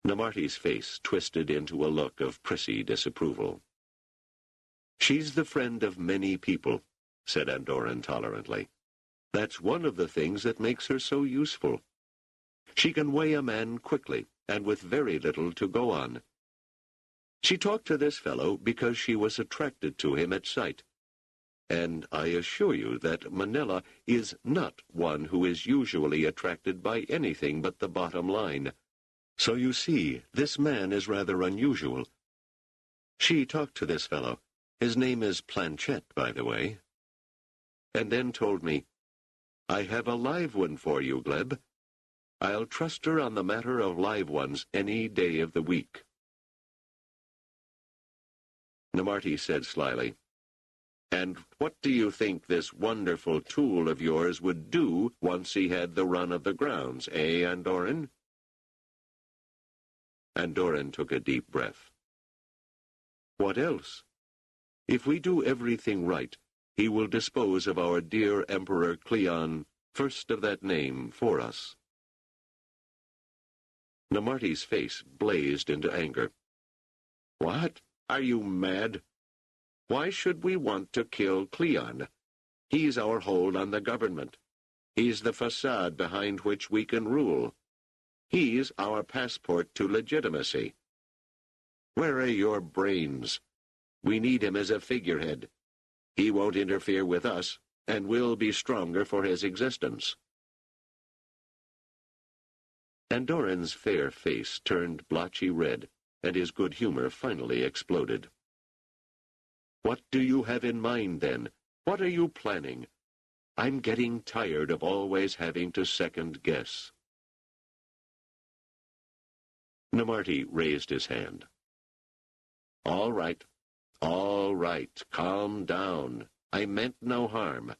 Namarti's face twisted into a look of prissy disapproval. She's the friend of many people, said Andoran tolerantly. That's one of the things that makes her so useful. She can weigh a man quickly, and with very little to go on. She talked to this fellow because she was attracted to him at sight. And I assure you that Manella is not one who is usually attracted by anything but the bottom line. So you see, this man is rather unusual. She talked to this fellow. His name is Planchette, by the way. And then told me, I have a live one for you, Gleb. I'll trust her on the matter of live ones any day of the week. Namarti said slyly, And what do you think this wonderful tool of yours would do once he had the run of the grounds, eh, Andoran? Andoran took a deep breath. What else? If we do everything right, he will dispose of our dear Emperor Cleon, first of that name, for us. Namarti's face blazed into anger. What? Are you mad? Why should we want to kill Cleon? He's our hold on the government. He's the facade behind which we can rule. He's our passport to legitimacy. Where are your brains? We need him as a figurehead. He won't interfere with us, and we'll be stronger for his existence. Andoran's fair face turned blotchy red, and his good humor finally exploded. What do you have in mind, then? What are you planning? I'm getting tired of always having to second-guess. Namarti raised his hand. All right, calm down. I meant no harm.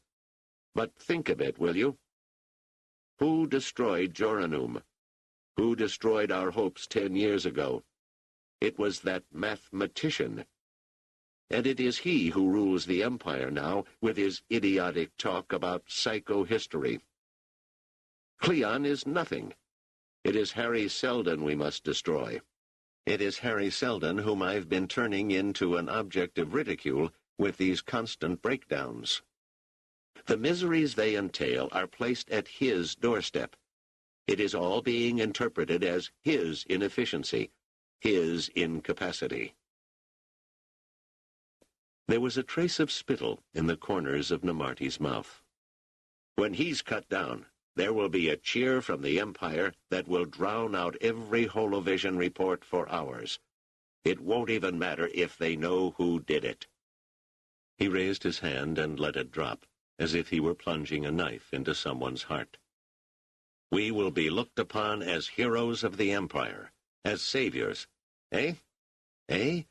But think of it, will you? Who destroyed Joranum? Who destroyed our hopes 10 years ago? It was that mathematician. And it is he who rules the Empire now with his idiotic talk about psychohistory. Cleon is nothing. It is Harry Seldon we must destroy. It is Harry Seldon whom I've been turning into an object of ridicule with these constant breakdowns. The miseries they entail are placed at his doorstep. It is all being interpreted as his inefficiency, his incapacity. There was a trace of spittle in the corners of Namarti's mouth. When he's cut down, there will be a cheer from the Empire that will drown out every holovision report for hours. It won't even matter if they know who did it. He raised his hand and let it drop, as if he were plunging a knife into someone's heart. We will be looked upon as heroes of the Empire, as saviors, eh? Eh?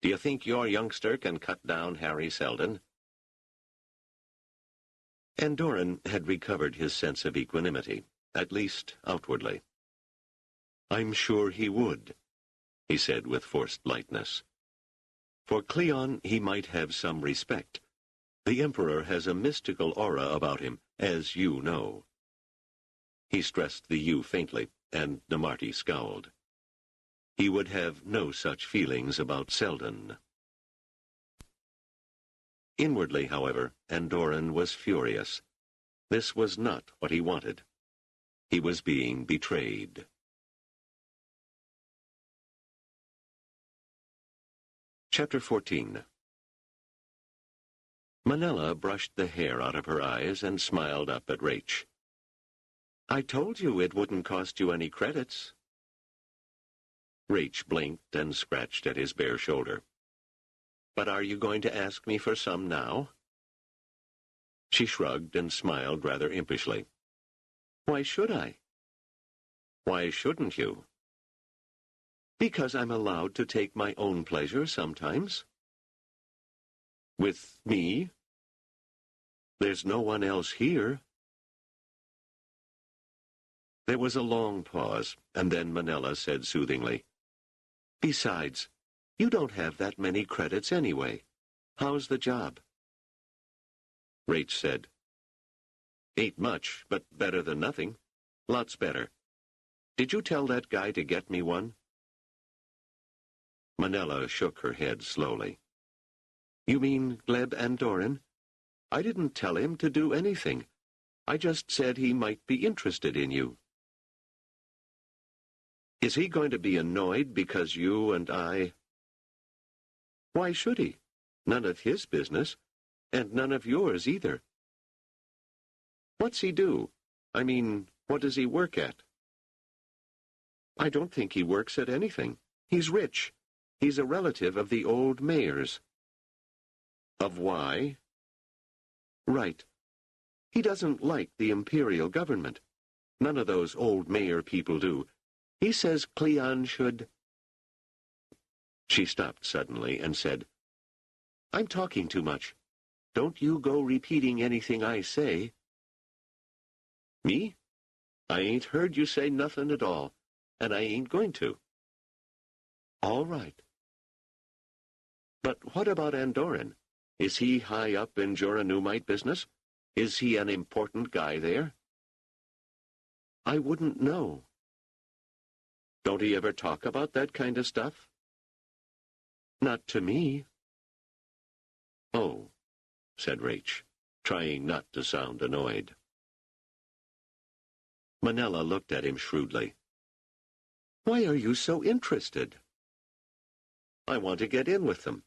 Do you think your youngster can cut down Harry Seldon? Andoran had recovered his sense of equanimity, at least outwardly. I'm sure he would, he said with forced lightness. For Cleon he might have some respect. The Emperor has a mystical aura about him, as you know. He stressed the you faintly, and Namarti scowled. He would have no such feelings about Seldon. Inwardly, however, Andoran was furious. This was not what he wanted. He was being betrayed. Chapter 14. Manella brushed the hair out of her eyes and smiled up at Rach. I told you it wouldn't cost you any credits. Rach blinked and scratched at his bare shoulder. But are you going to ask me for some now? She shrugged and smiled rather impishly. Why should I? Why shouldn't you? Because I'm allowed to take my own pleasure sometimes. With me? There's no one else here. There was a long pause, and then Manella said soothingly, Besides, you don't have that many credits anyway. How's the job? Rach said, Ain't much, but better than nothing. Lots better. Did you tell that guy to get me one? Manella shook her head slowly. You mean Gleb Andoran? I didn't tell him to do anything. I just said he might be interested in you. Is he going to be annoyed because you and I... Why should he? None of his business, and none of yours either. What's he do? I mean, what does he work at? I don't think he works at anything. He's rich. He's a relative of the old mayor's. Of why? Right. He doesn't like the imperial government. None of those old mayor people do. He says Cleon should... She stopped suddenly and said, I'm talking too much. Don't you go repeating anything I say. Me? I ain't heard you say nothing at all, and I ain't going to. All right. But what about Andoran? Is he high up in Joranumite business? Is he an important guy there? I wouldn't know. Don't he ever talk about that kind of stuff? Not to me. Oh, said Rach, trying not to sound annoyed. Manella looked at him shrewdly. Why are you so interested? I want to get in with them.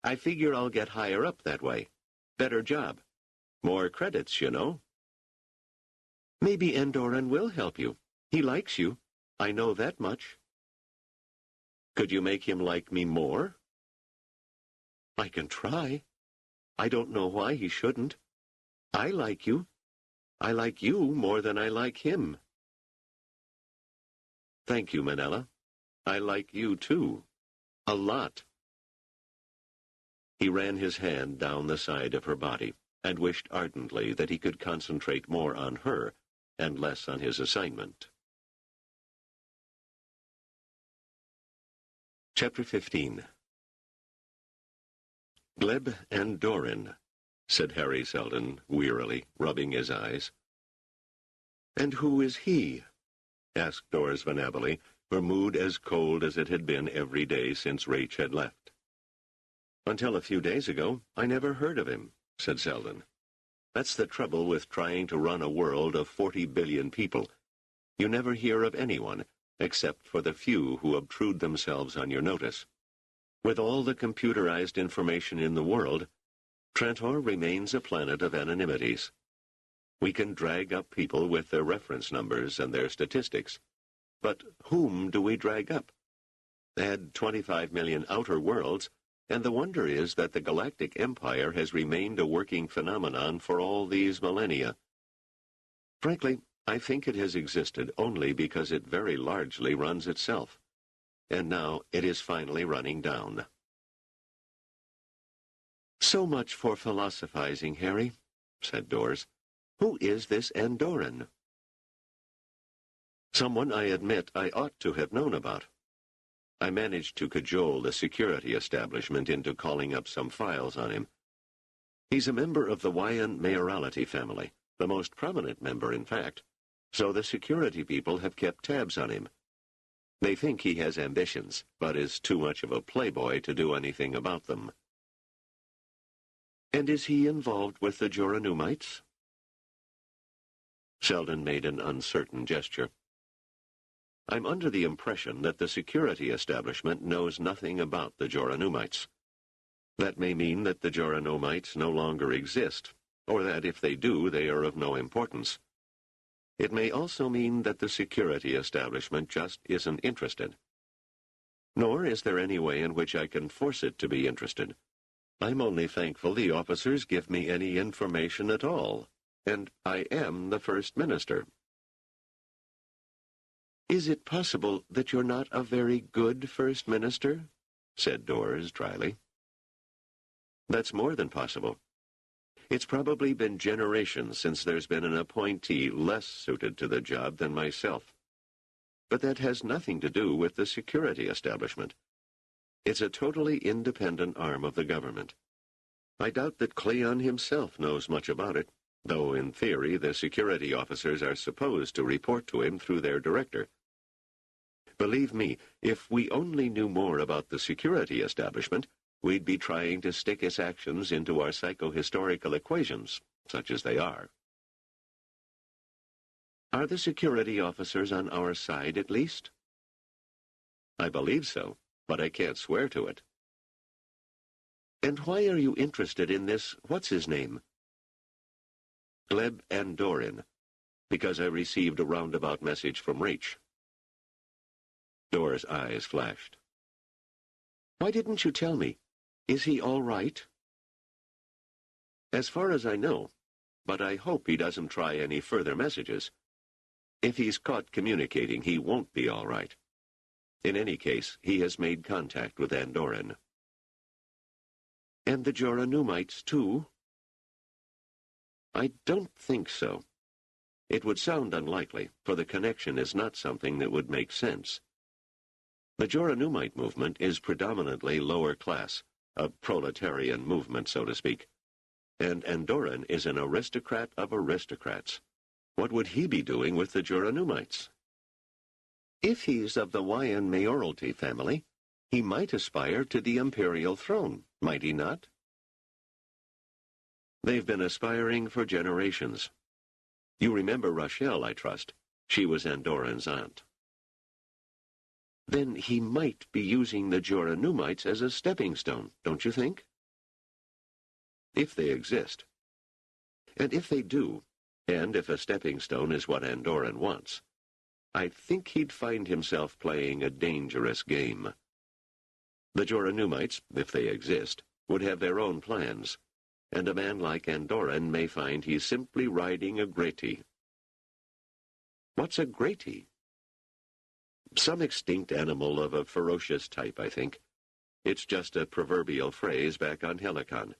I figure I'll get higher up that way. Better job. More credits, you know. Maybe Andoran will help you. He likes you. I know that much. Could you make him like me more? I can try. I don't know why he shouldn't. I like you. I like you more than I like him. Thank you, Manella. I like you, too. A lot. He ran his hand down the side of her body and wished ardently that he could concentrate more on her and less on his assignment. Chapter 15. Gleb Andoran, said Harry Seldon wearily, rubbing his eyes. And who is he? Asked Doris Venabili, her mood as cold as it had been every day since Rach had left. Until a few days ago, I never heard of him, said Seldon. That's the trouble with trying to run a world of 40 billion people. You never hear of anyone, except for the few who obtrude themselves on your notice. With all the computerized information in the world, Trantor remains a planet of anonymities. We can drag up people with their reference numbers and their statistics. But whom do we drag up? Add 25 million outer worlds, and the wonder is that the galactic empire has remained a working phenomenon for all these millennia. Frankly, I think it has existed only because it very largely runs itself. and now it is finally running down. "So much for philosophizing, Harry," said Dors. "Who is this Andorran?" "Someone I admit I ought to have known about. I managed to cajole the security establishment into calling up some files on him. He's a member of the Wyan mayoralty family, the most prominent member, in fact, so the security people have kept tabs on him. They think he has ambitions, but is too much of a playboy to do anything about them." "And is he involved with the Joranumites?" Seldon made an uncertain gesture. "I'm under the impression that the security establishment knows nothing about the Joranumites. That may mean that the Joranumites no longer exist, or that if they do, they are of no importance. It may also mean that the security establishment just isn't interested. Nor is there any way in which I can force it to be interested. I'm only thankful the officers give me any information at all, and I am the First Minister." "Is it possible that you're not a very good First Minister?" said Dors dryly. "That's more than possible. It's probably been generations since there's been an appointee less suited to the job than myself. But that has nothing to do with the security establishment. It's a totally independent arm of the government. I doubt that Cleon himself knows much about it, though in theory the security officers are supposed to report to him through their director. Believe me, if we only knew more about the security establishment, we'd be trying to stick its actions into our psychohistorical equations, such as they are." "Are the security officers on our side, at least?" "I believe so, but I can't swear to it." "And why are you interested in this, what's-his-name?" "Gleb Andorran, because I received a roundabout message from Raich." Dors' eyes flashed. "Why didn't you tell me? Is he all right?" "As far as I know, but I hope he doesn't try any further messages. If he's caught communicating, he won't be all right. In any case, he has made contact with Andorran." "And the Joranumites, too?" "I don't think so. It would sound unlikely, for the connection is not something that would make sense. The Joranumite movement is predominantly lower class, a proletarian movement, so to speak, and Andorran is an aristocrat of aristocrats. What would he be doing with the Joranumites?" "If he's of the Wyan mayoralty family, he might aspire to the imperial throne, might he not?" "They've been aspiring for generations. You remember Rochelle, I trust. She was Andorran's aunt." "Then he might be using the Joranumites as a stepping stone, don't you think?" "If they exist. And if they do, and if a stepping stone is what Andorran wants, I think he'd find himself playing a dangerous game. The Joranumites, if they exist, would have their own plans, and a man like Andorran may find he's simply riding a grati." "What's a grati?" "Some extinct animal of a ferocious type, I think. It's just a proverbial phrase back on Helicon.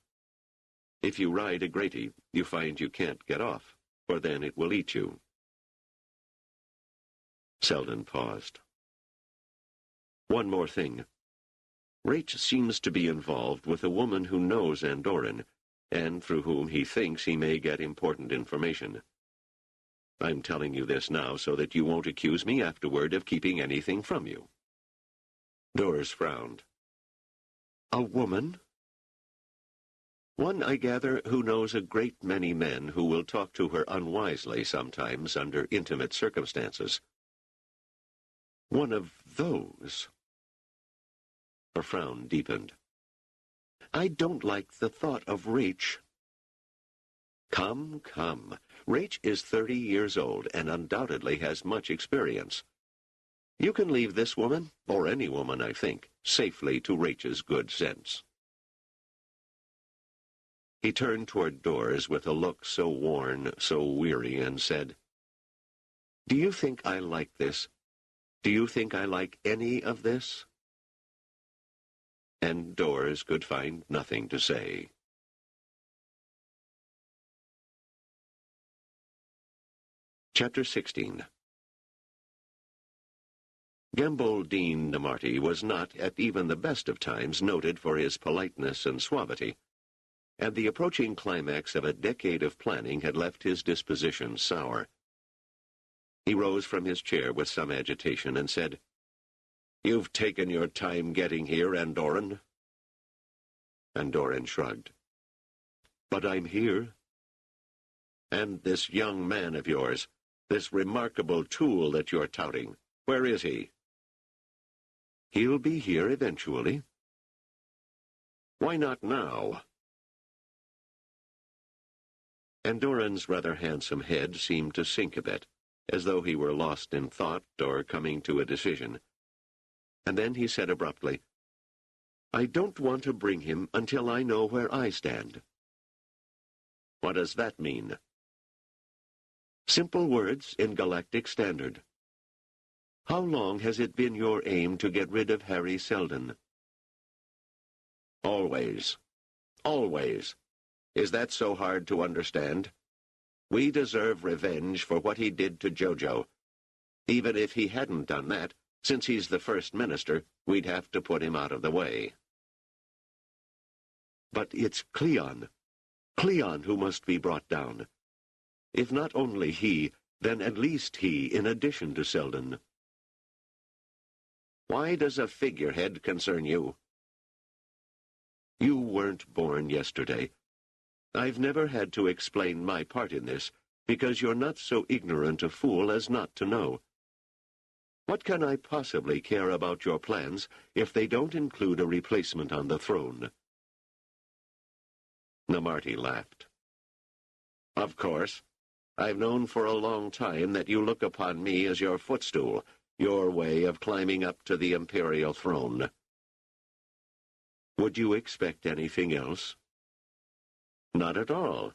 If you ride a grati, you find you can't get off, or then it will eat you." Seldon paused. "One more thing. Raich seems to be involved with a woman who knows Andorran, and through whom he thinks he may get important information. I'm telling you this now so that you won't accuse me afterward of keeping anything from you." Dors frowned. "A woman?" "One, I gather, who knows a great many men who will talk to her unwisely sometimes under intimate circumstances." "One of those?" Her frown deepened. "I don't like the thought of Raich." Come. Raich is 30 years old and undoubtedly has much experience. You can leave this woman, or any woman, I think, safely to Raich's good sense." He turned toward Dors with a look so worn, so weary, and said, "Do you think I like this? Do you think I like any of this?" And Doors could find nothing to say. Chapter 16. Gamble Dean Namarty was not, at even the best of times, noted for his politeness and suavity, and the approaching climax of a decade of planning had left his disposition sour. He rose from his chair with some agitation and said, "You've taken your time getting here, Andoran." Andoran shrugged. "But I'm here. And this young man of yours, this remarkable tool that you're touting, where is he?" "He'll be here eventually." "Why not now?" Andoran's rather handsome head seemed to sink a bit, as though he were lost in thought or coming to a decision. And then he said abruptly, "I don't want to bring him until I know where I stand." "What does that mean?" "Simple words in galactic standard. How long has it been your aim to get rid of Harry Seldon?" "Always. Always. Is that so hard to understand? We deserve revenge for what he did to Jojo. Even if he hadn't done that, since he's the First Minister, we'd have to put him out of the way." "But it's Cleon. Cleon who must be brought down. If not only he, then at least he, in addition to Seldon." "Why does a figurehead concern you?" "You weren't born yesterday. I've never had to explain my part in this, because you're not so ignorant a fool as not to know. What can I possibly care about your plans if they don't include a replacement on the throne?" Namarty laughed. "Of course. I've known for a long time that you look upon me as your footstool, your way of climbing up to the imperial throne." "Would you expect anything else?" "Not at all.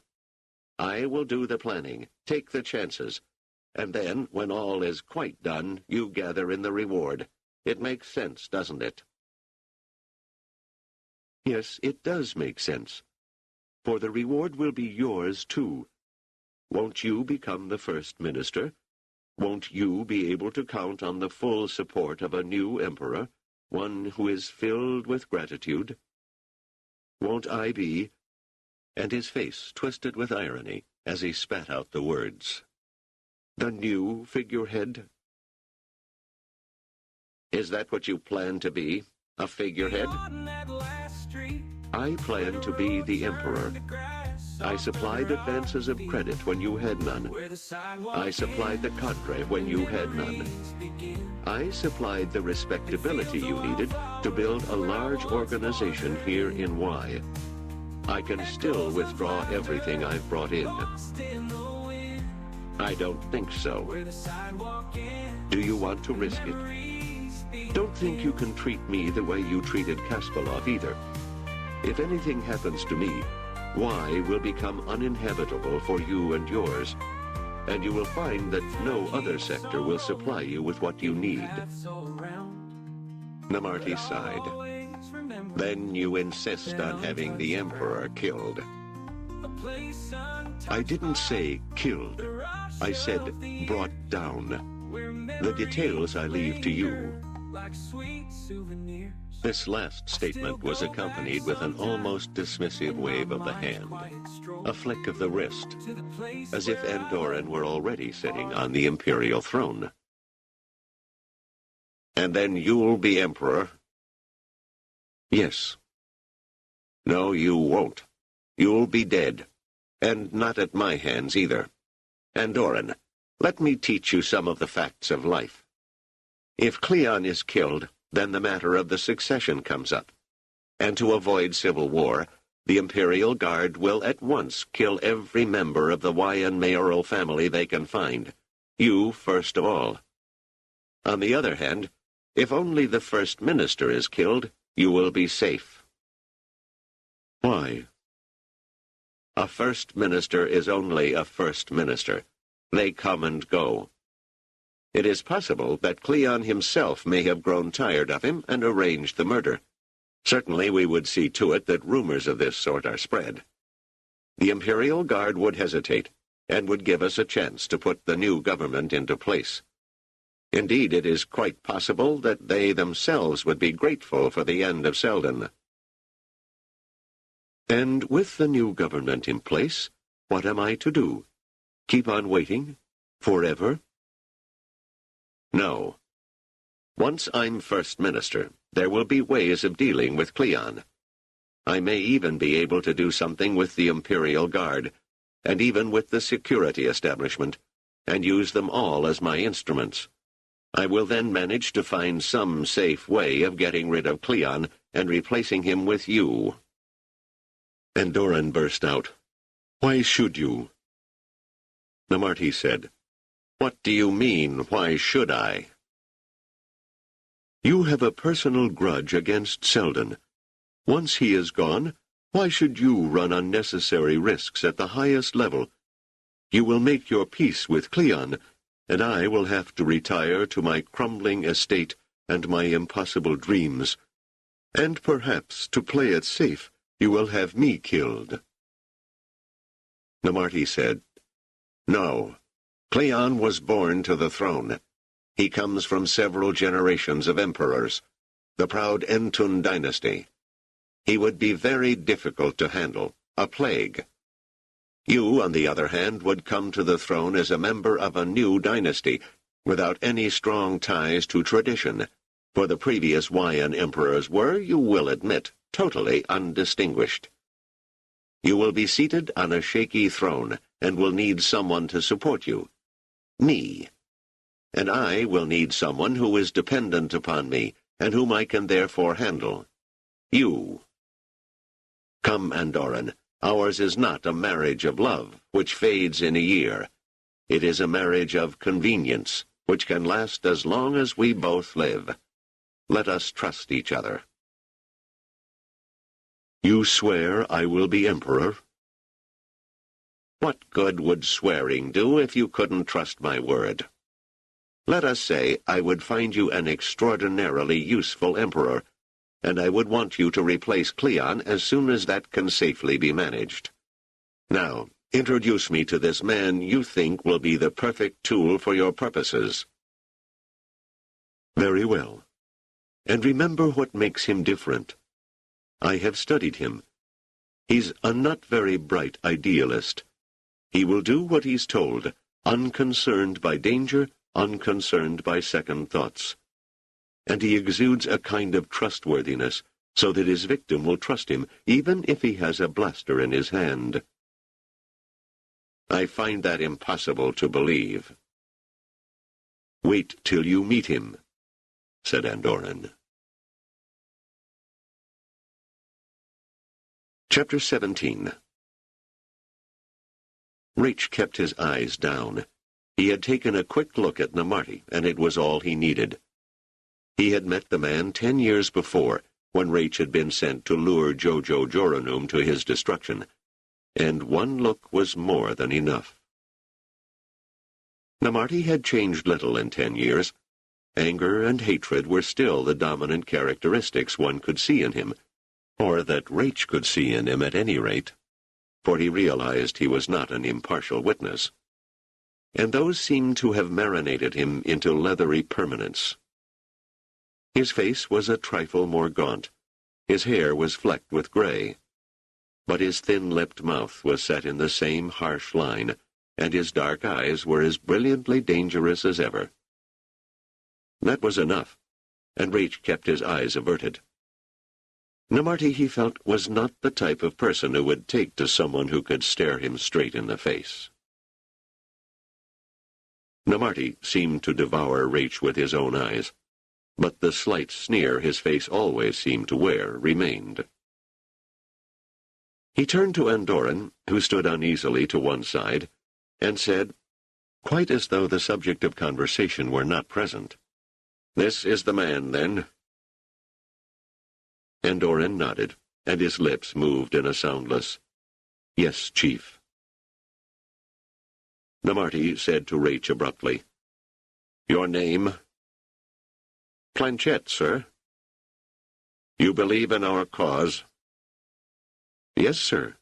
I will do the planning, take the chances, and then, when all is quite done, you gather in the reward. It makes sense, doesn't it?" "Yes, it does make sense. For the reward will be yours, too. Won't you become the First Minister? Won't you be able to count on the full support of a new emperor, one who is filled with gratitude? Won't I be—" and his face twisted with irony as he spat out the words, "the new figurehead?" "Is that what you plan to be, a figurehead?" "I plan to be the emperor. I supplied advances of credit when you had none. I supplied the cadre when you had none. I supplied the respectability you needed to build a large organization here in Y. I can still withdraw everything I've brought in." "I don't think so." "Do you want to risk it? Don't think you can treat me the way you treated Kasparov either. If anything happens to me, Y will become uninhabitable for you and yours, and you will find that no other sector will supply you with what you need." Namarty sighed. "Then you insist on having the Emperor killed." "I didn't say killed. I said brought down. The details I leave to you." This last statement was accompanied with an almost dismissive wave of the hand, a flick of the wrist, as if Andoran were already sitting on the imperial throne. "And then you'll be emperor?" "Yes." "No, you won't. You'll be dead. And not at my hands either. Andoran, let me teach you some of the facts of life. If Cleon is killed, then the matter of the succession comes up. And to avoid civil war, the Imperial Guard will at once kill every member of the Wyan mayoral family they can find. You first of all. On the other hand, if only the First Minister is killed, you will be safe." "Why?" "A First Minister is only a First Minister. They come and go. It is possible that Cleon himself may have grown tired of him and arranged the murder. Certainly we would see to it that rumors of this sort are spread. The Imperial Guard would hesitate, and would give us a chance to put the new government into place. Indeed, it is quite possible that they themselves would be grateful for the end of Seldon. And with the new government in place, what am I to do? Keep on waiting? Forever? No. Once I'm First Minister, there will be ways of dealing with Cleon. I may even be able to do something with the Imperial Guard, and even with the security establishment, and use them all as my instruments. I will then manage to find some safe way of getting rid of Cleon and replacing him with you. Andoran burst out. Why should you? Namarti said, What do you mean, why should I? You have a personal grudge against Seldon. Once he is gone, why should you run unnecessary risks at the highest level? You will make your peace with Cleon, and I will have to retire to my crumbling estate and my impossible dreams. And perhaps, to play it safe, you will have me killed. Namarti said, No. Cleon was born to the throne. He comes from several generations of emperors, the proud Entun dynasty. He would be very difficult to handle, a plague. You, on the other hand, would come to the throne as a member of a new dynasty, without any strong ties to tradition, for the previous Waian emperors were, you will admit, totally undistinguished. You will be seated on a shaky throne, and will need someone to support you. Me. And I will need someone who is dependent upon me, and whom I can therefore handle. You. Come, Andoran, ours is not a marriage of love, which fades in a year. It is a marriage of convenience, which can last as long as we both live. Let us trust each other. You swear I will be emperor? What good would swearing do if you couldn't trust my word? Let us say I would find you an extraordinarily useful emperor, and I would want you to replace Cleon as soon as that can safely be managed. Now, introduce me to this man you think will be the perfect tool for your purposes. Very well. And remember what makes him different. I have studied him. He's a not very bright idealist. He will do what he's told, unconcerned by danger, unconcerned by second thoughts. And he exudes a kind of trustworthiness, so that his victim will trust him, even if he has a blaster in his hand. I find that impossible to believe. Wait till you meet him, said Andoran. Chapter 17. Raich kept his eyes down. He had taken a quick look at Namarti, and it was all he needed. He had met the man 10 years before, when Raich had been sent to lure Jojo Joranum to his destruction, and one look was more than enough. Namarti had changed little in 10 years. Anger and hatred were still the dominant characteristics one could see in him, or that Raich could see in him at any rate, for he realized he was not an impartial witness. And those seemed to have marinated him into leathery permanence. His face was a trifle more gaunt. His hair was flecked with gray. But his thin-lipped mouth was set in the same harsh line, and his dark eyes were as brilliantly dangerous as ever. That was enough, and Raich kept his eyes averted. Namarti, he felt, was not the type of person who would take to someone who could stare him straight in the face. Namarti seemed to devour Raich with his own eyes, but the slight sneer his face always seemed to wear remained. He turned to Andoran, who stood uneasily to one side, and said, quite as though the subject of conversation were not present, "This is the man, then?" Andoran nodded, and his lips moved in a soundless, "Yes, Chief." Namarti said to Raich abruptly, Your name? Planchette, sir. You believe in our cause? Yes, sir.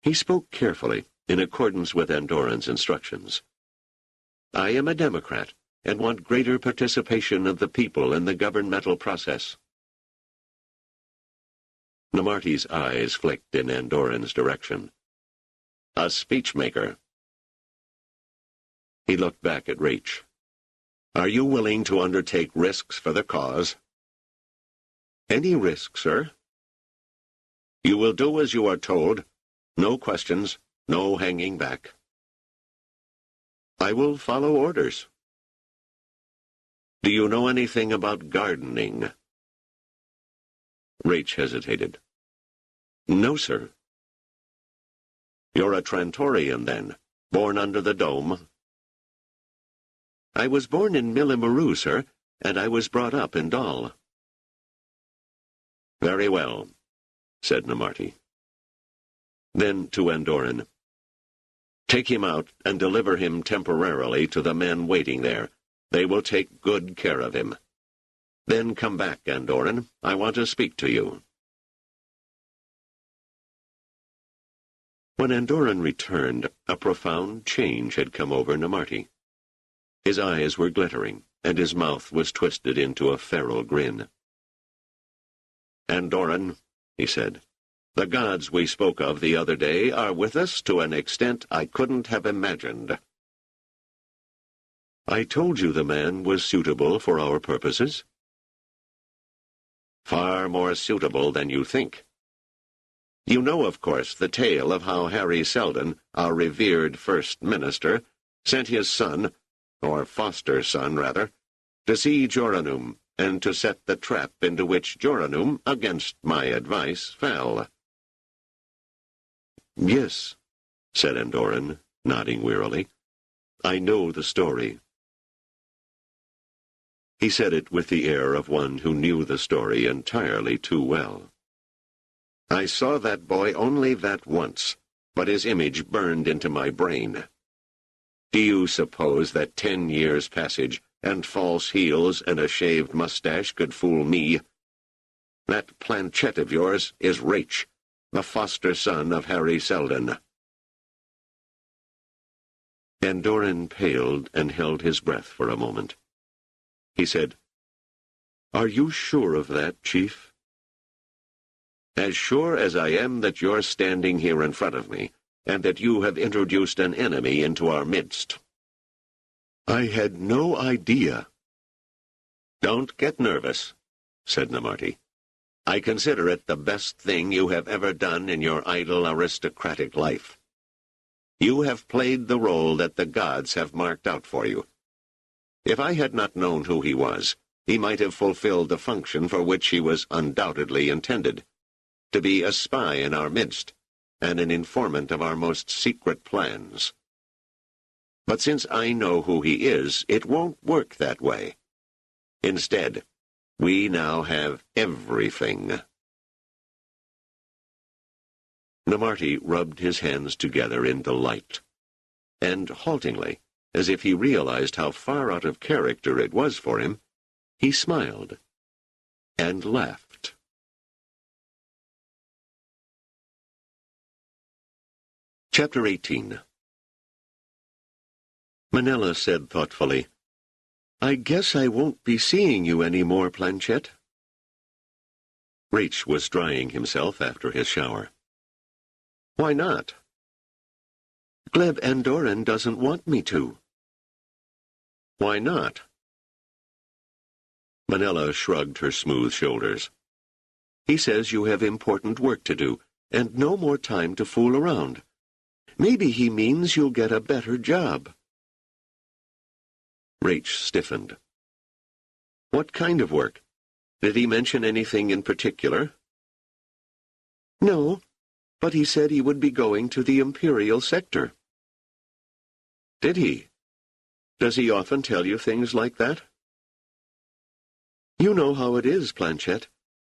He spoke carefully, in accordance with Andorran's instructions. I am a Democrat, and want greater participation of the people in the governmental process. Namarti's eyes flicked in Andorran's direction. A speechmaker. He looked back at Raich. Are you willing to undertake risks for the cause? Any risk, sir. You will do as you are told. No questions, no hanging back. I will follow orders. Do you know anything about gardening? Raich hesitated. No, sir. You're a Trantorian, then, born under the dome? I was born in Millimaru, sir, and I was brought up in Dal. Very well, said Namarti. Then to Andorran. Take him out and deliver him temporarily to the men waiting there. They will take good care of him. Then come back, Andorran. I want to speak to you. When Andorran returned, a profound change had come over Namarti. His eyes were glittering, and his mouth was twisted into a feral grin. Andorran, he said, the gods we spoke of the other day are with us to an extent I couldn't have imagined. I told you the man was suitable for our purposes. Far more suitable than you think. You know, of course, the tale of how Harry Seldon, our revered First Minister, sent his son, or foster son, rather, to see Joranum, and to set the trap into which Joranum, against my advice, fell. Yes, said Andorran, nodding wearily. I know the story. He said it with the air of one who knew the story entirely too well. I saw that boy only that once, but his image burned into my brain. Do you suppose that 10 years' passage and false heels and a shaved mustache could fool me? That Planchette of yours is Raich, the foster son of Harry Seldon. Andorran paled and held his breath for a moment. He said, Are you sure of that, Chief? As sure as I am that you're standing here in front of me, and that you have introduced an enemy into our midst. I had no idea. Don't get nervous, said Namarti. I consider it the best thing you have ever done in your idle aristocratic life. You have played the role that the gods have marked out for you. If I had not known who he was, he might have fulfilled the function for which he was undoubtedly intended, to be a spy in our midst, and an informant of our most secret plans. But since I know who he is, it won't work that way. Instead, we now have everything. Namarti rubbed his hands together in delight, and haltingly, as if he realized how far out of character it was for him, he smiled and laughed. Chapter 18. Manella said thoughtfully, I guess I won't be seeing you any more, Planchette. Raich was drying himself after his shower. Why not? Gleb Andorran doesn't want me to. Why not? Manella shrugged her smooth shoulders. He says you have important work to do, and no more time to fool around. Maybe he means you'll get a better job. Raich stiffened. What kind of work? Did he mention anything in particular? No, but he said he would be going to the imperial sector. Did he? Does he often tell you things like that? You know how it is, Planchette.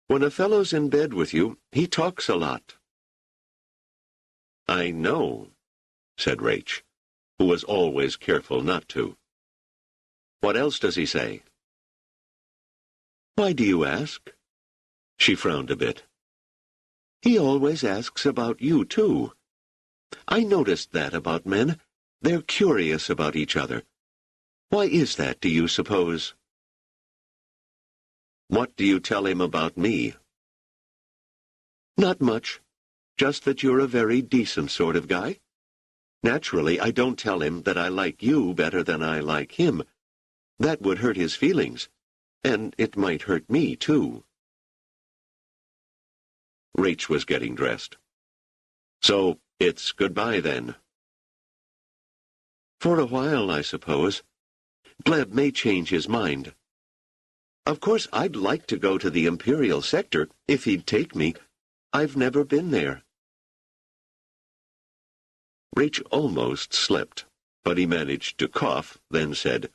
When a fellow's in bed with you, he talks a lot. I know, said Raich, who was always careful not to. What else does he say? Why do you ask? She frowned a bit. He always asks about you, too. I noticed that about men. They're curious about each other. Why is that, do you suppose? What do you tell him about me? Not much. Just that you're a very decent sort of guy. Naturally, I don't tell him that I like you better than I like him. That would hurt his feelings. And it might hurt me, too. Rach was getting dressed. So, it's goodbye, then. For a while, I suppose. Gleb may change his mind. Of course, I'd like to go to the imperial sector, if he'd take me. I've never been there. Rach almost slipped, but he managed to cough, then said,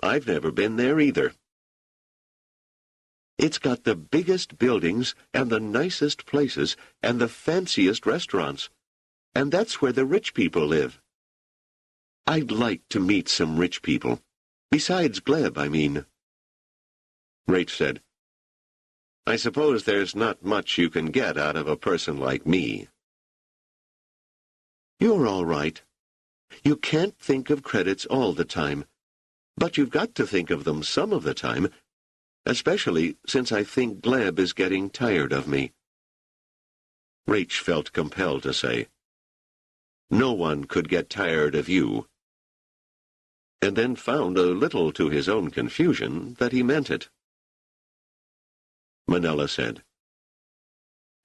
I've never been there either. It's got the biggest buildings and the nicest places and the fanciest restaurants, and that's where the rich people live. I'd like to meet some rich people. Besides Gleb, I mean. Rach said, I suppose there's not much you can get out of a person like me. You're all right. You can't think of credits all the time, but you've got to think of them some of the time, especially since I think Gleb is getting tired of me. Rach felt compelled to say, No one could get tired of you, and then found a little to his own confusion that he meant it. Manella said,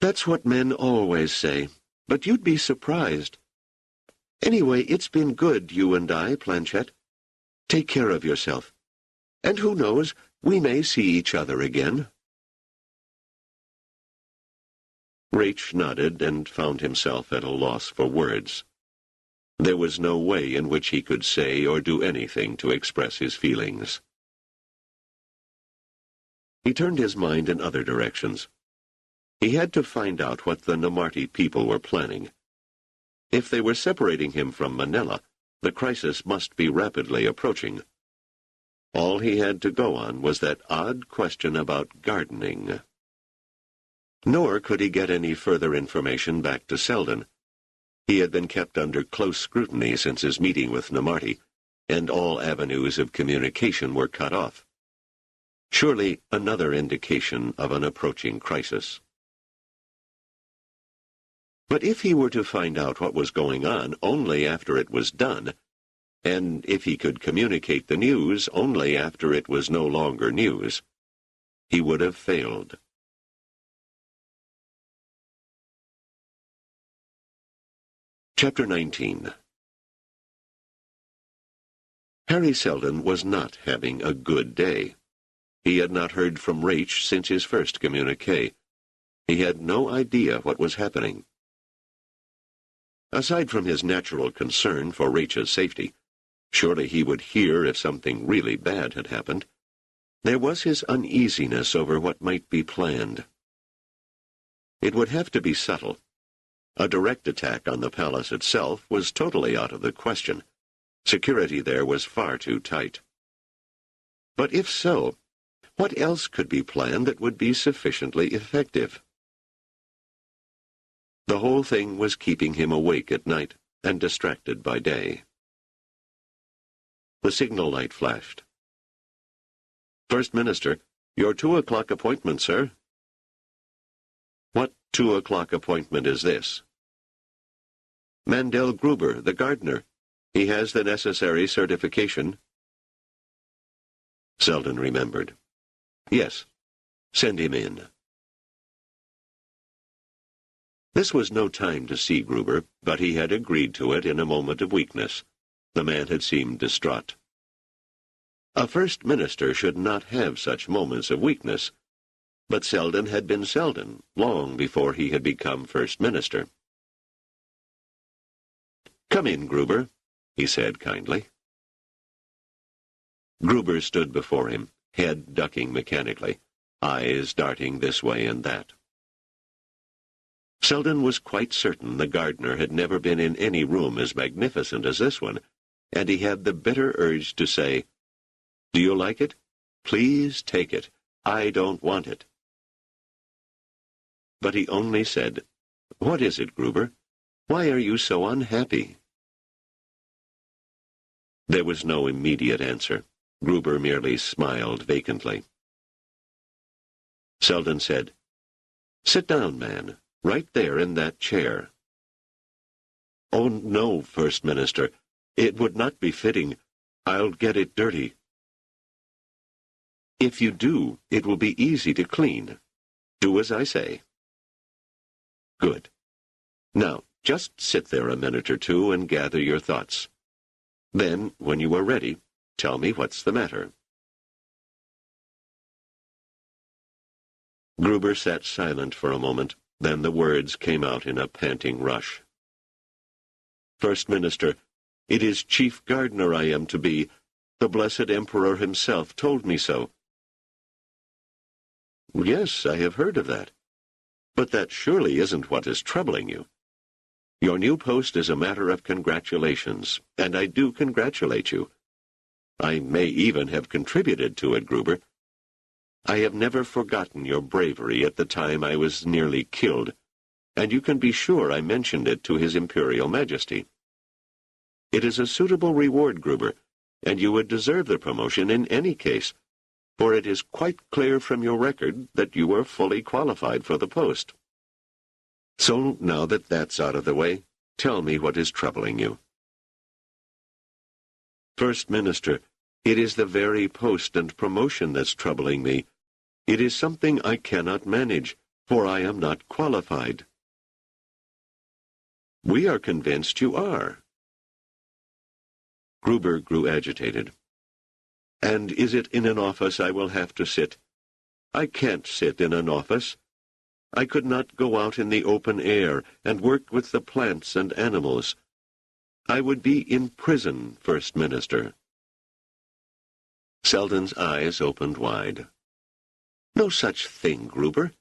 That's what men always say, but you'd be surprised. Anyway, it's been good, you and I, Planchette. Take care of yourself. And who knows, we may see each other again. Rach nodded and found himself at a loss for words. There was no way in which he could say or do anything to express his feelings. He turned his mind in other directions. He had to find out what the Namarti people were planning. If they were separating him from Manila, the crisis must be rapidly approaching. All he had to go on was that odd question about gardening. Nor could he get any further information back to Seldon. He had been kept under close scrutiny since his meeting with Namarti, and all avenues of communication were cut off. Surely another indication of an approaching crisis. But if he were to find out what was going on only after it was done, and if he could communicate the news only after it was no longer news, he would have failed. Chapter 19. Harry Seldon was not having a good day. He had not heard from Rach since his first communique. He had no idea what was happening. Aside from his natural concern for Rach's safety, surely he would hear if something really bad had happened. There was his uneasiness over what might be planned. It would have to be subtle. A direct attack on the palace itself was totally out of the question. Security there was far too tight. But if so, what else could be planned that would be sufficiently effective? The whole thing was keeping him awake at night and distracted by day. The signal light flashed. First Minister, your 2 o'clock appointment, sir. What 2 o'clock appointment is this? Mandel Gruber, the gardener. He has the necessary certification. Seldon remembered. Yes, send him in. This was no time to see Gruber, but he had agreed to it in a moment of weakness. The man had seemed distraught. A first minister should not have such moments of weakness, but Seldon had been Seldon long before he had become first minister. Come in, Gruber, he said kindly. Gruber stood before him, head ducking mechanically, eyes darting this way and that. Seldon was quite certain the gardener had never been in any room as magnificent as this one, and he had the bitter urge to say, Do you like it? Please take it. I don't want it. But he only said, "What is it, Gruber? Why are you so unhappy?" There was no immediate answer. Gruber merely smiled vacantly. Seldon said, "Sit down, man, right there in that chair." "Oh, no, First Minister. It would not be fitting. I'll get it dirty." "If you do, it will be easy to clean. Do as I say." "Good. Now, just sit there a minute or two and gather your thoughts. Then, when you are ready, tell me what's the matter." Gruber sat silent for a moment. Then the words came out in a panting rush. "First Minister, it is chief gardener I am to be. The blessed Emperor himself told me so." "Yes, I have heard of that. But that surely isn't what is troubling you. Your new post is a matter of congratulations, and I do congratulate you. I may even have contributed to it, Gruber. I have never forgotten your bravery at the time I was nearly killed, and you can be sure I mentioned it to His Imperial Majesty. It is a suitable reward, Gruber, and you would deserve the promotion in any case, for it is quite clear from your record that you are fully qualified for the post. So, now that that's out of the way, tell me what is troubling you." "First Minister, it is the very post and promotion that's troubling me. It is something I cannot manage, for I am not qualified." "We are convinced you are." Gruber grew agitated. "And is it in an office I will have to sit? I can't sit in an office. I could not go out in the open air and work with the plants and animals. I would be in prison, First Minister." Seldon's eyes opened wide. "No such thing, Gruber.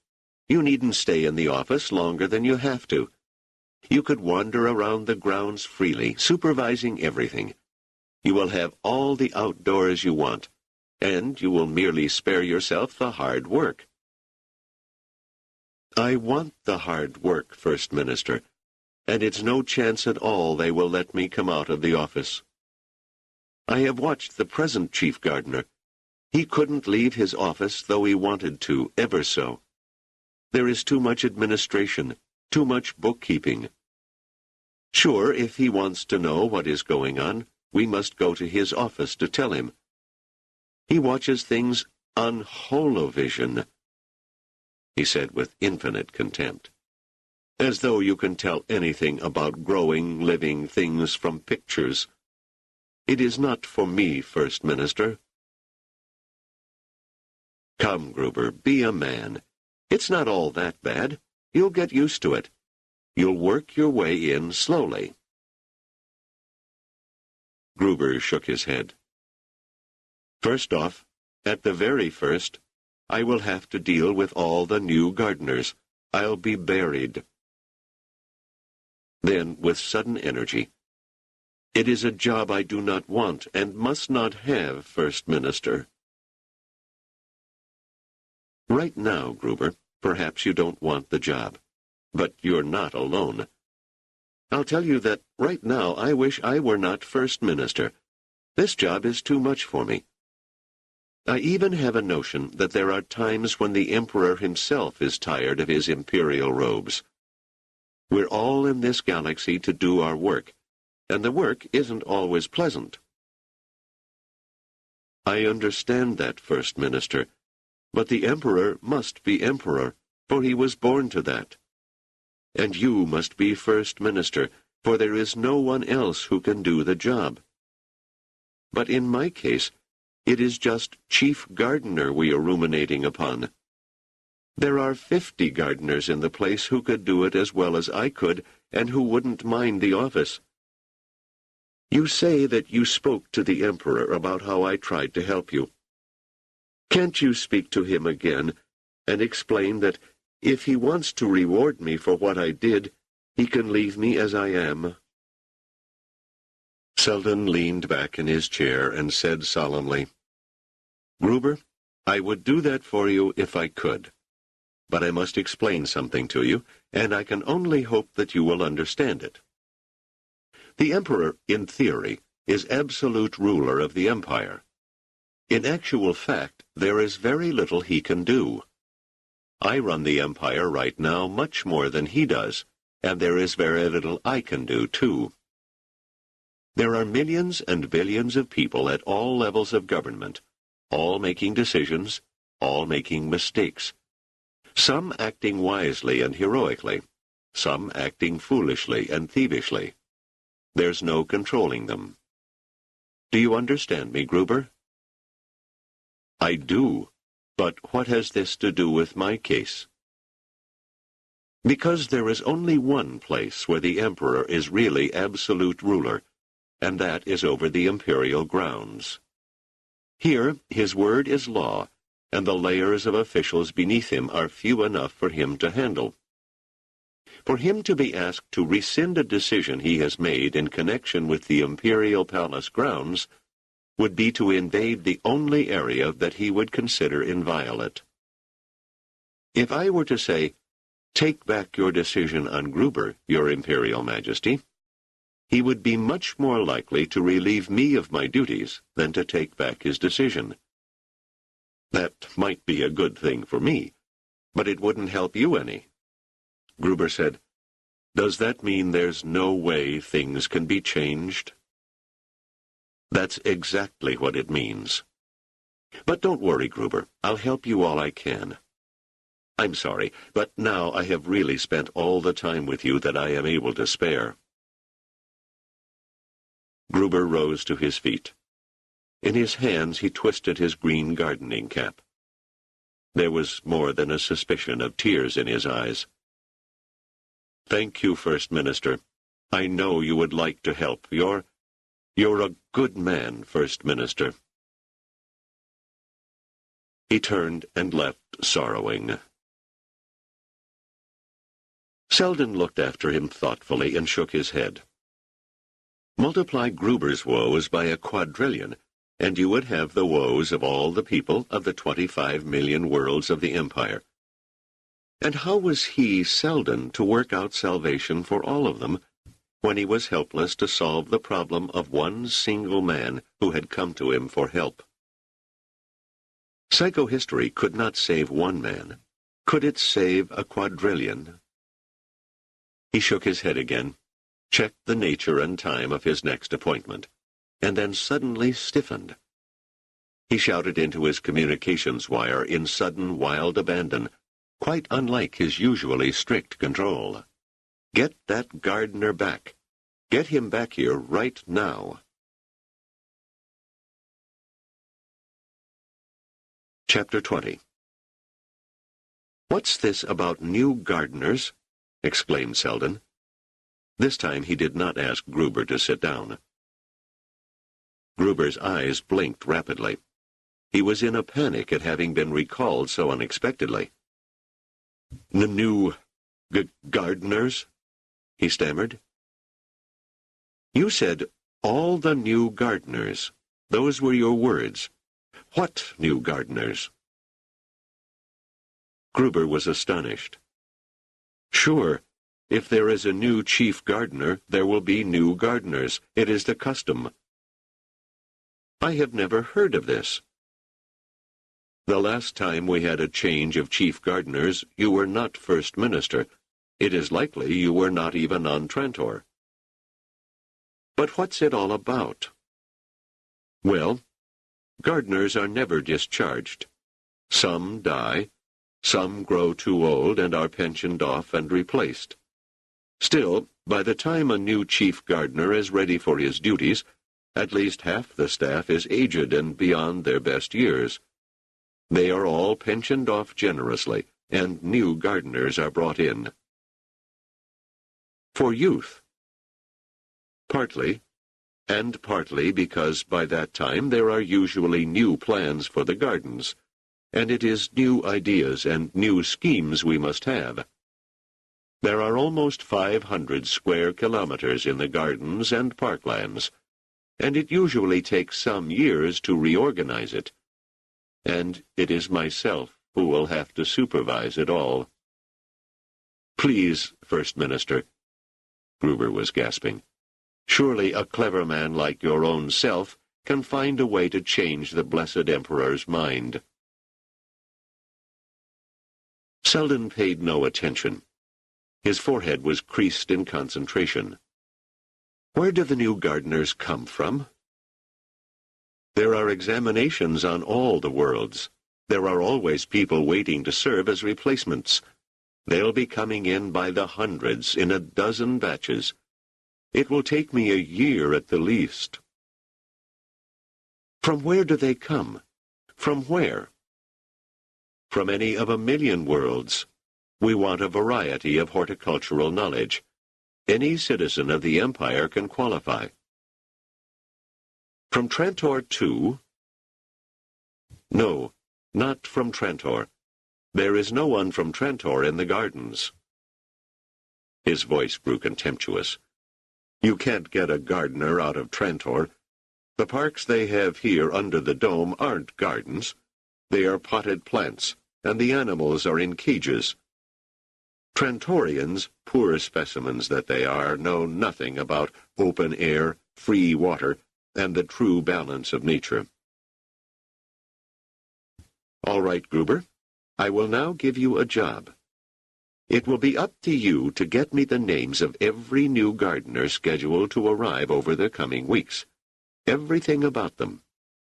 You needn't stay in the office longer than you have to. You could wander around the grounds freely, supervising everything. You will have all the outdoors you want, and you will merely spare yourself the hard work." "I want the hard work, First Minister, and it's no chance at all they will let me come out of the office. I have watched the present chief gardener. He couldn't leave his office though he wanted to, ever so. There is too much administration, too much bookkeeping. Sure, if he wants to know what is going on, we must go to his office to tell him. He watches things on holovision," he said with infinite contempt. "As though you can tell anything about growing, living things from pictures. It is not for me, First Minister." "Come, Gruber, be a man. It's not all that bad. You'll get used to it. You'll work your way in slowly." Gruber shook his head. "First off, at the very first, I will have to deal with all the new gardeners. I'll be buried." Then, with sudden energy, "It is a job I do not want and must not have, First Minister." "Right now, Gruber, perhaps you don't want the job. But you're not alone. I'll tell you that right now I wish I were not First Minister. This job is too much for me. I even have a notion that there are times when the Emperor himself is tired of his imperial robes. We're all in this galaxy to do our work, and the work isn't always pleasant." "I understand that, First Minister, but the Emperor must be Emperor, for he was born to that. And you must be First Minister, for there is no one else who can do the job. But in my case, it is just chief gardener we are ruminating upon. There are 50 gardeners in the place who could do it as well as I could, and who wouldn't mind the office. You say that you spoke to the Emperor about how I tried to help you. Can't you speak to him again, and explain that if he wants to reward me for what I did, he can leave me as I am?" Seldon leaned back in his chair and said solemnly, Gruber, I would do that for you if I could. But I must explain something to you, and I can only hope that you will understand it. The Emperor, in theory, is absolute ruler of the empire. In actual fact, there is very little he can do. I run the empire right now much more than he does, and there is very little I can do, too. There are millions and billions of people at all levels of government, all making decisions, all making mistakes. Some acting wisely and heroically, some acting foolishly and thievishly. There's no controlling them. Do you understand me, Gruber? I do, but what has this to do with my case? Because there is only one place where the Emperor is really absolute ruler, and that is over the imperial grounds. Here, his word is law, and the layers of officials beneath him are few enough for him to handle. For him to be asked to rescind a decision he has made in connection with the imperial palace grounds would be to invade the only area that he would consider inviolate. If I were to say, "Take back your decision on Gruber, your Imperial Majesty," he would be much more likely to relieve me of my duties than to take back his decision. That might be a good thing for me, but it wouldn't help you any. Gruber said, "Does that mean there's no way things can be changed?" That's exactly what it means. But don't worry, Gruber. I'll help you all I can. I'm sorry, but now I have really spent all the time with you that I am able to spare. Gruber rose to his feet. In his hands he twisted his green gardening cap. There was more than a suspicion of tears in his eyes. Thank you, First Minister. I know you would like to help. You're a good man, First Minister. He turned and left, sorrowing. Seldon looked after him thoughtfully and shook his head. Multiply Gruber's woes by a quadrillion, and you would have the woes of all the people of the 25 million worlds of the Empire. And how was he, Seldon, to work out salvation for all of them, when he was helpless to solve the problem of one single man who had come to him for help? Psychohistory could not save one man. Could it save a quadrillion? He shook his head again, checked the nature and time of his next appointment, and then suddenly stiffened. He shouted into his communications wire in sudden, wild abandon, quite unlike his usually strict control. Get that gardener back. Get him back here right now. Chapter 20. What's this about new gardeners? Exclaimed Seldon. This time he did not ask Gruber to sit down. Gruber's eyes blinked rapidly. He was in a panic at having been recalled so unexpectedly. New gardeners? He stammered. You said, all the new gardeners. Those were your words. What new gardeners? Gruber was astonished. Sure, if there is a new chief gardener, there will be new gardeners. It is the custom. I have never heard of this. The last time we had a change of chief gardeners, you were not First Minister. It is likely you were not even on Trantor. But what's it all about? Well, gardeners are never discharged. Some die, some grow too old and are pensioned off and replaced. Still, by the time a new chief gardener is ready for his duties, at least half the staff is aged and beyond their best years. They are all pensioned off generously, and new gardeners are brought in. For youth. Partly, and partly because by that time there are usually new plans for the gardens, and it is new ideas and new schemes we must have. There are almost 500 square kilometers in the gardens and parklands, and it usually takes some years to reorganize it. and it is myself who will have to supervise it all. Please, First Minister, Gruber was gasping. Surely a clever man like your own self can find a way to change the blessed Emperor's mind. Seldon paid no attention. His forehead was creased in concentration. Where do the new gardeners come from? There are examinations on all the worlds. There are always people waiting to serve as replacements. They'll be coming in by the hundreds in a dozen batches. It will take me a year at the least. From where do they come? From where? From any of 1,000,000 worlds. We want a variety of horticultural knowledge. Any citizen of the Empire can qualify. From Trantor too? No, not from Trantor. There is no one from Trantor in the gardens. His voice grew contemptuous. You can't get a gardener out of Trantor. The parks they have here under the dome aren't gardens. They are potted plants, and the animals are in cages. Trantorians, poor specimens that they are, know nothing about open air, free water, and the true balance of nature. All right, Gruber. I will now give you a job. It will be up to you to get me the names of every new gardener scheduled to arrive over the coming weeks. Everything about them.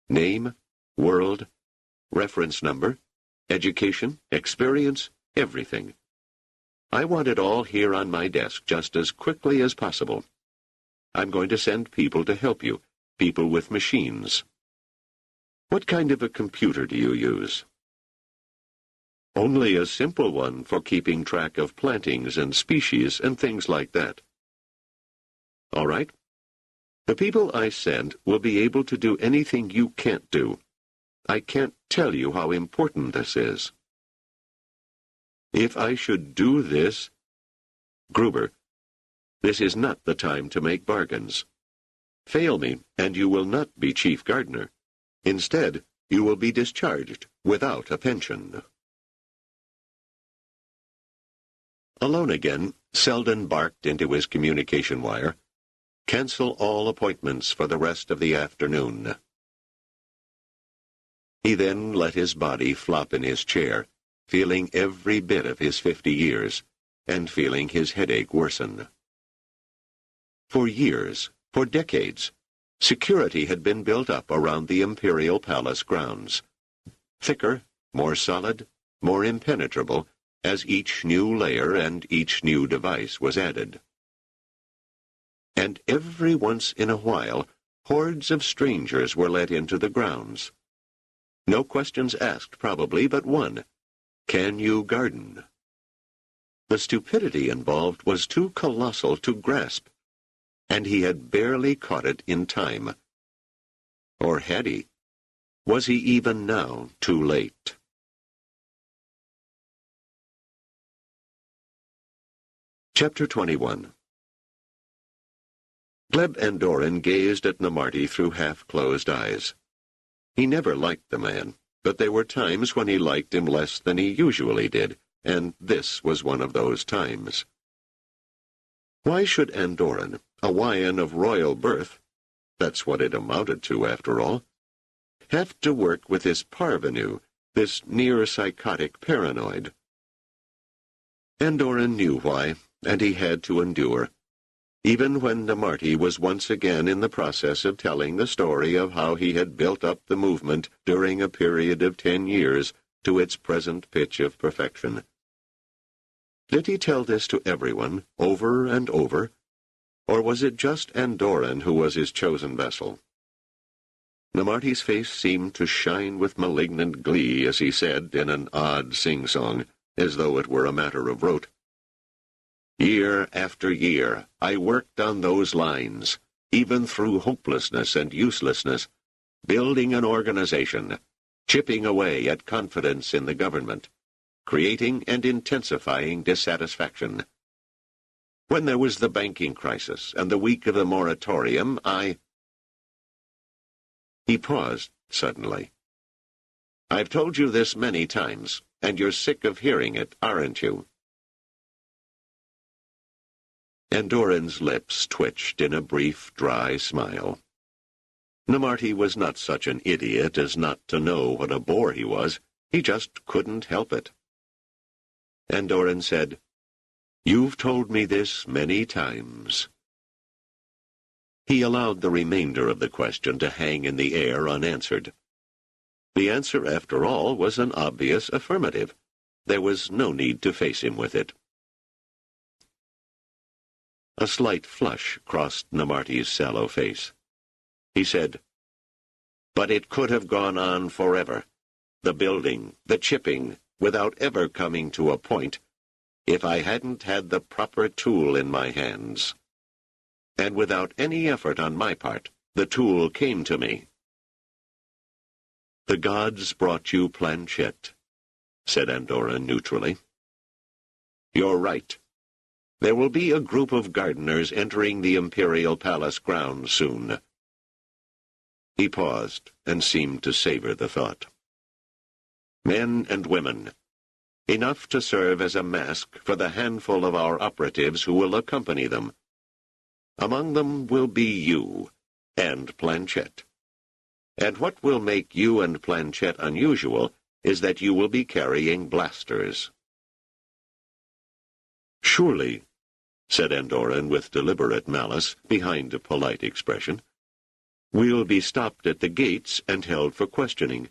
Name, world, reference number, education, experience, everything. I want it all here on my desk just as quickly as possible. I'm going to send people to help you, people with machines. What kind of a computer do you use? Only a simple one for keeping track of plantings and species and things like that. All right. The people I send will be able to do anything you can't do. I can't tell you how important this is. If I should do this... Gruber, this is not the time to make bargains. Fail me, and you will not be chief gardener. Instead, you will be discharged without a pension. Alone again, Seldon barked into his communication wire, "Cancel all appointments for the rest of the afternoon." He then let his body flop in his chair, feeling every bit of his 50 years, and feeling his headache worsen. For years, for decades, security had been built up around the Imperial Palace grounds. Thicker, more solid, more impenetrable, as each new layer and each new device was added. And every once in a while, hordes of strangers were let into the grounds. No questions asked, probably, but one. Can you garden? The stupidity involved was too colossal to grasp, and he had barely caught it in time. Or had he? Was he even now too late? Chapter 21. Gleb Andoran gazed at Namarti through half-closed eyes. He never liked the man, but there were times when he liked him less than he usually did, and this was one of those times. Why should Andoran, a Wyan of royal birth, that's what it amounted to after all, have to work with this parvenu, this near-psychotic paranoid? Andoran knew why, and he had to endure, even when Namarti was once again in the process of telling the story of how he had built up the movement during a period of 10 years to its present pitch of perfection. Did he tell this to everyone, over and over, or was it just Andoran who was his chosen vessel? Namarti's face seemed to shine with malignant glee as he said in an odd sing-song, as though it were a matter of rote, "Year after year, I worked on those lines, even through hopelessness and uselessness, building an organization, chipping away at confidence in the government, creating and intensifying dissatisfaction. When there was the banking crisis and the week of the moratorium, He paused suddenly. I've told you this many times, and you're sick of hearing it, aren't you? Andoran's lips twitched in a brief, dry smile. Namarti was not such an idiot as not to know what a bore he was. He just couldn't help it. Andoran said, "You've told me this many times." He allowed the remainder of the question to hang in the air unanswered. The answer, after all, was an obvious affirmative. There was no need to face him with it. A slight flush crossed Namarti's sallow face. He said, "But it could have gone on forever. The building, the chipping, without ever coming to a point, if I hadn't had the proper tool in my hands. And without any effort on my part, the tool came to me." "The gods brought you Planchette," said Andoran neutrally. "You're right. There will be a group of gardeners entering the imperial palace grounds soon." He paused and seemed to savor the thought. "Men and women, enough to serve as a mask for the handful of our operatives who will accompany them. Among them will be you and Planchette. And what will make you and Planchette unusual is that you will be carrying blasters." "Surely," said Andoran with deliberate malice, behind a polite expression, "we'll be stopped at the gates and held for questioning.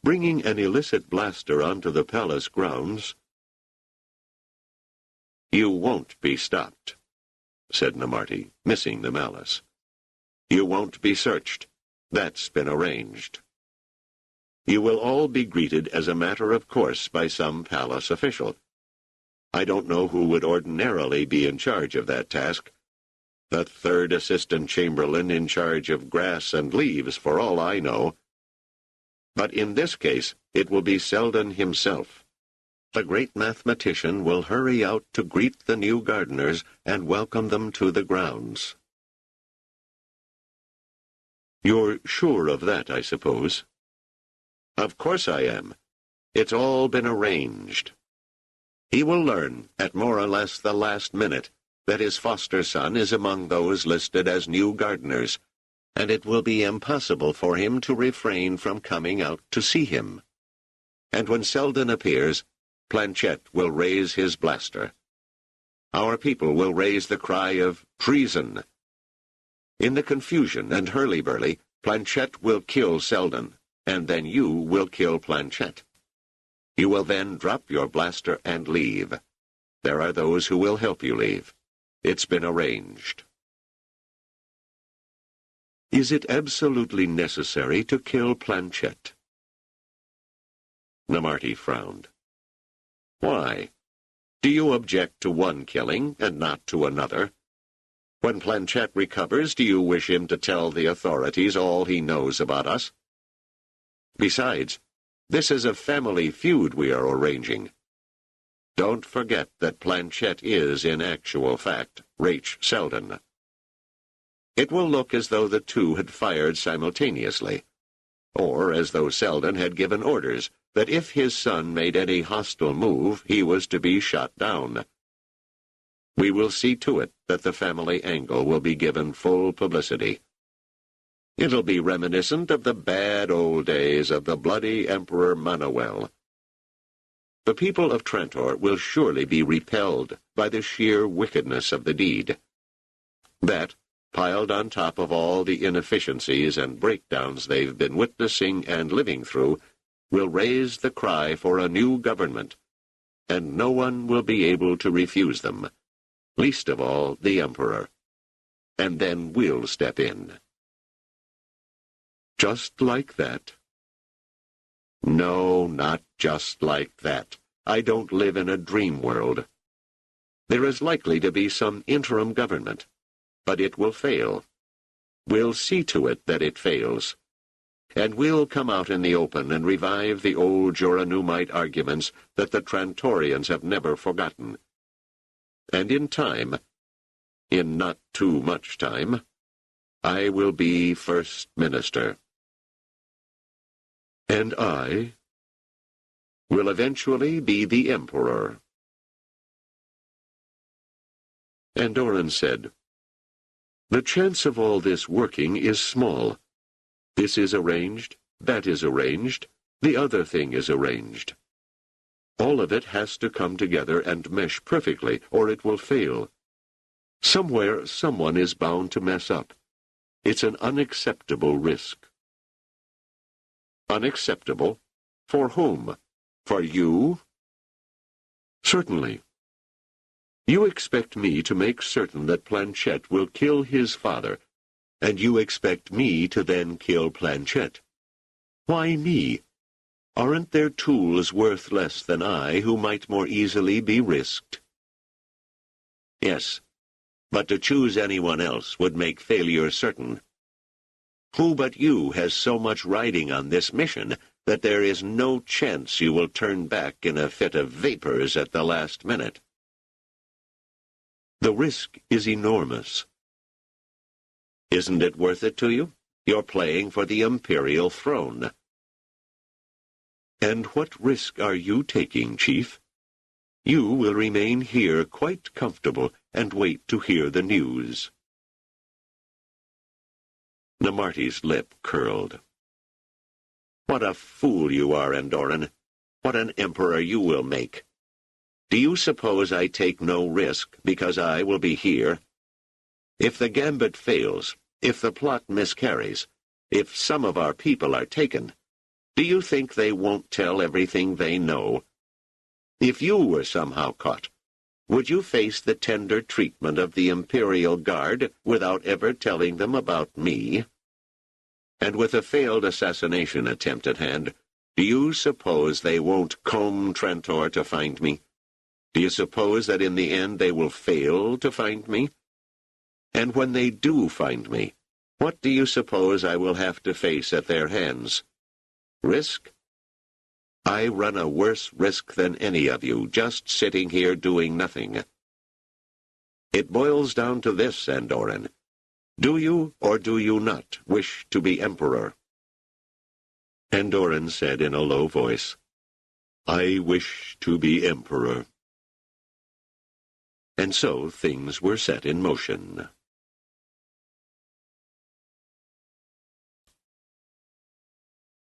Bringing an illicit blaster onto the palace grounds—" "You won't be stopped," said Namarti, missing the malice. "You won't be searched. That's been arranged. You will all be greeted as a matter of course by some palace official. I don't know who would ordinarily be in charge of that task. The third assistant chamberlain in charge of grass and leaves, for all I know. But in this case, it will be Seldon himself. The great mathematician will hurry out to greet the new gardeners and welcome them to the grounds." "You're sure of that, I suppose?" "Of course I am. It's all been arranged. He will learn, at more or less the last minute, that his foster son is among those listed as new gardeners, and it will be impossible for him to refrain from coming out to see him. And when Seldon appears, Planchette will raise his blaster. Our people will raise the cry of treason. In the confusion and hurly-burly, Planchette will kill Seldon, and then you will kill Planchette. You will then drop your blaster and leave. There are those who will help you leave. It's been arranged." "Is it absolutely necessary to kill Planchette?" Namarti frowned. "Why? Do you object to one killing and not to another? When Planchette recovers, do you wish him to tell the authorities all he knows about us? Besides, this is a family feud we are arranging. Don't forget that Planchette is, in actual fact, Rach Seldon. It will look as though the two had fired simultaneously, or as though Seldon had given orders that if his son made any hostile move, he was to be shot down. We will see to it that the family angle will be given full publicity. It'll be reminiscent of the bad old days of the bloody Emperor Manuel. The people of Trantor will surely be repelled by the sheer wickedness of the deed. That, piled on top of all the inefficiencies and breakdowns they've been witnessing and living through, will raise the cry for a new government, and no one will be able to refuse them, least of all the Emperor. And then we'll step in." "Just like that?" "No, not just like that. I don't live in a dream world. There is likely to be some interim government, but it will fail. We'll see to it that it fails. And we'll come out in the open and revive the old Joranumite arguments that the Trantorians have never forgotten. And in time, in not too much time, I will be First Minister." And I will eventually be the emperor. Andoran said, "The chance of all this working is small. This is arranged, that is arranged, the other thing is arranged. All of it has to come together and mesh perfectly, or it will fail. Somewhere, someone is bound to mess up. It's an unacceptable risk." Unacceptable? For whom? For you? Certainly. You expect me to make certain that Planchette will kill his father, and you expect me to then kill Planchette. Why me? Aren't there tools worth less than I who might more easily be risked? Yes, but to choose anyone else would make failure certain. Who but you has so much riding on this mission that there is no chance you will turn back in a fit of vapors at the last minute? The risk is enormous. Isn't it worth it to you? You're playing for the imperial throne. And what risk are you taking, Chief? You will remain here quite comfortable and wait to hear the news. Namarti's lip curled. What a fool you are, Andoran. What an emperor you will make. Do you suppose I take no risk because I will be here? If the gambit fails, if the plot miscarries, if some of our people are taken, do you think they won't tell everything they know? If you were somehow caught, would you face the tender treatment of the Imperial Guard without ever telling them about me? And with a failed assassination attempt at hand, do you suppose they won't comb Trantor to find me? Do you suppose that in the end they will fail to find me? And when they do find me, what do you suppose I will have to face at their hands? Risk? I run a worse risk than any of you, just sitting here doing nothing. It boils down to this, Andoran. Do you, or do you not, wish to be emperor? Andoran said in a low voice, I wish to be emperor. And so things were set in motion.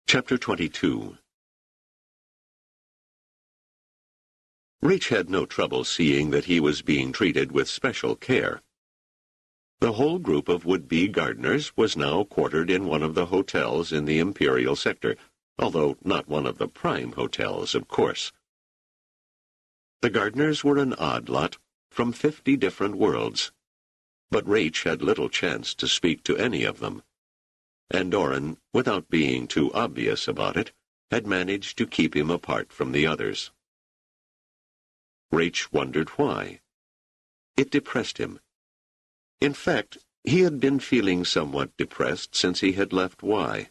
Chapter 22. Reach had no trouble seeing that he was being treated with special care. The whole group of would-be gardeners was now quartered in one of the hotels in the imperial sector, although not one of the prime hotels, of course. The gardeners were an odd lot, from 50 different worlds, but Raich had little chance to speak to any of them. Andoran, without being too obvious about it, had managed to keep him apart from the others. Raich wondered why. It depressed him. In fact, he had been feeling somewhat depressed since he had left Y.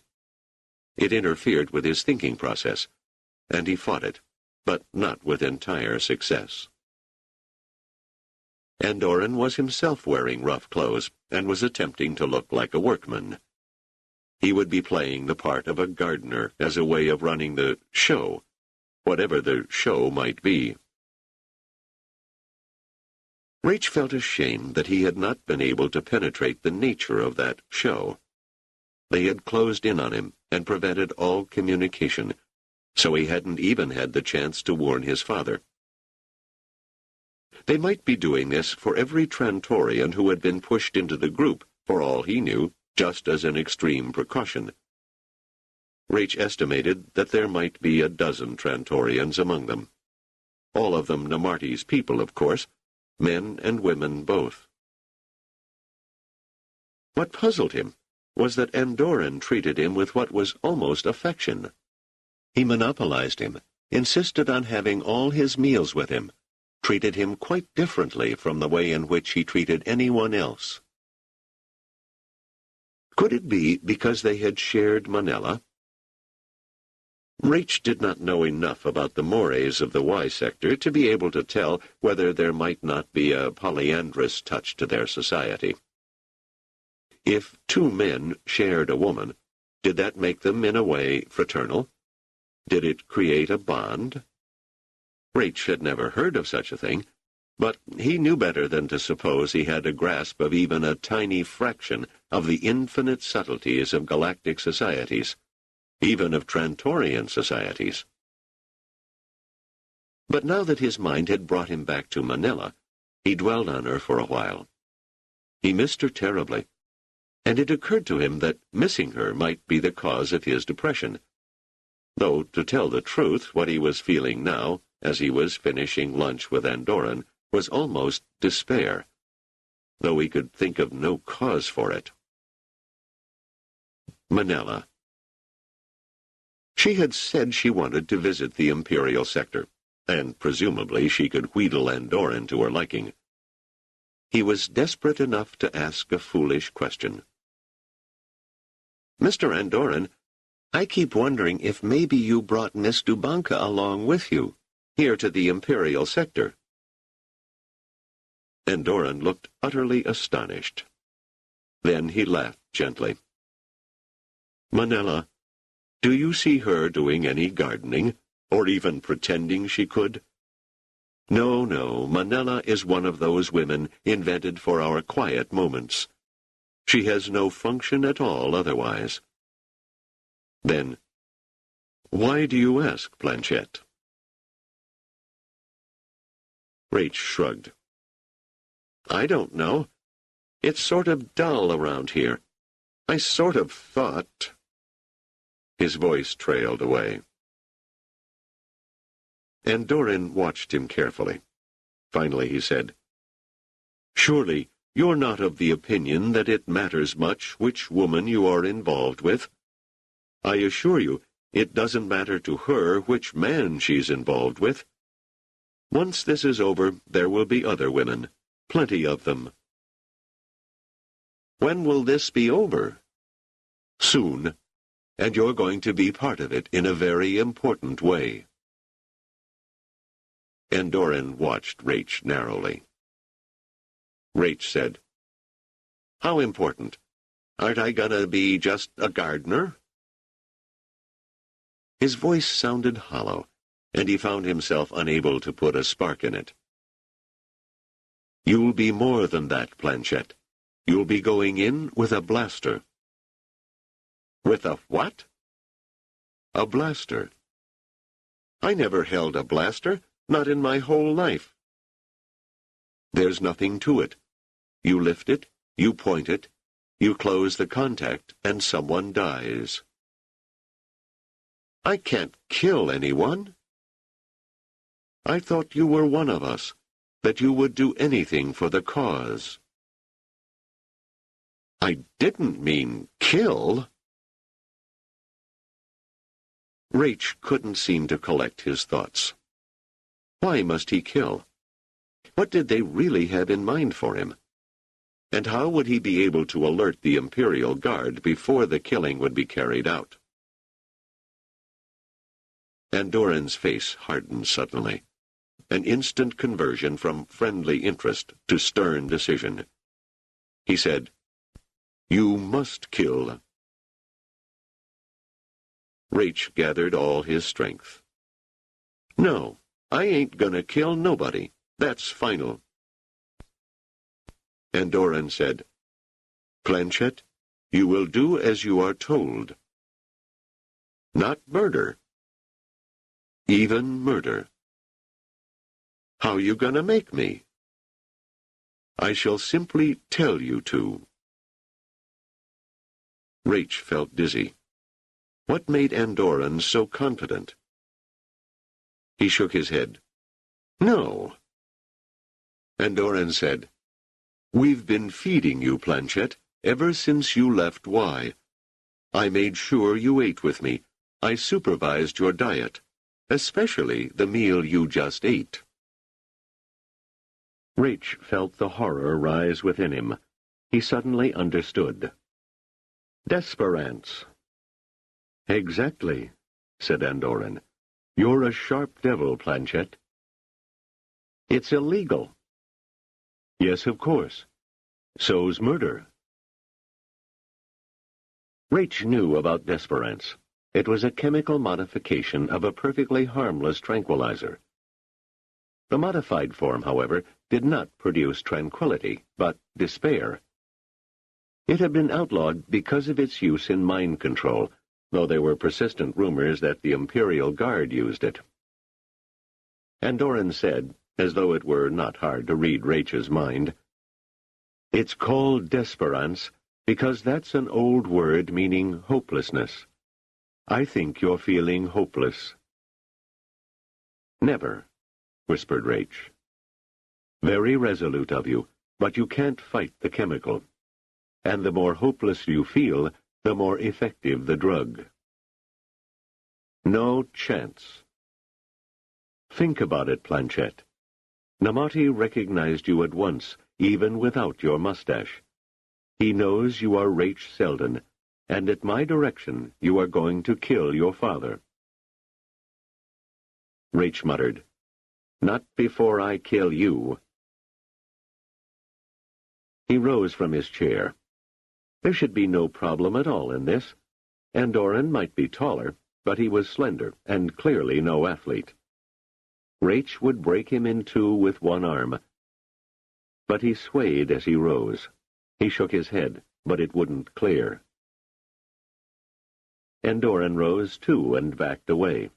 It interfered with his thinking process, and he fought it, but not with entire success. Andoran was himself wearing rough clothes and was attempting to look like a workman. He would be playing the part of a gardener as a way of running the show, whatever the show might be. Raich felt ashamed that he had not been able to penetrate the nature of that show. They had closed in on him and prevented all communication, so he hadn't even had the chance to warn his father. They might be doing this for every Trantorian who had been pushed into the group, for all he knew, just as an extreme precaution. Raich estimated that there might be a dozen Trantorians among them. All of them Namarti's people, of course, men and women both. What puzzled him was that Andoran treated him with what was almost affection. He monopolized him, insisted on having all his meals with him, treated him quite differently from the way in which he treated anyone else. Could it be because they had shared Manila? Raich did not know enough about the mores of the Y sector to be able to tell whether there might not be a polyandrous touch to their society. If two men shared a woman, Did that make them, in a way, fraternal? Did it create a bond? Rach had never heard of such a thing, but he knew better than to suppose he had a grasp of even a tiny fraction of the infinite subtleties of galactic societies, even of Trantorian societies. But now that his mind had brought him back to Manila, he dwelled on her for a while. He missed her terribly, and it occurred to him that missing her might be the cause of his depression, though, to tell the truth, what he was feeling now, as he was finishing lunch with Andoran, was almost despair, though he could think of no cause for it. Manila. She had said she wanted to visit the imperial sector, and presumably she could wheedle Andoran to her liking. He was desperate enough to ask a foolish question. "Mr. Andoran, I keep wondering if maybe you brought Miss Dubanka along with you, here to the imperial sector." Andoran looked utterly astonished. Then he laughed gently. "Manila, do you see her doing any gardening, or even pretending she could? No, no, Manila is one of those women invented for our quiet moments. She has no function at all otherwise." Then, "Why do you ask, Planchette?" Rach shrugged. "I don't know. It's sort of dull around here. I sort of thought—" His voice trailed away. Andoran watched him carefully. Finally he said, "Surely you're not of the opinion that it matters much which woman you are involved with? I assure you, it doesn't matter to her which man she's involved with. Once this is over, there will be other women, plenty of them." "When will this be over?" "Soon, and you're going to be part of it in a very important way." Andoran watched Rach narrowly. Rach said, "How important? Aren't I gonna be just a gardener?" His voice sounded hollow, and he found himself unable to put a spark in it. "You'll be more than that, Planchette. You'll be going in with a blaster." "With a what?" "A blaster." "I never held a blaster, not in my whole life." "There's nothing to it. You lift it, you point it, you close the contact, and someone dies." "I can't kill anyone." "I thought you were one of us, that you would do anything for the cause." "I didn't mean kill." Rach couldn't seem to collect his thoughts. Why must he kill? What did they really have in mind for him? And how would he be able to alert the Imperial Guard before the killing would be carried out? Andoran's face hardened suddenly, an instant conversion from friendly interest to stern decision. He said, "You must kill." Rach gathered all his strength. "No, I ain't gonna kill nobody. That's final." Andoran said, "Planchette, you will do as you are told." "Not murder." "Even murder." "How you gonna make me?" "I shall simply tell you to." Rach felt dizzy. What made Andoran so confident? He shook his head. "No." Andoran said, "We've been feeding you, Planchette, ever since you left Y. I made sure you ate with me. I supervised your diet, especially the meal you just ate." Rach felt the horror rise within him. He suddenly understood. "Desperance." "Exactly," said Andoran. "You're a sharp devil, Planchette." "It's illegal." "Yes, of course. So's murder." Raich knew about desperance. It was a chemical modification of a perfectly harmless tranquilizer. The modified form, however, did not produce tranquility, but despair. It had been outlawed because of its use in mind control, though there were persistent rumors that the Imperial Guard used it. Andoran said, as though it were not hard to read Raich's mind, "It's called desperance because that's an old word meaning hopelessness. I think you're feeling hopeless." "Never," whispered Raich. "Very resolute of you, but you can't fight the chemical. And the more hopeless you feel, the more effective the drug." "No chance." "Think about it, Planchette. Namati recognized you at once, even without your mustache. He knows you are Raich Seldon, and at my direction you are going to kill your father." Raich muttered, "Not before I kill you." He rose from his chair. There should be no problem at all in this. Andoran might be taller, but he was slender and clearly no athlete. Raich would break him in two with one arm. But he swayed as he rose. He shook his head, but it wouldn't clear. Andoran rose too and backed away.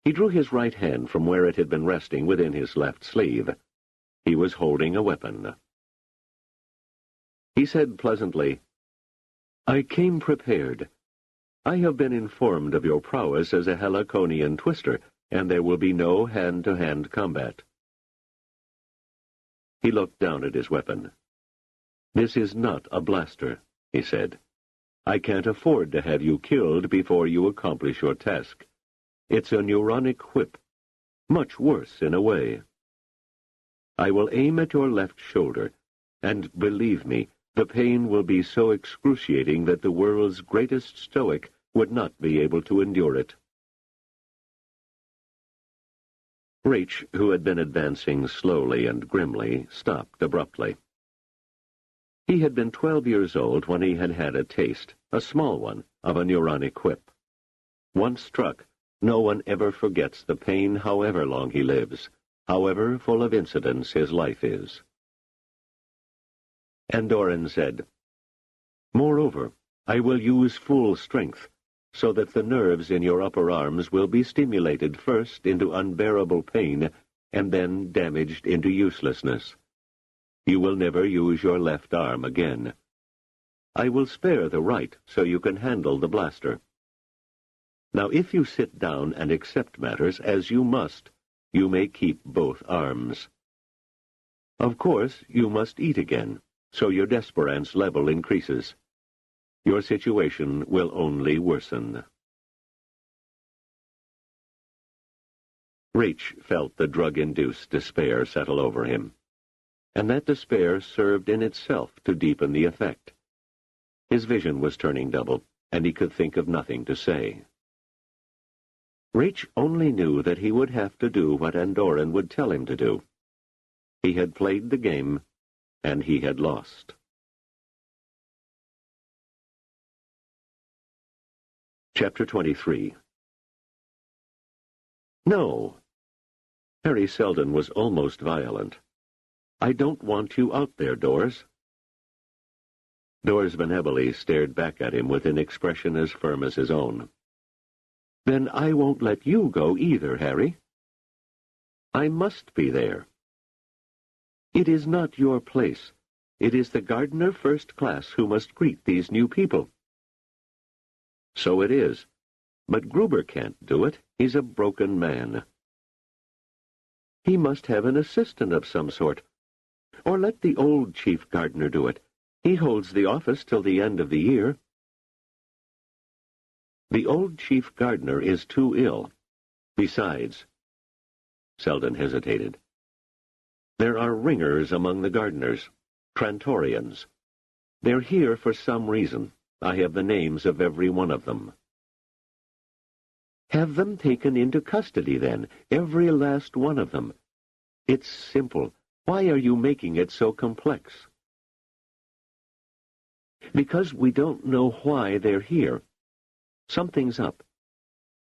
He drew his right hand from where it had been resting within his left sleeve. He was holding a weapon. He said pleasantly, "I came prepared. I have been informed of your prowess as a Heliconian twister, and there will be no hand-to-hand combat." He looked down at his weapon. "This is not a blaster," he said. "I can't afford to have you killed before you accomplish your task. It's a neuronic whip, much worse in a way. I will aim at your left shoulder, and believe me, the pain will be so excruciating that the world's greatest stoic would not be able to endure it." Raich, who had been advancing slowly and grimly, stopped abruptly. He had been 12 years old when he had had a taste, a small one, of a neuronic whip. Once struck, no one ever forgets the pain however long he lives, however full of incidents his life is. Andoran said, "Moreover, I will use full strength, so that the nerves in your upper arms will be stimulated first into unbearable pain and then damaged into uselessness. You will never use your left arm again. I will spare the right so you can handle the blaster. Now if you sit down and accept matters, as you must, you may keep both arms. Of course, you must eat again, so your desperance level increases. Your situation will only worsen." Raich felt the drug-induced despair settle over him, and that despair served in itself to deepen the effect. His vision was turning double, and he could think of nothing to say. Raich only knew that he would have to do what Andoran would tell him to do. He had played the game, and he had lost. Chapter 23. "No." Harry Seldon was almost violent. "I don't want you out there, Doors." Doors Van Ebele stared back at him with an expression as firm as his own. "Then I won't let you go either, Harry." "I must be there." "It is not your place. It is the gardener first class who must greet these new people." "So it is. But Gruber can't do it. He's a broken man." "He must have an assistant of some sort. Or let the old chief gardener do it. He holds the office till the end of the year." "The old chief gardener is too ill. Besides—" Seldon hesitated. "There are ringers among the gardeners, Trantorians. They're here for some reason. I have the names of every one of them." "Have them taken into custody, then, every last one of them. It's simple. Why are you making it so complex?" Because we don't know why they're here. Something's up.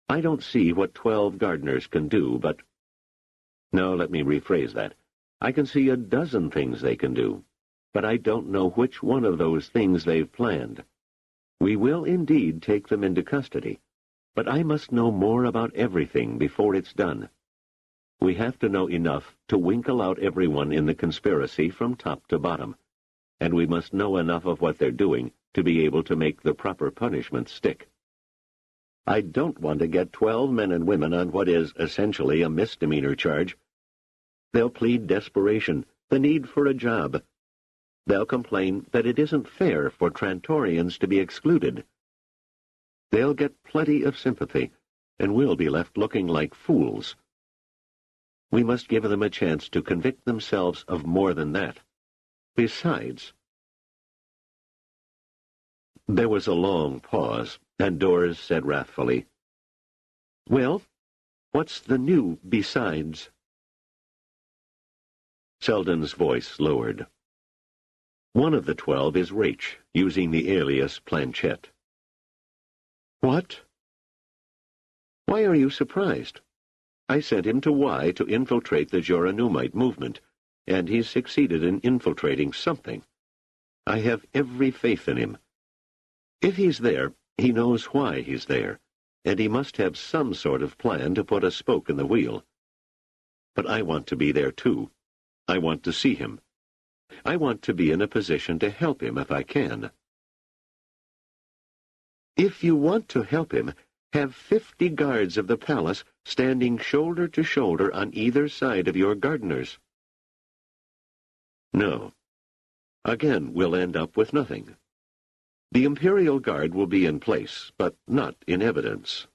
I don't see what 12 gardeners can do, but... No, let me rephrase that. I can see a dozen things they can do, but I don't know which one of those things they've planned. We will indeed take them into custody, but I must know more about everything before it's done. We have to know enough to winkle out everyone in the conspiracy from top to bottom, and we must know enough of what they're doing to be able to make the proper punishment stick. I don't want to get 12 men and women on what is essentially a misdemeanor charge. They'll plead desperation, the need for a job. They'll complain that it isn't fair for Trantorians to be excluded. They'll get plenty of sympathy, and we'll be left looking like fools. We must give them a chance to convict themselves of more than that. Besides... There was a long pause, and Doris said wrathfully, "Well, what's the new besides?" Seldon's voice lowered. "One of the 12 is Rach, using the alias Planchette." "What?" "Why are you surprised? I sent him to Y to infiltrate the Joranumite movement, and he's succeeded in infiltrating something. I have every faith in him. If he's there, he knows why he's there, and he must have some sort of plan to put a spoke in the wheel. But I want to be there too. I want to see him. I want to be in a position to help him if I can." "If you want to help him, have 50 guards of the palace standing shoulder to shoulder on either side of your gardeners." "No. Again, we'll end up with nothing. The Imperial Guard will be in place, but not in evidence.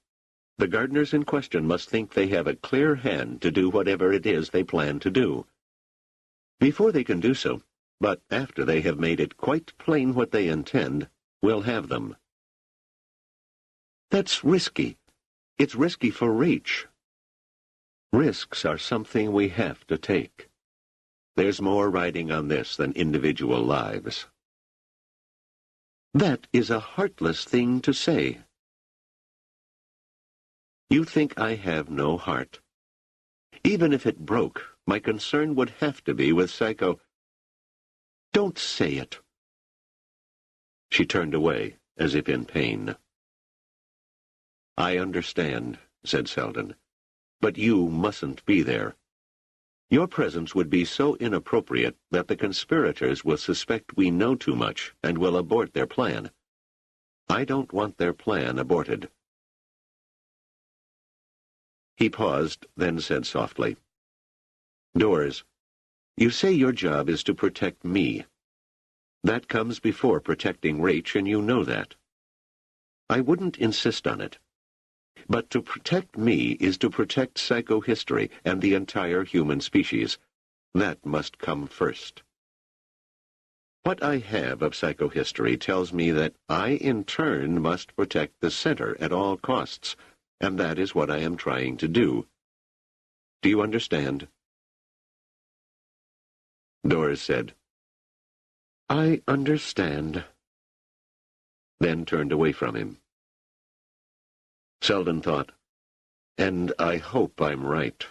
The gardeners in question must think they have a clear hand to do whatever it is they plan to do. Before they can do so, but after they have made it quite plain what they intend, we'll have them." "That's risky. It's risky for Rach." "Risks are something we have to take. There's more riding on this than individual lives." "That is a heartless thing to say." "You think I have no heart? Even if it broke, my concern would have to be with Psycho—" "Don't say it." She turned away, as if in pain. "I understand," said Seldon, "but you mustn't be there. Your presence would be so inappropriate that the conspirators will suspect we know too much and will abort their plan. I don't want their plan aborted." He paused, then said softly, "Doris, you say your job is to protect me. That comes before protecting Rach, and you know that. I wouldn't insist on it. But to protect me is to protect psychohistory and the entire human species. That must come first. What I have of psychohistory tells me that I, in turn, must protect the center at all costs, and that is what I am trying to do. Do you understand?" Doris said, "I understand," then turned away from him. Seldon thought, "And I hope I'm right."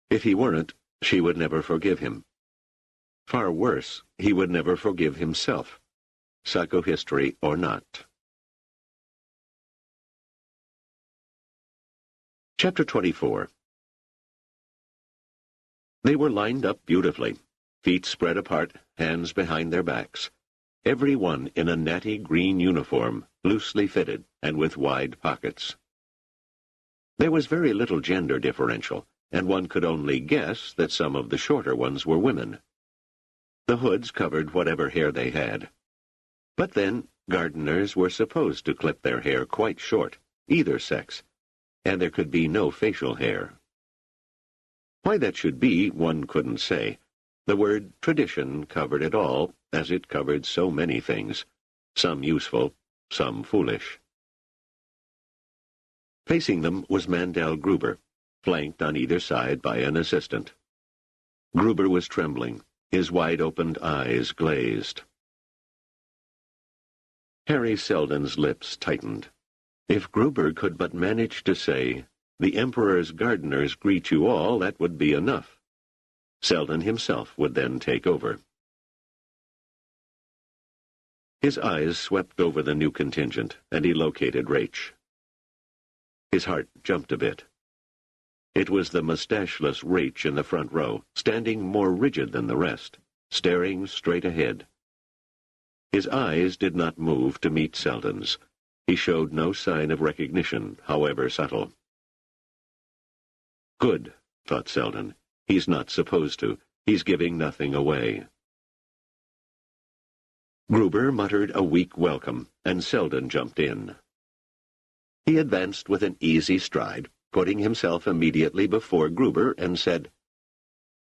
If he weren't, she would never forgive him. Far worse, he would never forgive himself, psychohistory or not. Chapter 24. They were lined up beautifully, feet spread apart, hands behind their backs, every one in a natty green uniform, loosely fitted and with wide pockets. There was very little gender differential, and one could only guess that some of the shorter ones were women. The hoods covered whatever hair they had. But then, gardeners were supposed to clip their hair quite short, either sex, and there could be no facial hair. Why that should be, one couldn't say. The word tradition covered it all, as it covered so many things, some useful, some foolish. Facing them was Mandel Gruber, flanked on either side by an assistant. Gruber was trembling, his wide-opened eyes glazed. Harry Seldon's lips tightened. If Gruber could but manage to say, "The Emperor's gardeners greet you all," that would be enough. Seldon himself would then take over. His eyes swept over the new contingent, and he located Raich. His heart jumped a bit. It was the mustacheless Raich in the front row, standing more rigid than the rest, staring straight ahead. His eyes did not move to meet Seldon's. He showed no sign of recognition, however subtle. Good, thought Seldon. He's not supposed to. He's giving nothing away. Gruber muttered a weak welcome, and Seldon jumped in. He advanced with an easy stride, putting himself immediately before Gruber, and said,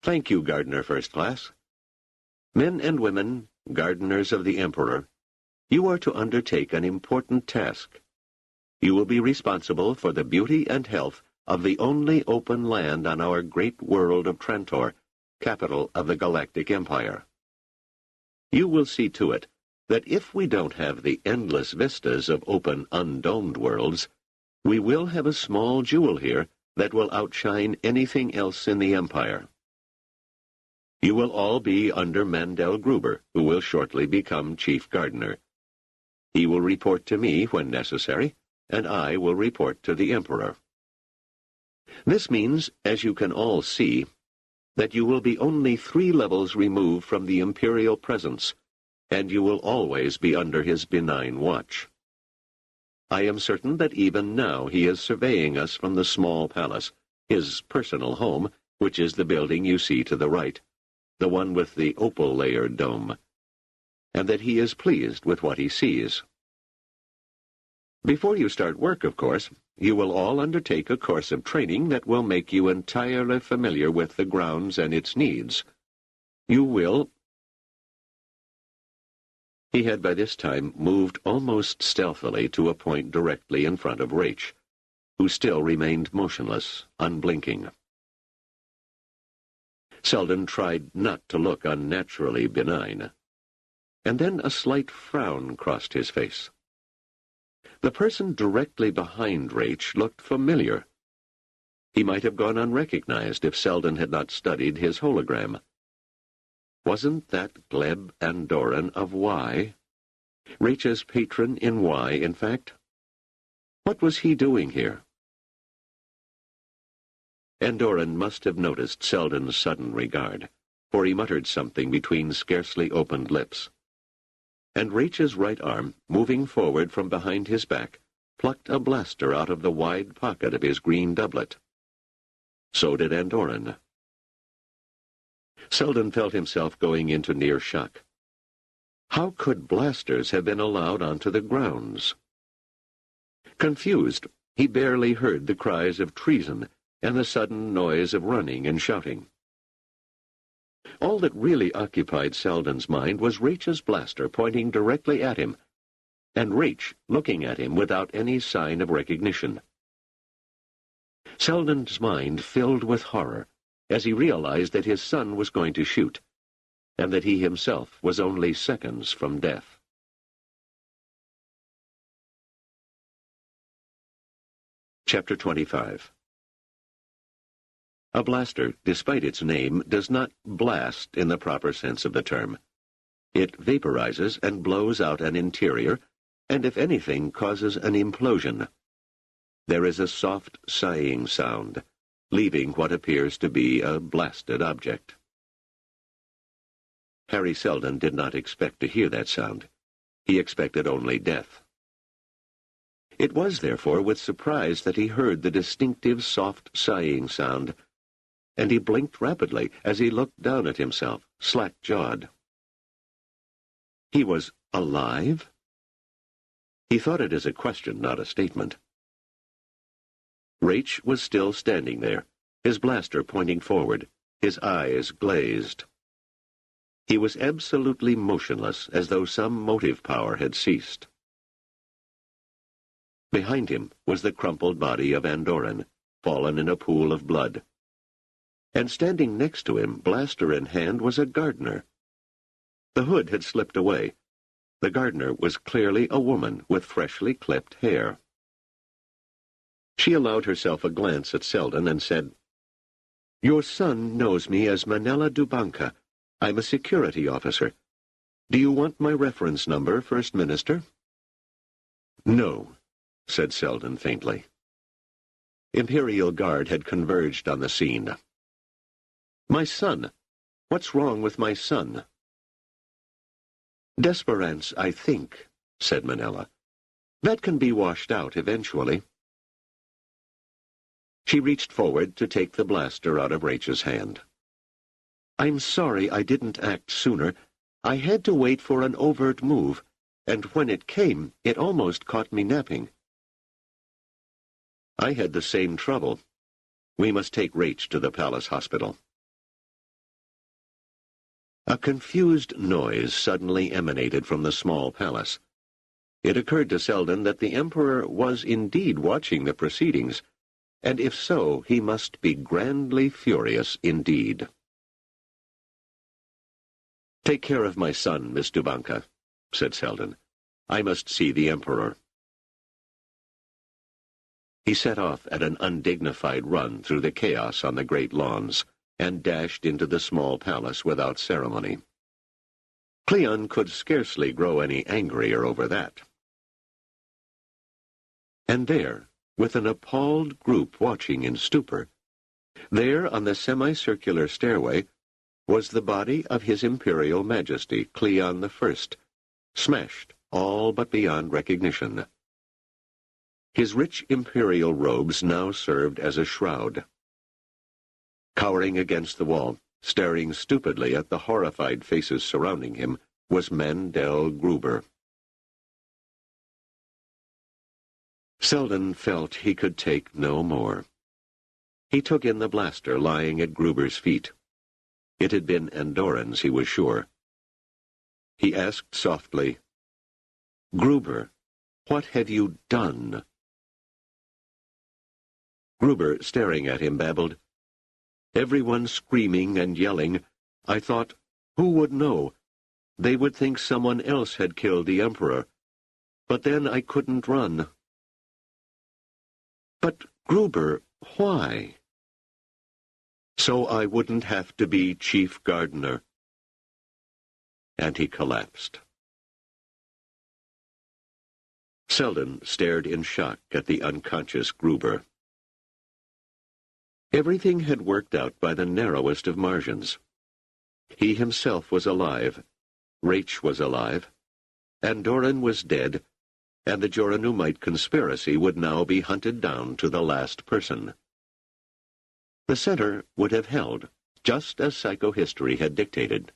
"Thank you, Gardener First Class. Men and women, gardeners of the Emperor, you are to undertake an important task. You will be responsible for the beauty and health of the only open land on our great world of Trantor, capital of the Galactic Empire. You will see to it that if we don't have the endless vistas of open, undomed worlds, we will have a small jewel here that will outshine anything else in the Empire. You will all be under Mandel Gruber, who will shortly become Chief Gardener. He will report to me when necessary, and I will report to the Emperor. This means, as you can all see, that you will be only 3 levels removed from the imperial presence, and you will always be under his benign watch. I am certain that even now he is surveying us from the small palace, his personal home, which is the building you see to the right, the one with the opal-layered dome, and that he is pleased with what he sees. Before you start work, of course, you will all undertake a course of training that will make you entirely familiar with the grounds and its needs. You will—" He had by this time moved almost stealthily to a point directly in front of Raich, who still remained motionless, unblinking. Seldon tried not to look unnaturally benign, and then a slight frown crossed his face. The person directly behind Raich looked familiar. He might have gone unrecognized if Seldon had not studied his hologram. Wasn't that Gleb Andoran of Y? Raich's patron in Y, in fact? What was he doing here? Andoran must have noticed Seldon's sudden regard, for he muttered something between scarcely opened lips. And Raich's right arm, moving forward from behind his back, plucked a blaster out of the wide pocket of his green doublet. So did Andoran. Seldon felt himself going into near shock. How could blasters have been allowed onto the grounds? Confused, he barely heard the cries of treason and the sudden noise of running and shouting. All that really occupied Seldon's mind was Raich's blaster pointing directly at him, and Raich looking at him without any sign of recognition. Seldon's mind filled with horror as he realized that his son was going to shoot, and that he himself was only seconds from death. Chapter 25. A blaster, despite its name, does not blast in the proper sense of the term. It vaporizes and blows out an interior, and if anything, causes an implosion. There is a soft sighing sound, leaving what appears to be a blasted object. Harry Seldon did not expect to hear that sound. He expected only death. It was, therefore, with surprise that he heard the distinctive soft sighing sound, and he blinked rapidly as he looked down at himself, slack-jawed. He was alive? He thought it as a question, not a statement. Raich was still standing there, his blaster pointing forward, his eyes glazed. He was absolutely motionless, as though some motive power had ceased. Behind him was the crumpled body of Andoran, fallen in a pool of blood. And standing next to him, blaster in hand, was a gardener. The hood had slipped away, The gardener was clearly a woman with freshly clipped hair. She allowed herself a glance at Seldon and said, "Your son knows me as Manella Dubanka. I'm a security officer. Do you want my reference number, First Minister?" "No," said Seldon faintly. Imperial Guard had converged on the scene. "My son. What's wrong with my son?" "Desperance, I think," said Manella. "That can be washed out eventually." She reached forward to take the blaster out of Rach's hand. "I'm sorry I didn't act sooner. I had to wait for an overt move, and when it came, it almost caught me napping." "I had the same trouble. We must take Rach to the palace hospital." A confused noise suddenly emanated from the small palace. It occurred to Seldon that the Emperor was indeed watching the proceedings, and if so, he must be grandly furious indeed. "Take care of my son, Miss Dubanka," said Seldon. "I must see the Emperor." He set off at an undignified run through the chaos on the great lawns, and dashed into the small palace without ceremony. Cleon could scarcely grow any angrier over that. And there, with an appalled group watching in stupor, there on the semicircular stairway was the body of His Imperial Majesty, Cleon I, smashed all but beyond recognition. His rich imperial robes now served as a shroud. Cowering against the wall, staring stupidly at the horrified faces surrounding him, was Mandel Gruber. Seldon felt he could take no more. He took in the blaster lying at Gruber's feet. It had been Andorran's, he was sure. He asked softly, "Gruber, what have you done?" Gruber, staring at him, babbled, "Everyone screaming and yelling. I thought, who would know? They would think someone else had killed the Emperor. But then I couldn't run." "But, Gruber, why?" "So I wouldn't have to be chief gardener." And he collapsed. Seldon stared in shock at the unconscious Gruber. Everything had worked out by the narrowest of margins. He himself was alive, Rach was alive, Andorran was dead, and the Joranumite conspiracy would now be hunted down to the last person. The center would have held, just as psychohistory had dictated.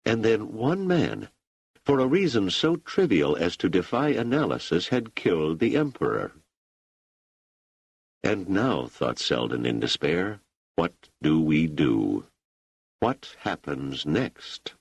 And then one man, for a reason so trivial as to defy analysis, had killed the Emperor. And now, thought Seldon in despair, what do we do? What happens next?